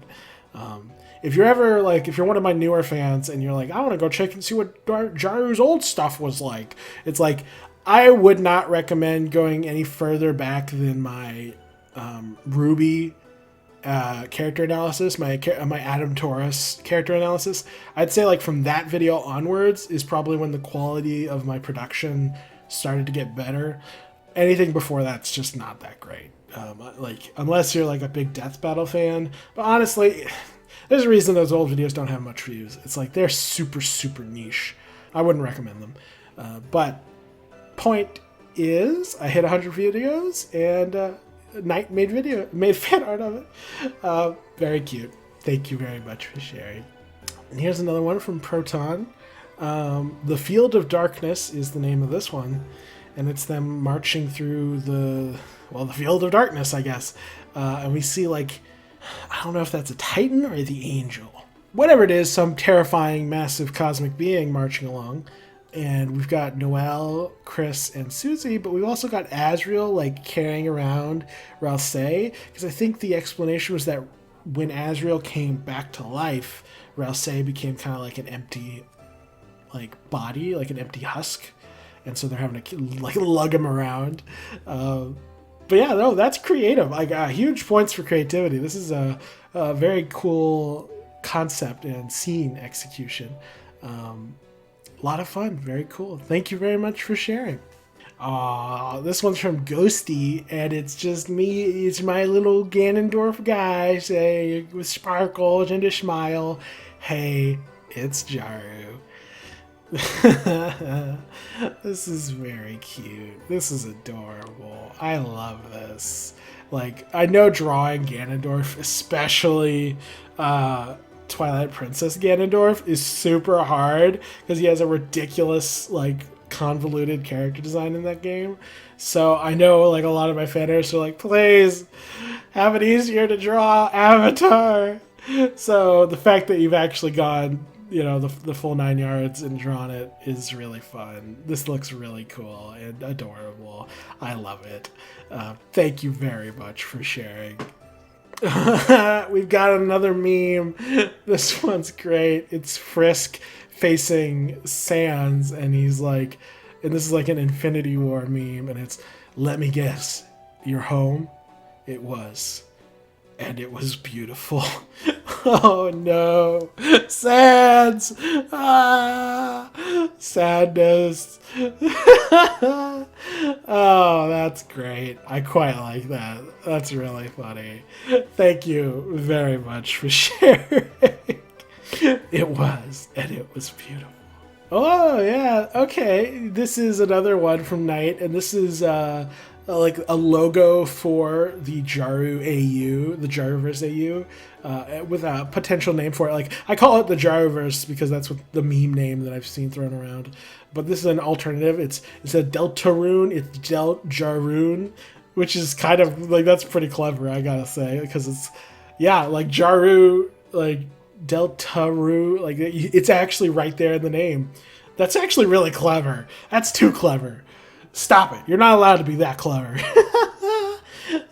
If you're ever like, if you're one of my newer fans and you're like, I want to go check and see what Jaru's old stuff was like. It's like, I would not recommend going any further back than my Ruby character analysis, my Adam Taurus character analysis. I'd say like from that video onwards is probably when the quality of my production started to get better. Anything before that's just not that great. Like unless you're like a big Death Battle fan. But honestly, there's a reason those old videos don't have much views. It's like they're super, super niche. I wouldn't recommend them. But point is, I hit 100 videos and Knight made fan art of it. Very cute. Thank you very much for sharing. And here's another one from Proton. The Field of Darkness is the name of this one, and it's them marching through the Field of Darkness, I guess. And we see like, I don't know if that's a Titan or the Angel. Whatever it is, some terrifying, massive cosmic being marching along. And we've got Noelle, Chris, and Susie, but we've also got Azriel, like, carrying around Ralsei, because I think the explanation was that when Azriel came back to life, Ralsei became kind of like an empty, like, body, like an empty husk, and so they're having to, like, lug him around. But yeah, no, that's creative. I got huge points for creativity. This is a very cool concept and scene execution. A lot of fun. Very cool. Thank you very much for sharing. This one's from Ghosty, and it's just me. It's my little Ganondorf guy, say, with sparkles and a smile. Hey, it's Jaru. This is very cute. This is adorable. I love this. Like, I know drawing Ganondorf, especially Twilight Princess Ganondorf is super hard because he has a ridiculous, like, convoluted character design in that game. So I know, like, a lot of my fans are like, please have it easier to draw Avatar. So the fact that you've actually gone, you know, the full 9 yards and drawn it is really fun. This looks really cool and adorable. I love it. Thank you very much for sharing. We've got another meme. This one's great. It's Frisk facing Sans, and he's like, and this is like an Infinity War meme, and it's, let me guess, you're home? It was. And it was beautiful. Oh no. Sans! Sadness. Oh, that's great. I quite like that. That's really funny. Thank you very much for sharing. It was, and it was beautiful. Oh, yeah. Okay. This is another one from Knight, and this is like a logo for the Jaru AU, the Jaruverse AU, with a potential name for it. Like, I call it the Jaruverse because that's what the meme name that I've seen thrown around. But this is an alternative. It's a DELTARUNE. It's DELTARUNE, which is kind of like, that's pretty clever, I gotta say, because it's, yeah, like Jaru, like DELTARUNE, like it's actually right there in the name. That's actually really clever. That's too clever. Stop it. You're not allowed to be that clever.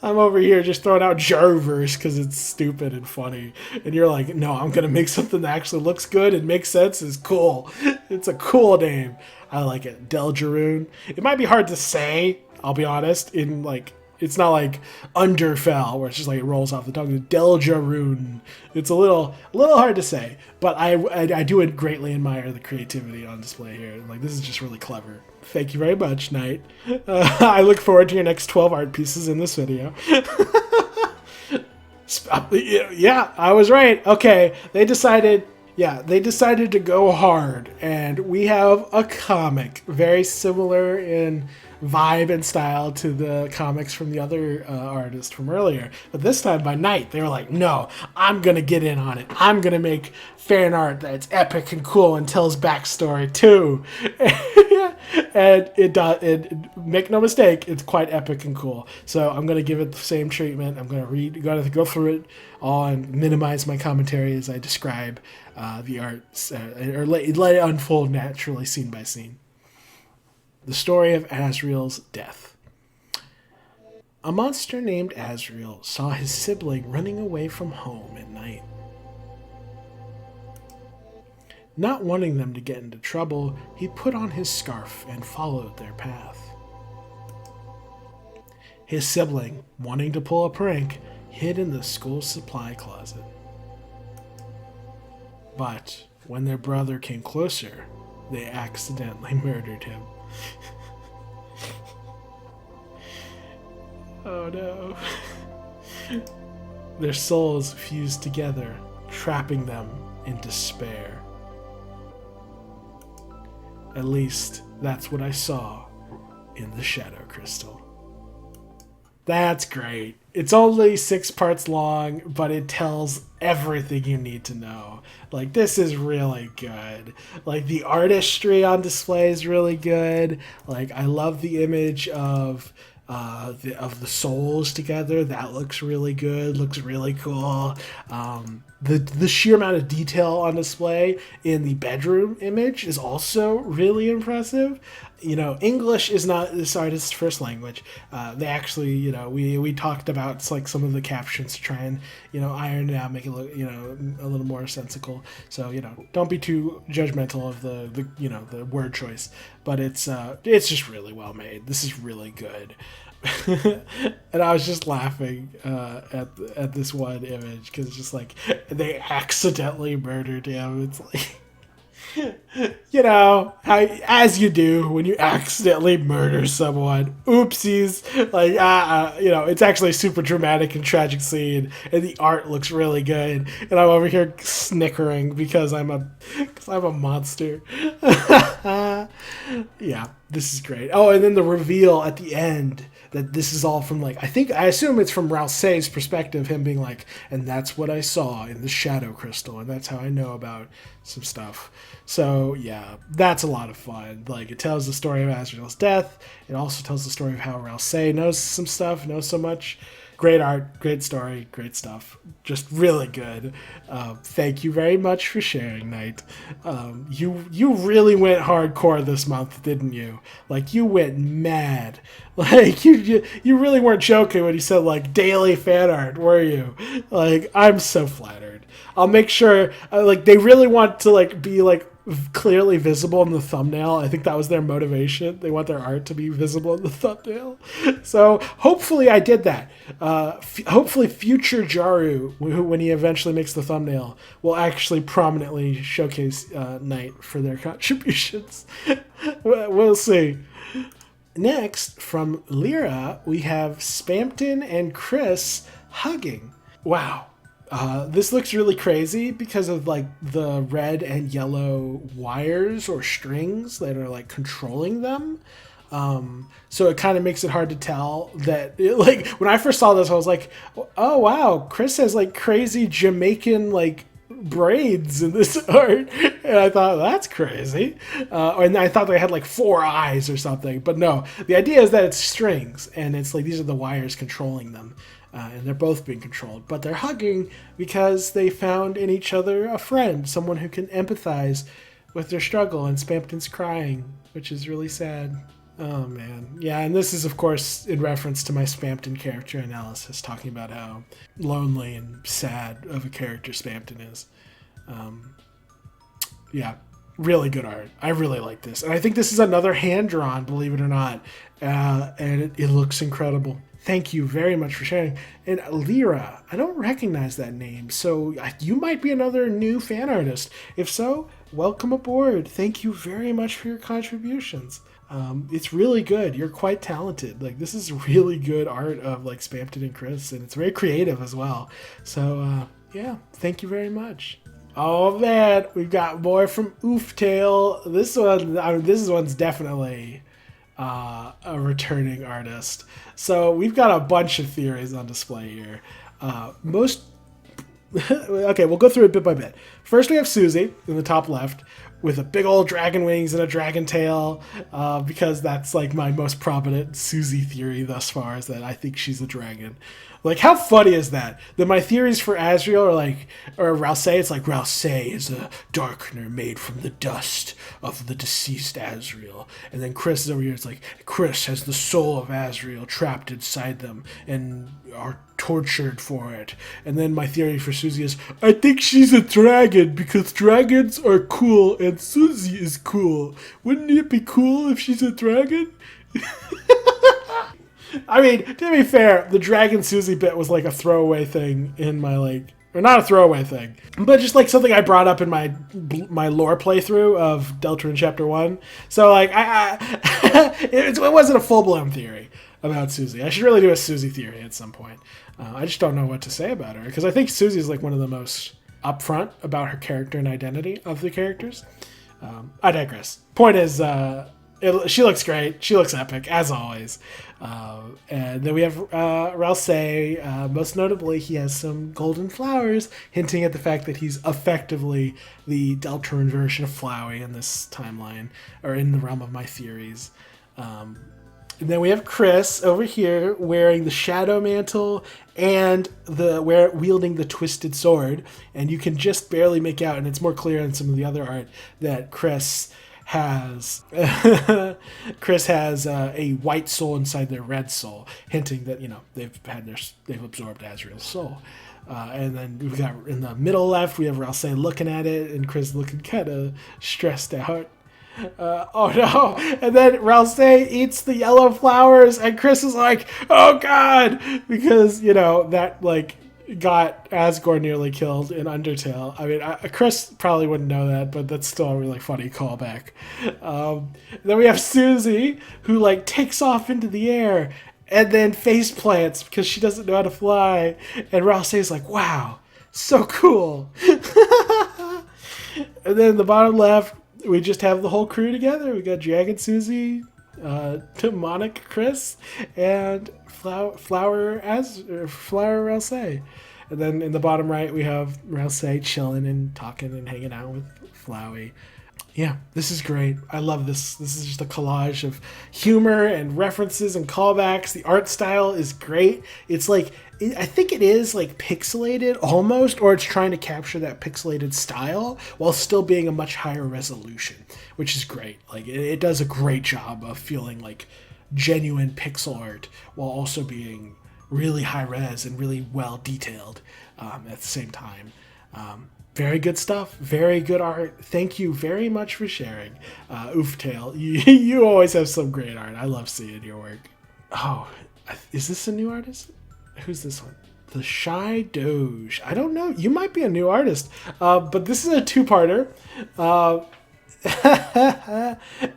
I'm over here just throwing out Jaruverse because it's stupid and funny. And you're like, no, I'm going to make something that actually looks good and makes sense. Is cool. It's a cool name. I like it. DELTARUNE. It might be hard to say, I'll be honest, in like, it's not like Underfell where it's just like it rolls off the tongue. DELTARUNE. It's a little hard to say, but I do greatly admire the creativity on display here. Like, this is just really clever. Thank you very much, Knight. I look forward to your next 12 art pieces in this video. Yeah, I was right. Okay, they decided to go hard, and we have a comic very similar in vibe and style to the comics from the other artist from earlier. But this time by Knight, they were like, no, I'm going to get in on it. I'm going to make fan art that's epic and cool and tells backstory too. And make no mistake, it's quite epic and cool. So I'm going to give it the same treatment. I'm going to go through it all and minimize my commentary as I describe the art, or let it unfold naturally, scene by scene. The story of Asriel's death. A monster named Asriel saw his sibling running away from home at night. Not wanting them to get into trouble, he put on his scarf and followed their path. His sibling, wanting to pull a prank, hid in the school supply closet. But when their brother came closer, they accidentally murdered him. Oh no. Their souls fused together, trapping them in despair. At least, that's what I saw in the Shadow Crystal. That's great. It's only 6 parts long, but it tells everything you need to know. Like, this is really good. Like, the artistry on display is really good. Like, I love the image of the souls together. That looks really good. Looks really cool. The sheer amount of detail on display in the bedroom image is also really impressive. You know, English is not this artist's first language. They actually, you know, we talked about like some of the captions to try and, you know, iron it out, make it look, you know, a little more sensical. So, you know, don't be too judgmental of the you know, the word choice. But it's just really well made. This is really good. And I was just laughing at this one image because it's just like they accidentally murdered him. It's like, you know, as you do when you accidentally murder someone. Oopsies. Like, you know, it's actually a super dramatic and tragic scene, and the art looks really good. And I'm over here snickering because I'm a monster. Yeah, this is great. Oh, and then the reveal at the end that this is all from, like, I assume it's from Rousseau's perspective, him being like, and that's what I saw in the shadow crystal, and that's how I know about some stuff. So yeah, that's a lot of fun. Like, it tells the story of Azrael's death. It also tells the story of how Rousseau knows some stuff, knows so much. Great art, great story, great stuff. Just really good. Thank you very much for sharing, Knight. You really went hardcore this month, didn't you? Like, you went mad. Like, you really weren't joking when you said, like, daily fan art, were you? Like, I'm so flattered. I'll make sure, like, they really want to, like, be, like, clearly visible in the thumbnail. I think that was their motivation. They want their art to be visible in the thumbnail. So hopefully I did that. Hopefully future Jaru, who, when he eventually makes the thumbnail, will actually prominently showcase Knight for their contributions. We'll see. Next, from Lyra, we have Spampton and Chris hugging. Wow. This looks really crazy because of, like, the red and yellow wires or strings that are, like, controlling them. So it kind of makes it hard to tell that, like, when I first saw this, I was like, oh wow, Chris has, like, crazy Jamaican, like, braids in this art, and I thought, that's crazy. And I thought they had, like, 4 eyes or something, but no, the idea is that it's strings, and it's like these are the wires controlling them. And they're both being controlled, but they're hugging because they found in each other a friend, someone who can empathize with their struggle. And Spampton's crying, which is really sad. Oh man, yeah. And this is, of course, in reference to my Spampton character analysis, talking about how lonely and sad of a character Spampton is. Yeah, really good art. I really like this, and I think this is another hand drawn, believe it or not, and it looks incredible. Thank you very much for sharing. And Lyra, I don't recognize that name, so you might be another new fan artist. If so, welcome aboard. Thank you very much for your contributions. It's really good. You're quite talented. Like, this is really good art of, like, Spampton and Chris, and it's very creative as well. So, yeah, thank you very much. Oh man, we've got more from Ooftail. This one's definitely a returning artist. So we've got a bunch of theories on display here. Okay, we'll go through it bit by bit. First, we have Susie in the top left with a big old dragon wings and a dragon tail, because that's, like, my most prominent Susie theory thus far, is that I think she's a dragon. Like, how funny is that? That my theories for Azrael are like, or Rousseau, it's like Rousseau is a darkener made from the dust of the deceased Azrael. And then Chris is over here, it's like, Chris has the soul of Azrael trapped inside them and are tortured for it. And then my theory for Susie is, I think she's a dragon because dragons are cool and Susie is cool. Wouldn't it be cool if she's a dragon? I mean, to be fair, the Dragon Susie bit was like a throwaway thing in my, like, or not a throwaway thing, but just like something I brought up in my lore playthrough of Deltarune Chapter 1. So, like, it wasn't a full-blown theory about Susie. I should really do a Susie theory at some point. I just don't know what to say about her, because I think Susie is, like, one of the most upfront about her character and identity of the characters. I digress. Point is, she looks great. She looks epic, as always. And then we have Rousseau. Most notably, he has some golden flowers, hinting at the fact that he's effectively the Deltarune version of Flowey in this timeline, or in the realm of my theories. And then we have Chris over here wearing the shadow mantle and wielding the twisted sword. And you can just barely make out, and it's more clear in some of the other art, that Chris has a white soul inside their red soul, hinting that, you know, they've absorbed Azrael's soul. And then we've got in the middle left, we have Rousseau looking at it and Chris looking kind of stressed out. Oh no! And then Rousseau eats the yellow flowers, and Chris is like, "Oh God!" Because, you know, that, like, got Asgore nearly killed in Undertale. I mean, Chris probably wouldn't know that, but that's still a really funny callback. Then we have Susie, who, like, takes off into the air and then face plants because she doesn't know how to fly. And Rousseau's like, "Wow, so cool." And then in the bottom left, we just have the whole crew together. We got Dragon Susie, Demonic Chris, and Flower Rouse. And then in the bottom right, we have Rouse chilling and talking and hanging out with Flowey. Yeah, this is great. I love this. This is just a collage of humor and references and callbacks. The art style is great. It's like, I think it is like pixelated almost, or it's trying to capture that pixelated style while still being a much higher resolution, which is great. Like, it does a great job of feeling like genuine pixel art while also being really high res and really well detailed at the same time. Very good stuff. Very good art. Thank you very much for sharing. Ooftail, you always have some great art. I love seeing your work. Oh, is this a new artist? Who's this one? The Shy Doge. I don't know. You might be a new artist. But this is a two-parter.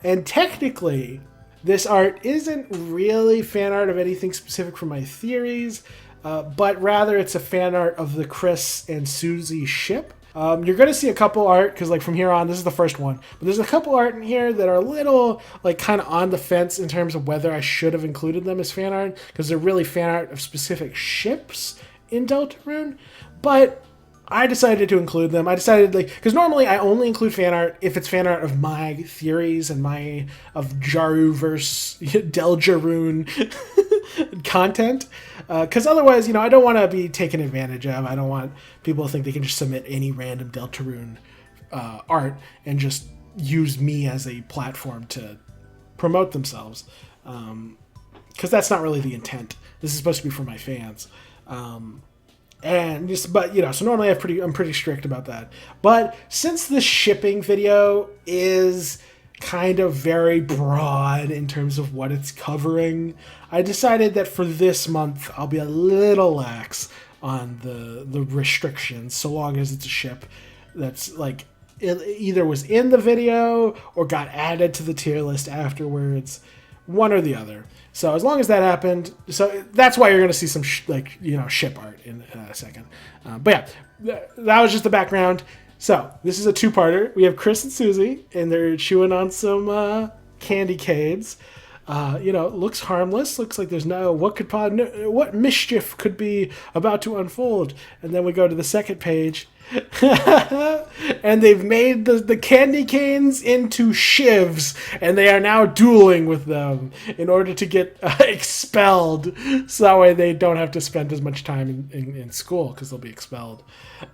And technically, this art isn't really fan art of anything specific from my theories, but rather it's a fan art of the Chris and Susie ship. You're going to see a couple art, because like from here on, this is the first one, but there's a couple art in here that are a little like kind of on the fence in terms of whether I should have included them as fan art, because they're really fan art of specific ships in Deltarune, but I decided to include them. I decided, like, because normally I only include fan art if it's fan art of my theories and of Jaru versus DELTARUNE content. Because otherwise, I don't want to be taken advantage of. I don't want people to think they can just submit any random Deltarune art and just use me as a platform to promote themselves. Because that's not really the intent. This is supposed to be for my fans. So normally I'm pretty strict about that. But since the shipping video is kind of very broad in terms of what it's covering, I decided that for this month I'll be a little lax on the restrictions, so long as it's a ship that's like it either was in the video or got added to the tier list afterwards, one or the other. So as long as that happened, so that's why you're going to see some ship art in a second. But yeah, that was just the background. So this is a two-parter. We have Chris and Susie, and they're chewing on some candy canes. Looks harmless. Looks like there's what mischief could be about to unfold. And then we go to the second page. And they've made the candy canes into shivs, and they are now dueling with them in order to get expelled, so that way they don't have to spend as much time in school because they'll be expelled.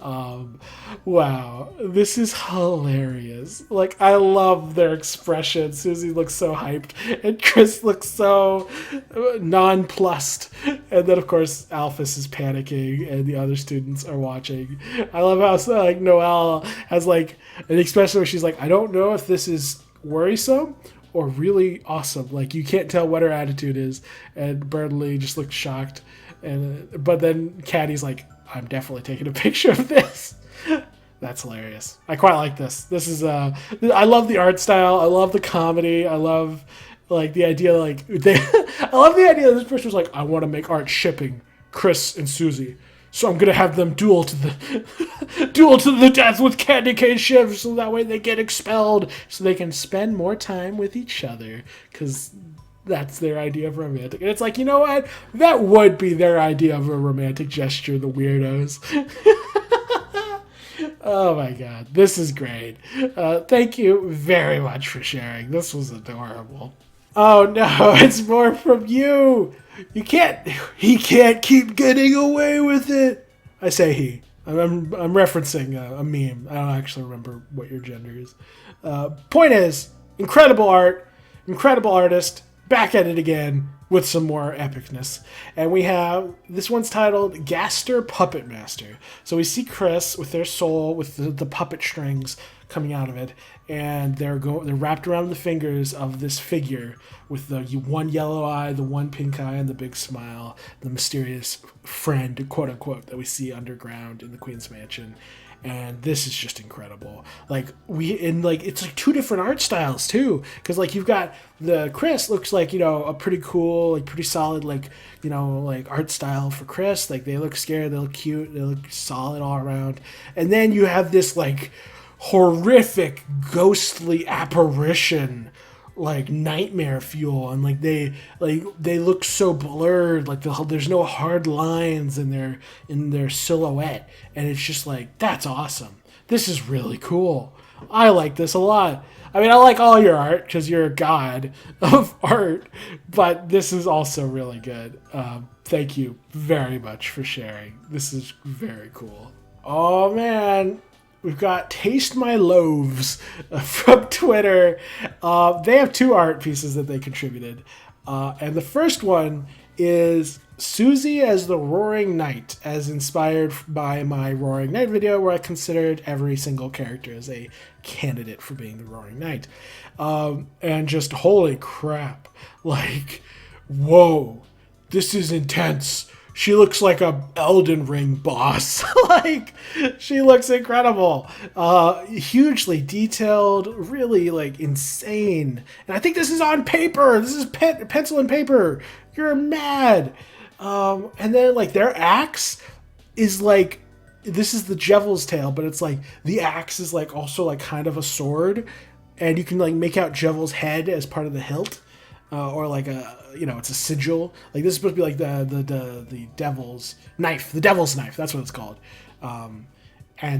Wow, this is hilarious. Like, I love their expression. Susie looks so hyped, and Chris looks so nonplussed, and then of course Alphys is panicking and the other students are watching. I love how Noelle has like an expression where she's like, I don't know if this is worrisome or really awesome. Like, you can't tell what her attitude is. And Burnley just looks shocked. But then Caddy's like, I'm definitely taking a picture of this. That's hilarious. I quite like this. This is I love the art style. I love the comedy. I love the idea I love the idea that this person was like, I want to make art shipping Chris and Susie. So I'm gonna have them duel to the death with candy cane shivs, so that way they get expelled, so they can spend more time with each other, because that's their idea of romantic. And it's like, you know what? That would be their idea of a romantic gesture, the weirdos. Oh my god, this is great. Thank you very much for sharing. This was adorable. Oh no, it's more from you. He can't keep getting away with it. I say he. I'm referencing a meme. I don't actually remember what your gender is. Point is, incredible art, incredible artist, back at it again with some more epicness. And we have, this one's titled Gaster Puppet Master. So we see Chris with their soul, with the puppet strings coming out of it, and they're wrapped around the fingers of this figure with the one yellow eye, the one pink eye, and the big smile, the mysterious friend, quote unquote, that we see underground in the Queen's Mansion. And this is just incredible. It's like two different art styles too, because you've got the Chris looks like a pretty cool, pretty solid art style for Chris. They look scared, they look cute, they look solid all around. And then you have this horrific, ghostly apparition, like nightmare fuel, and like they look so blurred, like there's no hard lines in their silhouette, and it's just like, that's awesome. This is really cool. I like this a lot. I mean, I like all your art because you're a god of art, but this is also really good. Thank you very much for sharing. This is very cool. Oh man, we've got Taste My Loaves from Twitter. They have 2 art pieces that they contributed. And the first one is Susie as the Roaring Knight, as inspired by my Roaring Knight video where I considered every single character as a candidate for being the Roaring Knight. And just holy crap. Like, whoa, this is intense. She looks like a Elden Ring boss. Like, she looks incredible. Hugely detailed, really, like, insane. And I think this is on paper. This is pencil and paper. You're mad. And then, like, their axe is, like, this is the Devil's Tail, but it's, like, the axe is, like, also, like, kind of a sword. And you can, like, make out Devil's head as part of the hilt. Or like it's a sigil. Like, this is supposed to be like the devil's knife. The devil's knife. That's what it's called. And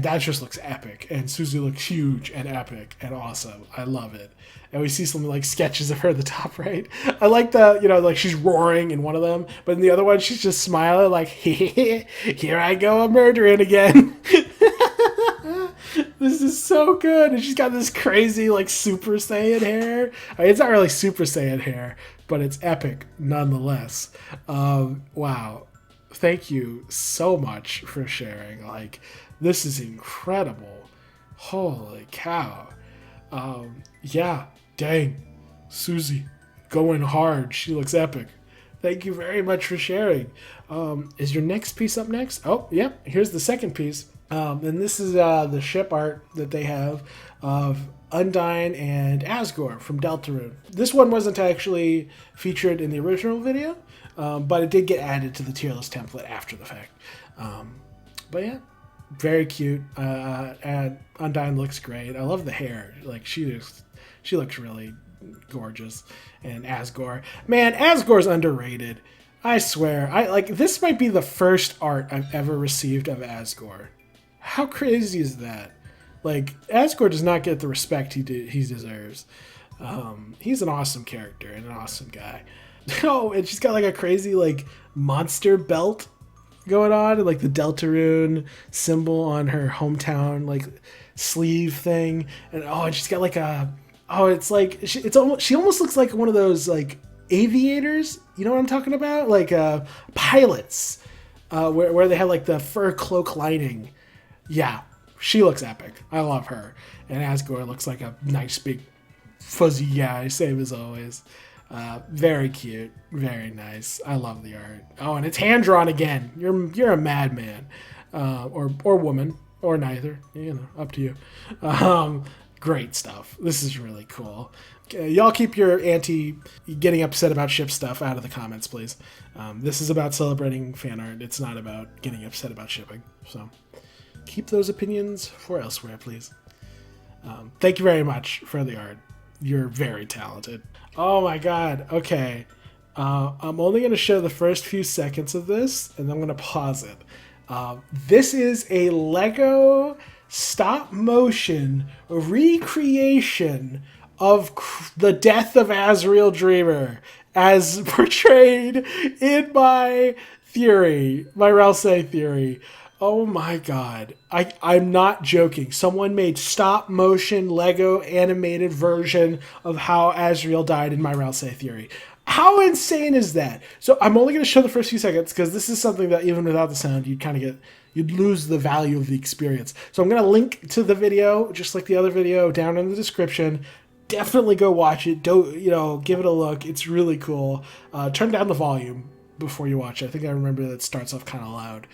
that just looks epic. And Susie looks huge and epic and awesome. I love it. And we see some like sketches of her at the top right. I like the, like she's roaring in one of them, but in the other one she's just smiling like, here I go, I'm murdering again. This is so good. And she's got this crazy, like, Super Saiyan hair. I mean, it's not really Super Saiyan hair, but it's epic nonetheless. Wow. Thank you so much for sharing. Like, this is incredible. Holy cow. Yeah, dang. Susie, going hard. She looks epic. Thank you very much for sharing. Is your next piece up next? Oh, yep. Here's the second piece. And this is the ship art that they have of Undyne and Asgore from Deltarune. This one wasn't actually featured in the original video, but it did get added to the tier list template after the fact. But yeah, very cute. And Undyne looks great. I love the hair. Like, she looks really gorgeous. And Asgore, man, Asgore's underrated. I swear. This might be the first art I've ever received of Asgore. How crazy is that? Like, Asgore does not get the respect he deserves. He's an awesome character and an awesome guy. Oh, and she's got like a crazy like monster belt going on, and like the Deltarune symbol on her hometown like sleeve thing, and she's got like she almost looks like one of those like aviators. You know what I'm talking about? Like pilots, where they have like the fur cloak lining. Yeah, she looks epic. I love her. And Asgore looks like a nice big fuzzy guy, same as always. Very cute, very nice. I love the art. Oh, and it's hand drawn again. You're a madman, or woman, or neither. Up to you. Great stuff. This is really cool. Y'all keep your getting upset about ship stuff out of the comments, please. This is about celebrating fan art. It's not about getting upset about shipping. So keep those opinions for elsewhere, please. Thank you very much for the art. You're very talented. Oh my god. Okay. I'm only going to show the first few seconds of this, and then I'm going to pause it. This is a Lego stop-motion recreation of the death of Azrael Dreamer, as portrayed in my Ralsei theory. Oh my god. I'm not joking. Someone made stop-motion Lego animated version of how Azrael died in my Ralsei theory. How insane is that? So I'm only going to show the first few seconds because this is something that even without the sound, you'd lose the value of the experience. So I'm going to link to the video, just like the other video, down in the description. Definitely go watch it. Give it a look. It's really cool. Turn down the volume before you watch it. I think I remember that it starts off kind of loud.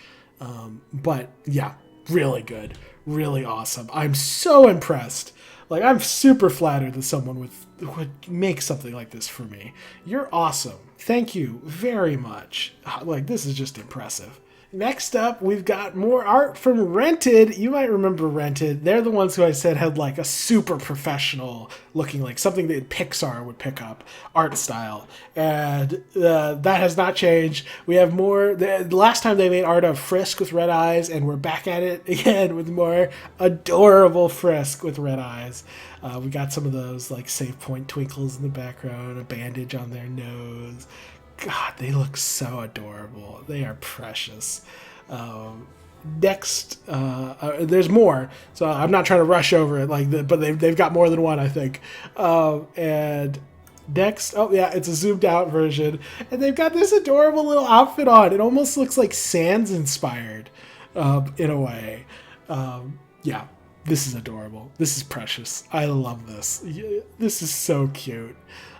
But yeah, really good. Really awesome. I'm so impressed. Like, I'm super flattered that someone would make something like this for me. You're awesome. Thank you very much. Like, this is just impressive. Next up, we've got more art from Rented. You might remember Rented. They're the ones who I said had like a super professional looking, like something that Pixar would pick up art style. And that has not changed. We have more. The last time they made art of Frisk with red eyes, and we're back at it again with more adorable Frisk with red eyes. We got some of those like save point twinkles in the background, a bandage on their nose. God, they look so adorable. They are precious. Next, there's more, so I'm not trying to rush over it, but they've got more than one, I think. And next, oh yeah, it's a zoomed out version, and they've got this adorable little outfit on. It almost looks like Sans inspired, in a way. Yeah, this is adorable. This is precious. I love this. This is so cute.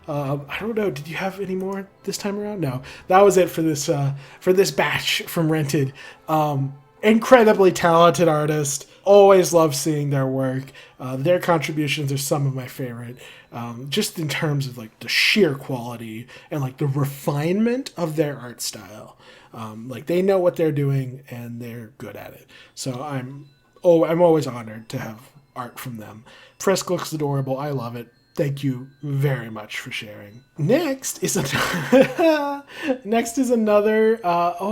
I don't know. Did you have any more this time around? No, that was it for this batch from Rented. Incredibly talented artist. Always love seeing their work. Their contributions are some of my favorite. Just in terms of like the sheer quality and like the refinement of their art style. Like they know what they're doing and they're good at it. So I'm always honored to have art from them. Frisk looks adorable. I love it. Thank you very much for sharing. Next is another.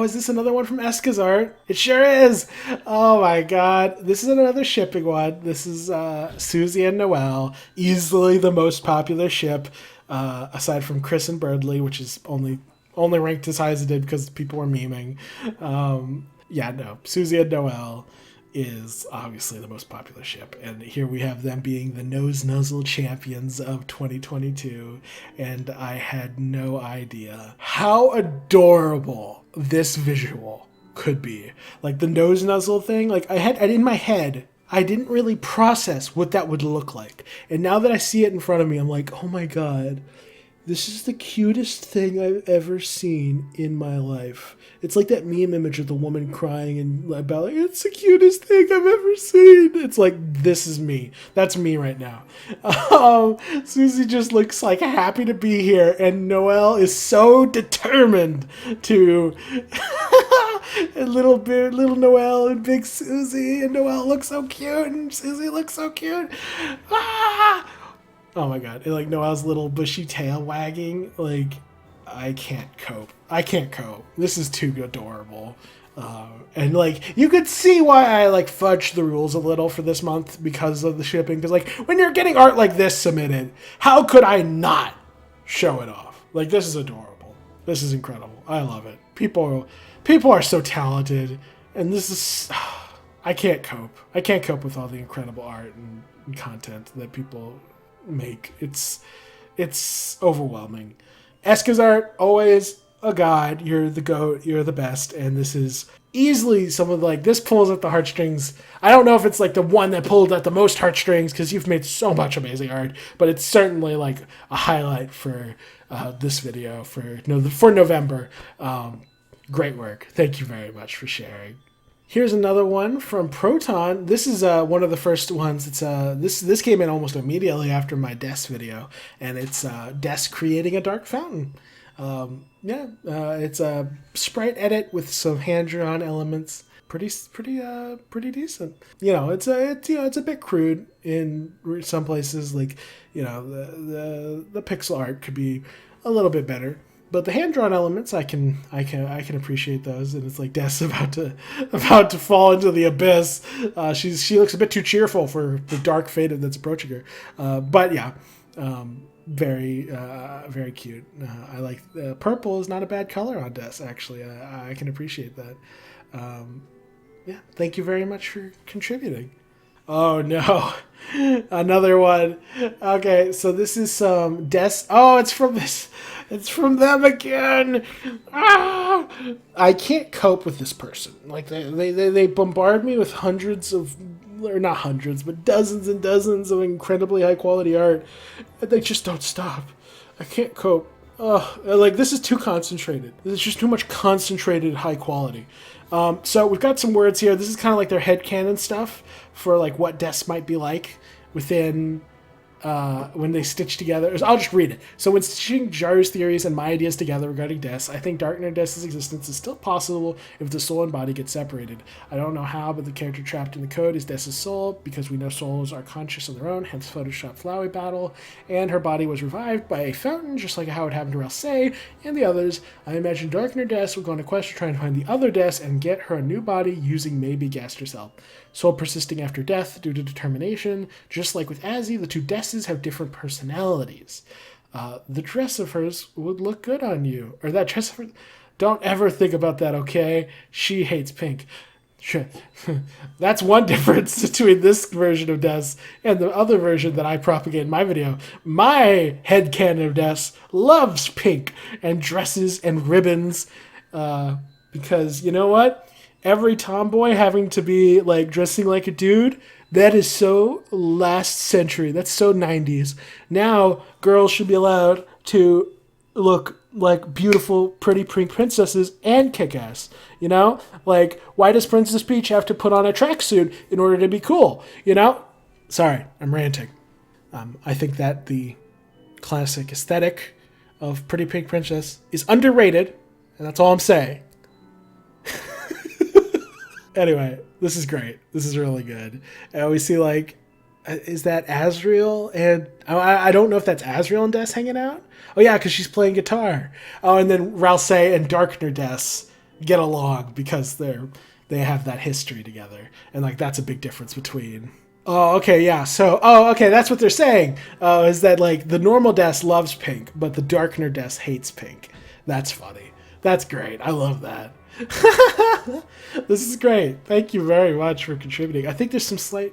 Is this another one from Eska's art? It sure is. Oh my god, this is another shipping one. This is Susie and Noelle, easily the most popular ship, aside from Chris and Birdley, which is only ranked as high as it did because people were memeing. Susie and Noelle is obviously the most popular ship, and here we have them being the nose nuzzle champions of 2022, and I had no idea how adorable this visual could be. Like the nose nuzzle thing, like I had in my head, I didn't really process what that would look like, and now that I see it in front of me, I'm like, oh my god, this is the cutest thing I've ever seen in my life. It's like that meme image of the woman crying and about like, it's the cutest thing I've ever seen. It's like, this is me. That's me right now. Susie just looks like happy to be here, and Noelle is so determined to. And little Noelle and big Susie, and Noelle looks so cute, and Susie looks so cute. Ah! Oh my god, and like Noelle's little bushy tail wagging, like, I can't cope. This is too adorable. And like, you could see why I like fudged the rules a little for this month because of the shipping. Because like, when you're getting art like this submitted, how could I not show it off? Like, this is adorable. This is incredible. I love it. People are so talented, and this is, I can't cope. I can't cope with all the incredible art and content that people make. It's overwhelming. Eska's art, always a god. You're the GOAT. You're the best. And this is easily some of like, this pulls at the heartstrings. I don't know if it's like the one that pulled at the most heartstrings because you've made so much amazing art, but it's certainly like a highlight for this video for November. Great work. Thank you very much for sharing. Here's another one from Proton. This is one of the first ones. It's this came in almost immediately after my Des video, and it's Des creating a dark fountain. It's a sprite edit with some hand-drawn elements. Pretty decent. It's a bit crude in some places. Like, the pixel art could be a little bit better. But the hand-drawn elements, I can appreciate those, and it's like Des about to fall into the abyss. She looks a bit too cheerful for the dark fate that's approaching her. But yeah, very cute. I like purple is not a bad color on Des. Actually, I can appreciate that. Thank you very much for contributing. Oh no, another one. Okay, so this is some Des. Oh, it's from them again. Ah! I can't cope with this person. Like they bombard me with not hundreds, but dozens and dozens of incredibly high quality art. And they just don't stop. I can't cope. Like this is too concentrated. This is just too much concentrated high quality. So we've got some words here. This is kind of like their headcanon stuff for like what Des might be like within when they stitch together. I'll just read it. So when stitching Jaru's theories and my ideas together regarding deaths, I think Darkner Death's existence is still possible if the soul and body get separated. I don't know how, but the character trapped in the code is Death's soul, because we know souls are conscious on their own, hence Photoshop Flowey battle, and her body was revived by a fountain, just like how it happened to Ralsei and the others. I imagine Darkner Death will go on a quest to try and find the other Deaths and get her a new body using maybe Gaster's help. Soul persisting after death due to determination. Just like with Azzy, the two Desses have different personalities. The dress of hers would look good on you. Or that dress of hers... Don't ever think about that, okay? She hates pink. That's one difference between this version of Des and the other version that I propagate in my video. My headcanon of Des loves pink and dresses and ribbons. Because, you know what? Every tomboy having to be like dressing like a dude, that is so last century. That's so 90s. Now girls should be allowed to look like beautiful, pretty pink princesses and kick ass. You know, like why does Princess Peach have to put on a tracksuit in order to be cool? You know, sorry, I'm ranting. I think that the classic aesthetic of Pretty Pink Princess is underrated, and that's all I'm saying. Anyway, this is great. This is really good. And we see, like, is that Azriel? And I don't know if that's Azriel and Des hanging out. Oh, yeah, because she's playing guitar. Oh, and then Ralsei and Darkner Des get along because they have that history together. And, like, that's a big difference between... Oh, okay, yeah. So, okay, that's what they're saying. Is that, like, the normal Des loves pink, but the Darkner Des hates pink. That's funny. That's great. I love that. This is great. Thank you very much for contributing. I think there's some slight...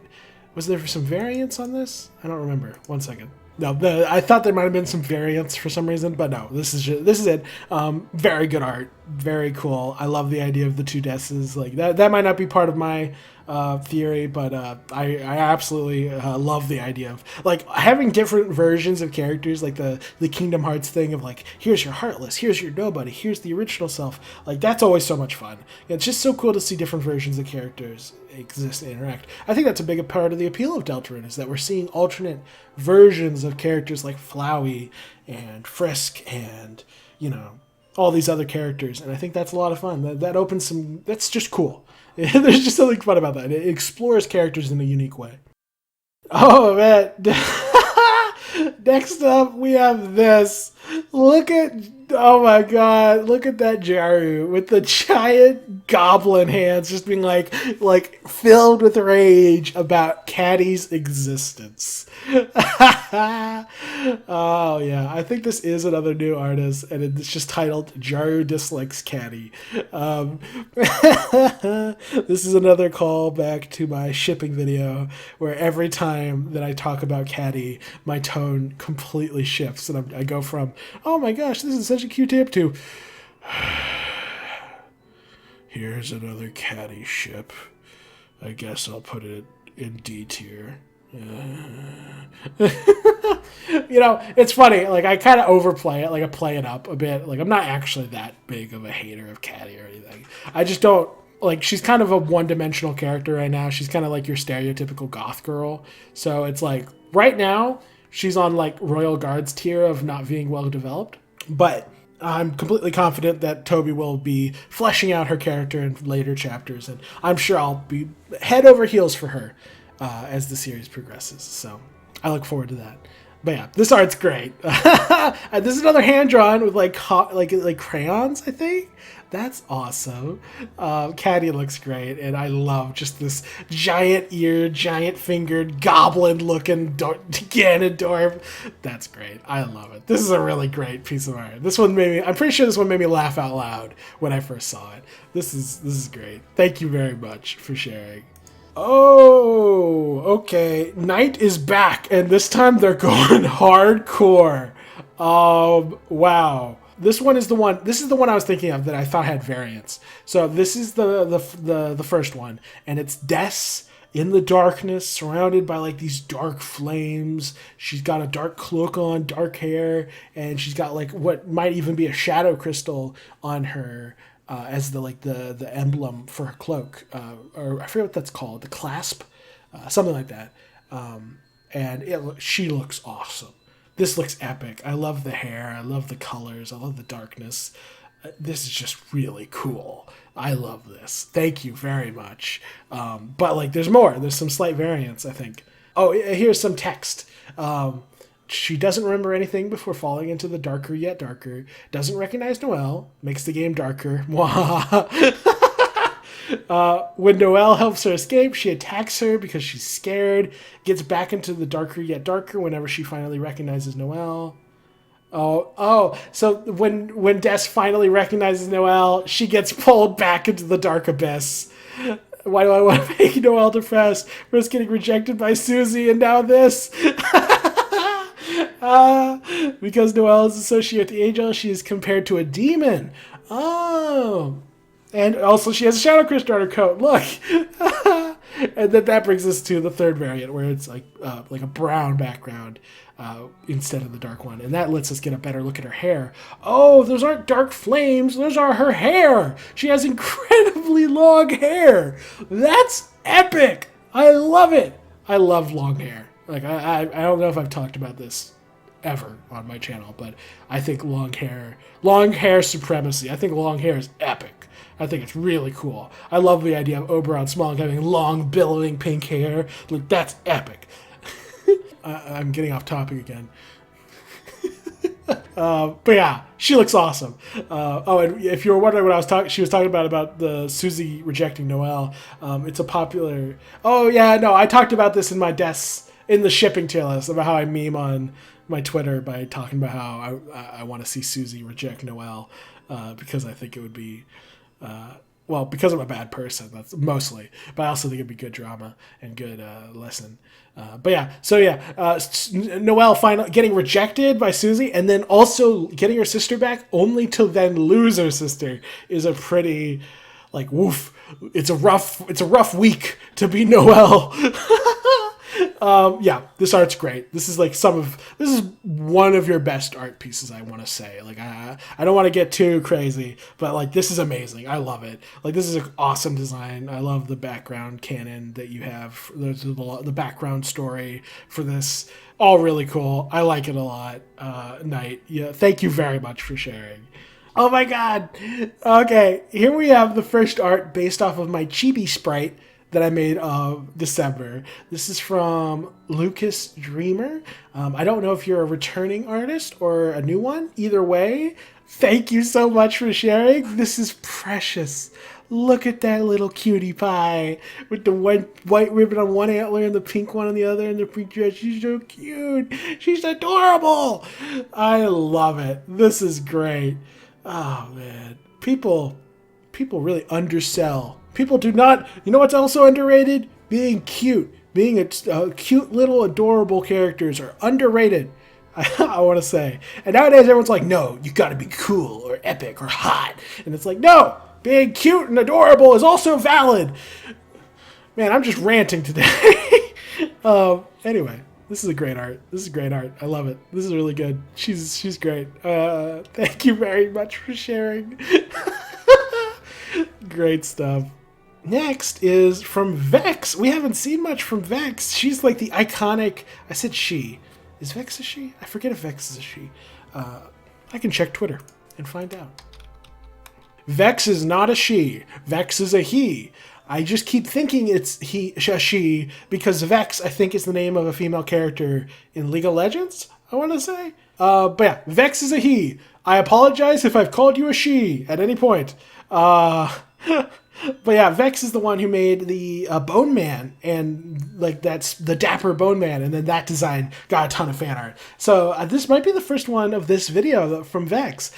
Was there some variants on this? I don't remember. One second. No, I thought there might have been some variants for some reason, but no, this is it. Very good art. Very cool. I love the idea of the two Desses. Like that might not be part of my theory, but I absolutely love the idea of like having different versions of characters, like the Kingdom Hearts thing of like, here's your Heartless, here's your Nobody, here's the original self. Like that's always so much fun. It's just so cool to see different versions of characters exist and interact. I think that's a big part of the appeal of Deltarune, is that we're seeing alternate versions of characters like Flowey and Frisk and, you know, all these other characters, and I think that's a lot of fun. That opens some... That's just cool. There's just something fun about that. It explores characters in a unique way. Oh, man. Next up, we have this. Look at... Oh, my God. Look at that Jaru with the giant goblin hands just being, like filled with rage about Caddy's existence. Oh, yeah. I think this is another new artist, and it's just titled Jaru Dislikes Caddy. This is another callback to my shipping video, where every time that I talk about Caddy, my tone completely shifts, and I go from, oh my gosh, this is such a cute tip, to here's another Caddy ship. I guess I'll put it in D tier. You know, it's funny, like I kind of overplay it, like I play it up a bit. Like I'm not actually that big of a hater of Caddy or anything. I just don't, like, she's kind of a one-dimensional character right now. She's kind of like your stereotypical goth girl. So it's like right now she's on like Royal Guard's tier of not being well developed, but I'm completely confident that Toby will be fleshing out her character in later chapters, and I'm sure I'll be head over heels for her as the series progresses. So I look forward to that. But yeah, this art's great. This is another hand drawn with like crayons, I think. That's awesome. Caddy looks great, and I love just this giant-eared, giant-fingered, goblin-looking Ganondorf. That's great. I love it. This is a really great piece of art. This one made me... I'm pretty sure this one made me laugh out loud when I first saw it. This is great. Thank you very much for sharing. Oh, okay. Night is back, and this time they're going hardcore. Wow. This is the one I was thinking of that I thought had variants. So this is the first one, and it's Des in the darkness, surrounded by like these dark flames. She's got a dark cloak on, dark hair, and she's got like what might even be a shadow crystal on her as the emblem for her cloak, or I forget what that's called, the clasp, something like that. and she looks awesome. This looks epic. I love the hair. I love the colors. I love the darkness. This is just really cool. I love this. Thank you very much. But like, there's more. There's some slight variants, I think. Oh, here's some text. She doesn't remember anything before falling into the darker yet darker. Doesn't recognize Noelle. Makes the game darker. When Noelle helps her escape, she attacks her because she's scared. Gets back into the darker yet darker whenever she finally recognizes Noelle. So when Des finally recognizes Noelle, she gets pulled back into the dark abyss. Why do I want to make Noelle depressed? First getting rejected by Susie, and now this. Because Noelle is associated with the angel, she is compared to a demon. Oh. And also she has a Shadow Crystal on her coat. Look. And then that brings us to the third variant, where it's like a brown background instead of the dark one. And that lets us get a better look at her hair. Oh, those aren't dark flames. Those are her hair. She has incredibly long hair. That's epic. I love it. I love long hair. Like, I don't know if I've talked about this ever on my channel, but I think long hair supremacy. I think long hair is epic. I think it's really cool. I love the idea of Oberon Smollett having long, billowing pink hair. Like, that's epic. I'm getting off topic again. But yeah, she looks awesome. And if you were wondering what she was talking about the Susie rejecting Noelle. It's a popular. Oh yeah, no, I talked about this in the shipping tier list about how I meme on my Twitter by talking about how I want to see Susie reject Noelle because I think it would be. Because I'm a bad person, that's mostly, but I also think it'd be good drama and good lesson. Noelle finally getting rejected by Susie and then also getting her sister back only to then lose her sister is a pretty, like, woof. It's a rough week to be Noelle. This art's great. This is one of your best art pieces, I want to say. Like, I don't want to get too crazy, but like, this is amazing. I love it. Like, this is an awesome design. I love the background canon that you have, the background story for this. All really cool. I like it a lot. Knight, yeah, thank you very much for sharing. Oh my god. Okay, here we have the first art based off of my chibi sprite that I made December. This is from Lucas Dreamer. I don't know if you're a returning artist or a new one. Either way, thank you so much for sharing. This is precious. Look at that little cutie pie with the white ribbon on one antler and the pink one on the other and the pink dress. She's so cute. She's adorable. I love it. This is great. Oh man, people really undersell. People do not. You know what's also underrated? Being cute. Being a cute little adorable characters are underrated. I want to say. And nowadays everyone's like, no, you got to be cool or epic or hot. And it's like, no, being cute and adorable is also valid. Man, I'm just ranting today. Anyway, this is a great art. I love it. This is really good. She's great. Thank you very much for sharing. Great stuff. Next is from Vex. We haven't seen much from Vex. She's like the iconic. I said she. Is Vex a she? I forget if Vex is a she. I can check Twitter and find out. Vex is not a she. Vex is a he. I just keep thinking it's she because Vex, I think, is the name of a female character in League of Legends, I want to say. But yeah, Vex is a he. I apologize if I've called you a she at any point. But yeah, Vex is the one who made the Bone Man, and like that's the dapper Bone Man, and then that design got a ton of fan art. So this might be the first one of this video from Vex.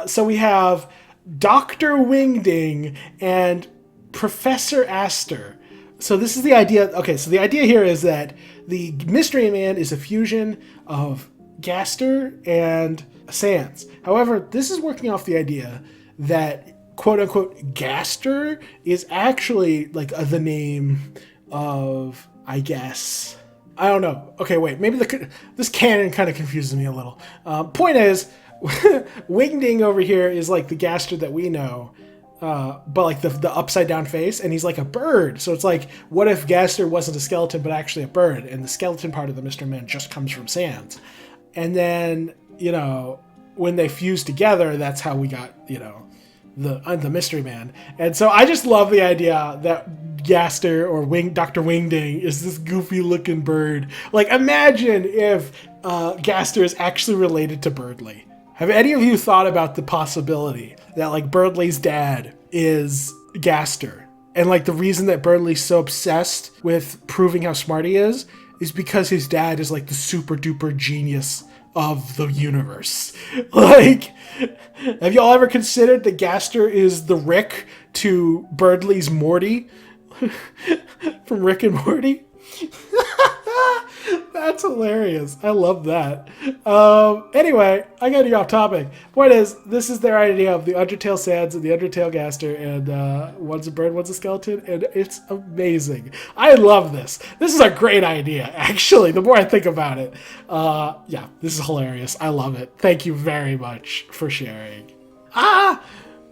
So we have Dr. Wingding and Professor Aster. So this is the idea. Okay, so the idea here is that the Mystery Man is a fusion of Gaster and Sans. However, this is working off the idea that quote-unquote Gaster is actually like the name of, I guess, I don't know. Okay, wait, maybe this canon kind of confuses me a little. Point is, Wingding over here is like the Gaster that we know, but like the upside down face, and he's like a bird. So it's like, what if Gaster wasn't a skeleton but actually a bird, and the skeleton part of the Mr. Man just comes from Sans? And then, you know, when they fuse together, that's how we got, you know, the Mystery Man. And so I just love the idea that Gaster or Dr. Wingding is this goofy looking bird. Like, imagine if Gaster is actually related to Birdly. Have any of you thought about the possibility that like Birdly's dad is Gaster? And like the reason that Birdly's so obsessed with proving how smart he is because his dad is like the super duper genius of the universe. Like, have y'all ever considered that Gaster is the Rick to Birdly's Morty from Rick and Morty? That's hilarious. I love that. Anyway, I gotta get off topic. Point is, this is their idea of the Undertale Sans and the Undertale Gaster, and one's a bird, one's a skeleton, and it's amazing. I love this. This is a great idea, actually, the more I think about it. Yeah, this is hilarious. I love it. Thank you very much for sharing.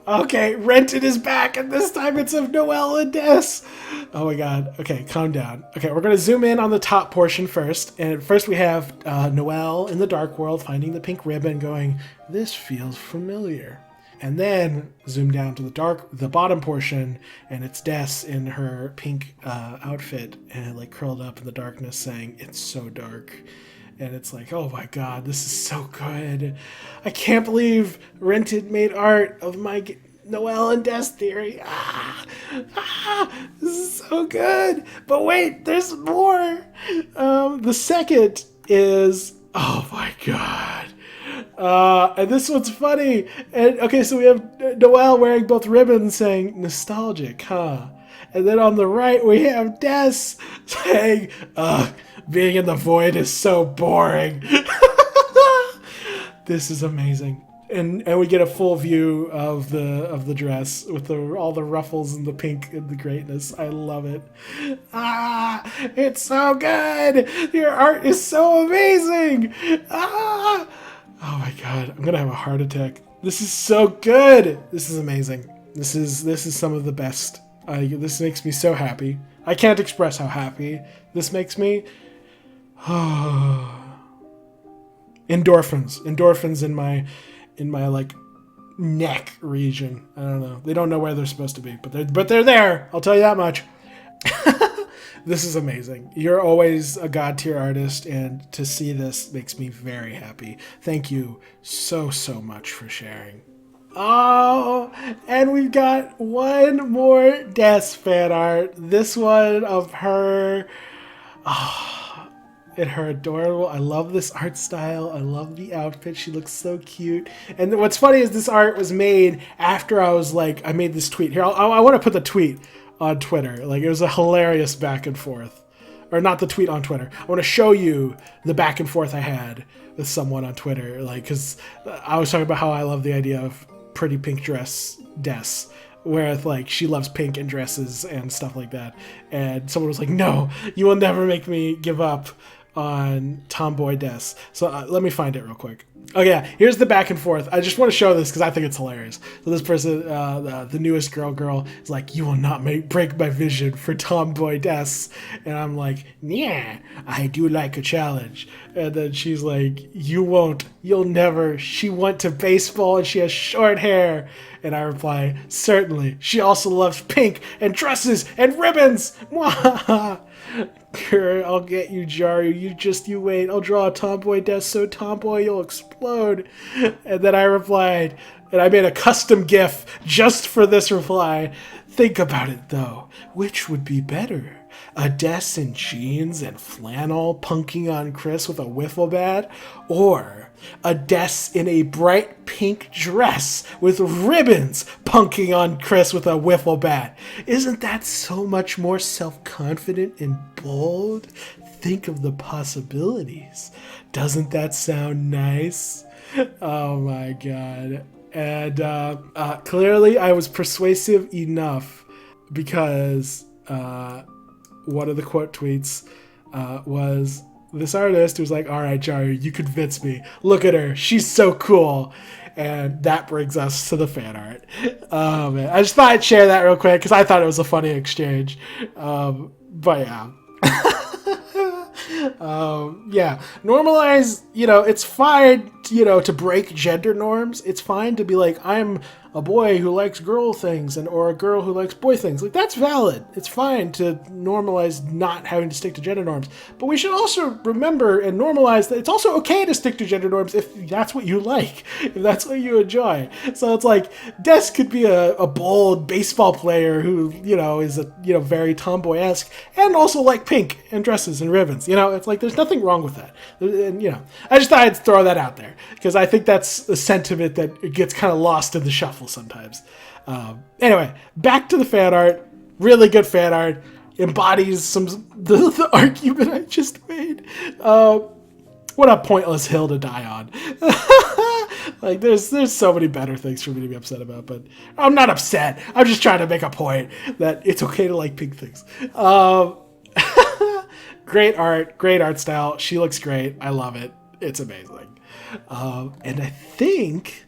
Okay, Renton is back, and this time it's of Noelle and Des. Oh my god. Okay, calm down. Okay, we're going to zoom in on the top portion first. And first we have Noelle in the Dark World finding the pink ribbon going, this feels familiar. And then zoom down to the bottom portion, and it's Des in her pink outfit and like curled up in the darkness saying, it's so dark. And it's like, oh my god, this is so good. I can't believe Renton made art of my Noelle and Des theory. This is so good. But wait, there's more. The second is, oh my god. And this one's funny. And okay, so we have Noelle wearing both ribbons saying, nostalgic, huh? And then on the right, we have Des saying, being in the void is so boring. This is amazing. And we get a full view of the dress with all the ruffles and the pink and the greatness. I love it. It's so good. Your art is so amazing. Oh my god, I'm gonna have a heart attack. This is so good. This is amazing. This is some of the best. This makes me so happy. I can't express how happy this makes me. Endorphins in my like neck region. I don't know. They don't know where they're supposed to be, but they're there. I'll tell you that much. This is amazing. You're always a god tier artist, and to see this makes me very happy. Thank you so much for sharing. Oh, and we've got one more Des fan art. This one of her. And her adorable. I love this art style. I love the outfit. She looks so cute. And what's funny is this art was made after I made this tweet. Here, I want to put the tweet on Twitter. Like, it was a hilarious back and forth. Or not the tweet on Twitter. I want to show you the back and forth I had with someone on Twitter. Like, because I was talking about how I love the idea of pretty pink dress Des, where like she loves pink and dresses and stuff like that, and someone was like, no, you will never make me give up on Tomboy Des. So let me find it real quick. Oh yeah, here's the back and forth. I just want to show this because I think it's hilarious. So this person, the newest girl is like, you will not break my vision for Tomboy Des. And I'm like, yeah, I do like a challenge. And then she's like, you won't, you'll never. She went to baseball and she has short hair. And I reply, certainly. She also loves pink and dresses and ribbons. I'll get you, Jaru. You wait. I'll draw a tomboy Des so tomboy you'll explode. And then I replied, and I made a custom GIF just for this reply. Think about it, though. Which would be better? A Des in jeans and flannel punking on Chris with a wiffle bat? Or a Des in a bright pink dress with ribbons punking on Chris with a wiffle bat? Isn't that so much more self-confident and bold? Think of the possibilities. Doesn't that sound nice? Oh my god. And clearly I was persuasive enough because one of the quote tweets was this artist who's like, all right, Jaru, you convinced me. Look at her. She's so cool. And that brings us to the fan art. Man, I just thought I'd share that real quick because I thought it was a funny exchange. But yeah. Yeah, normalize, it's fine, to break gender norms. It's fine to be like, I'm a boy who likes girl things or a girl who likes boy things. Like, that's valid. It's fine to normalize not having to stick to gender norms. But we should also remember and normalize that it's also okay to stick to gender norms if that's what you like, if that's what you enjoy. So it's like, Des could be a bold baseball player who, is very tomboy-esque and also like pink and dresses and ribbons. It's like, there's nothing wrong with that. And, I just thought I'd throw that out there because I think that's a sentiment that gets kind of lost in the shuffle sometimes. Anyway, back to the fan art. Really good fan art. Embodies the argument I just made. What a pointless hill to die on. Like, there's so many better things for me to be upset about, but I'm not upset. I'm just trying to make a point that it's okay to like pink things. Great art style. She looks great. I love it. It's amazing. And I think...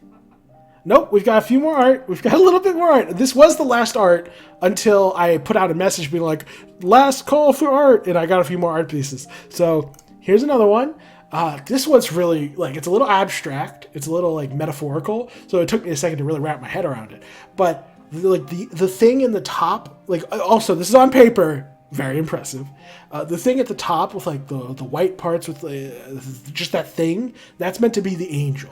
Nope, we've got a few more art. We've got a little bit more art. This was the last art until I put out a message being like, last call for art, and I got a few more art pieces. So here's another one. This one's really, it's a little abstract. It's a little, metaphorical. So it took me a second to really wrap my head around it. But, the thing in the top, also, this is on paper, very impressive. The thing at the top with, the white parts with just that thing, that's meant to be the angel.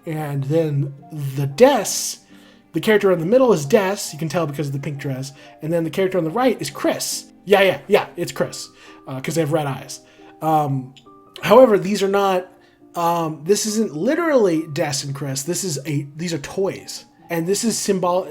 And then the character in the middle is Des, you can tell because of the pink dress. And then the character on the right is Chris. Yeah, it's Chris, because they have red eyes. However, these are not, this isn't literally Des and Chris. These are toys. And this is symbolic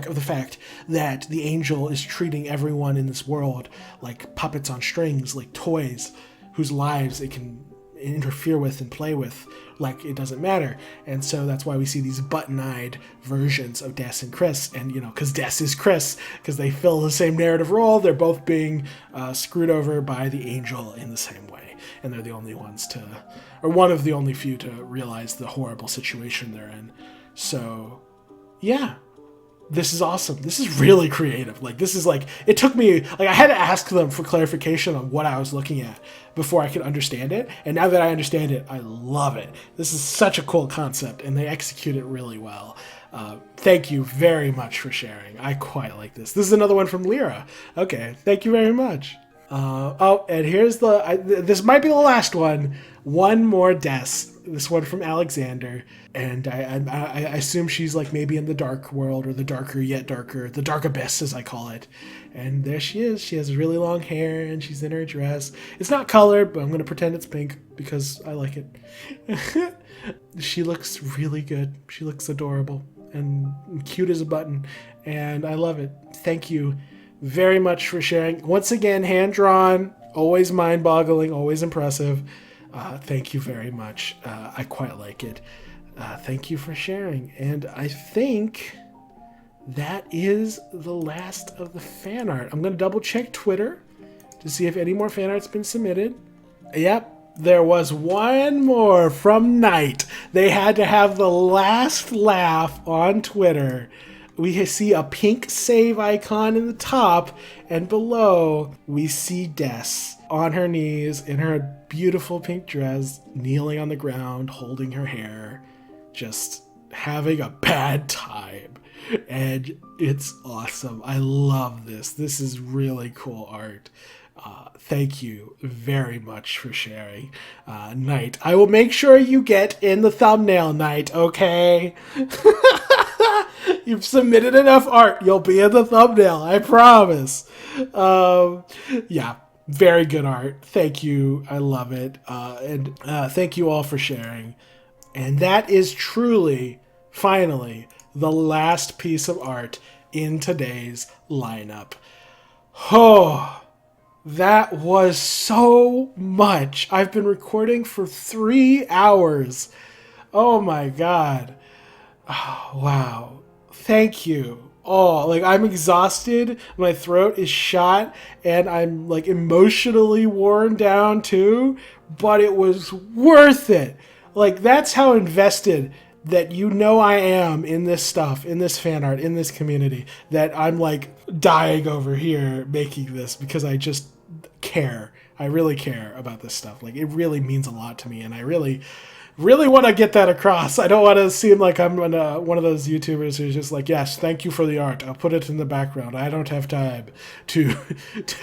of the fact that the angel is treating everyone in this world like puppets on strings, like toys whose lives it can interfere with and play with like it doesn't matter. And so that's why we see these button-eyed versions of Des and Chris. And, because Des is Chris, because they fill the same narrative role, they're both being screwed over by the angel in the same way. And they're the only ones or one of the only few to realize the horrible situation they're in. So, yeah. This is awesome. This is really creative. It took me, I had to ask them for clarification on what I was looking at before I could understand it. And now that I understand it, I love it. This is such a cool concept, and they execute it really well. Thank you very much for sharing. I quite like this. This is another one from Lyra. Okay, thank you very much. And here's this might be the last one. One more Des. This one from Alexander. And I assume she's maybe in the dark world, or the darker yet darker, the dark abyss as I call it. And there she is. She has really long hair and she's in her dress. It's not colored, but I'm going to pretend it's pink because I like it. She looks really good. She looks adorable and cute as a button. And I love it. Thank you very much for sharing. Once again, hand-drawn, always mind-boggling, always impressive. Thank you very much. I quite like it. Thank you for sharing. And I think that is the last of the fan art. I'm going to double check Twitter to see if any more fan art's been submitted. Yep, there was one more from Night. They had to have the last laugh on Twitter. We see a pink save icon in the top, and below we see Des on her knees in her beautiful pink dress, kneeling on the ground, holding her hair, just having a bad time. And it's awesome. I love this. This is really cool art. Thank you very much for sharing, Night. I will make sure you get in the thumbnail, Night, okay? You've submitted enough art. You'll be in the thumbnail. I promise. Yeah, very good art. Thank you. I love it. And thank you all for sharing. And that is truly, finally, the last piece of art in today's lineup. Oh, that was so much. I've been recording for 3 hours. Oh my God. Oh, wow. Thank you. Oh, I'm exhausted. My throat is shot and I'm emotionally worn down too, but it was worth it. Like, that's how invested that I am in this stuff, in this fan art, in this community, that I'm like dying over here making this because I just care. I really care about this stuff. Like, it really means a lot to me, and I really want to get that across. I don't want to seem like I'm one of those YouTubers who's just like, yes, thank you for the art. I'll put it in the background. I don't have time to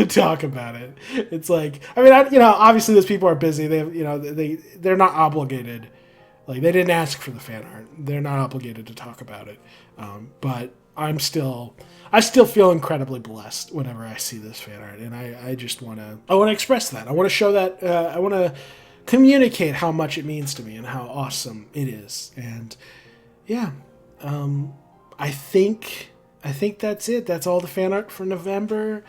talk about it. It's like, I mean, obviously those people are busy. They're not obligated. Like, they didn't ask for the fan art. They're not obligated to talk about it. But I still feel incredibly blessed whenever I see this fan art, and I want to express that. I want to show that. I want to communicate how much it means to me and how awesome it is. And yeah, I think that's it. That's all the fan art for November.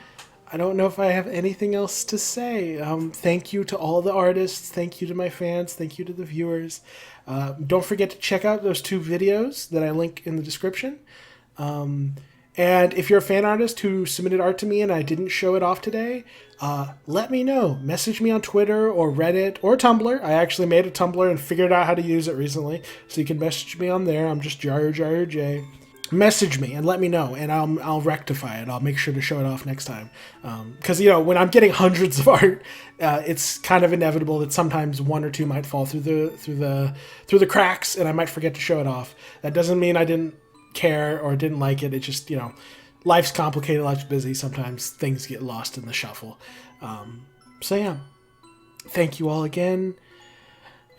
I don't know if I have anything else to say. Thank you to all the artists. Thank you to my fans. Thank you to the viewers. Don't forget to check out those 2 videos that I link in the description. And if you're a fan artist who submitted art to me and I didn't show it off today, let me know. Message me on Twitter or Reddit or Tumblr. I actually made a Tumblr and figured out how to use it recently, so you can message me on there. I'm just Jaru J. Message me and let me know, and I'll rectify it. I'll make sure to show it off next time. Because when I'm getting hundreds of art, it's kind of inevitable that sometimes 1 or 2 might fall through the cracks, and I might forget to show it off. That doesn't mean I didn't care or didn't like it. It just, life's complicated, life's busy. Sometimes things get lost in the shuffle. So yeah, thank you all again,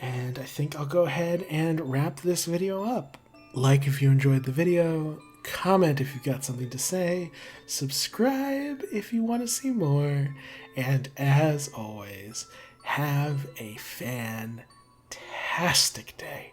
and I think I'll go ahead and wrap this video up. Like if you enjoyed the video, comment if you've got something to say, subscribe if you want to see more, and as always, have a fantastic day.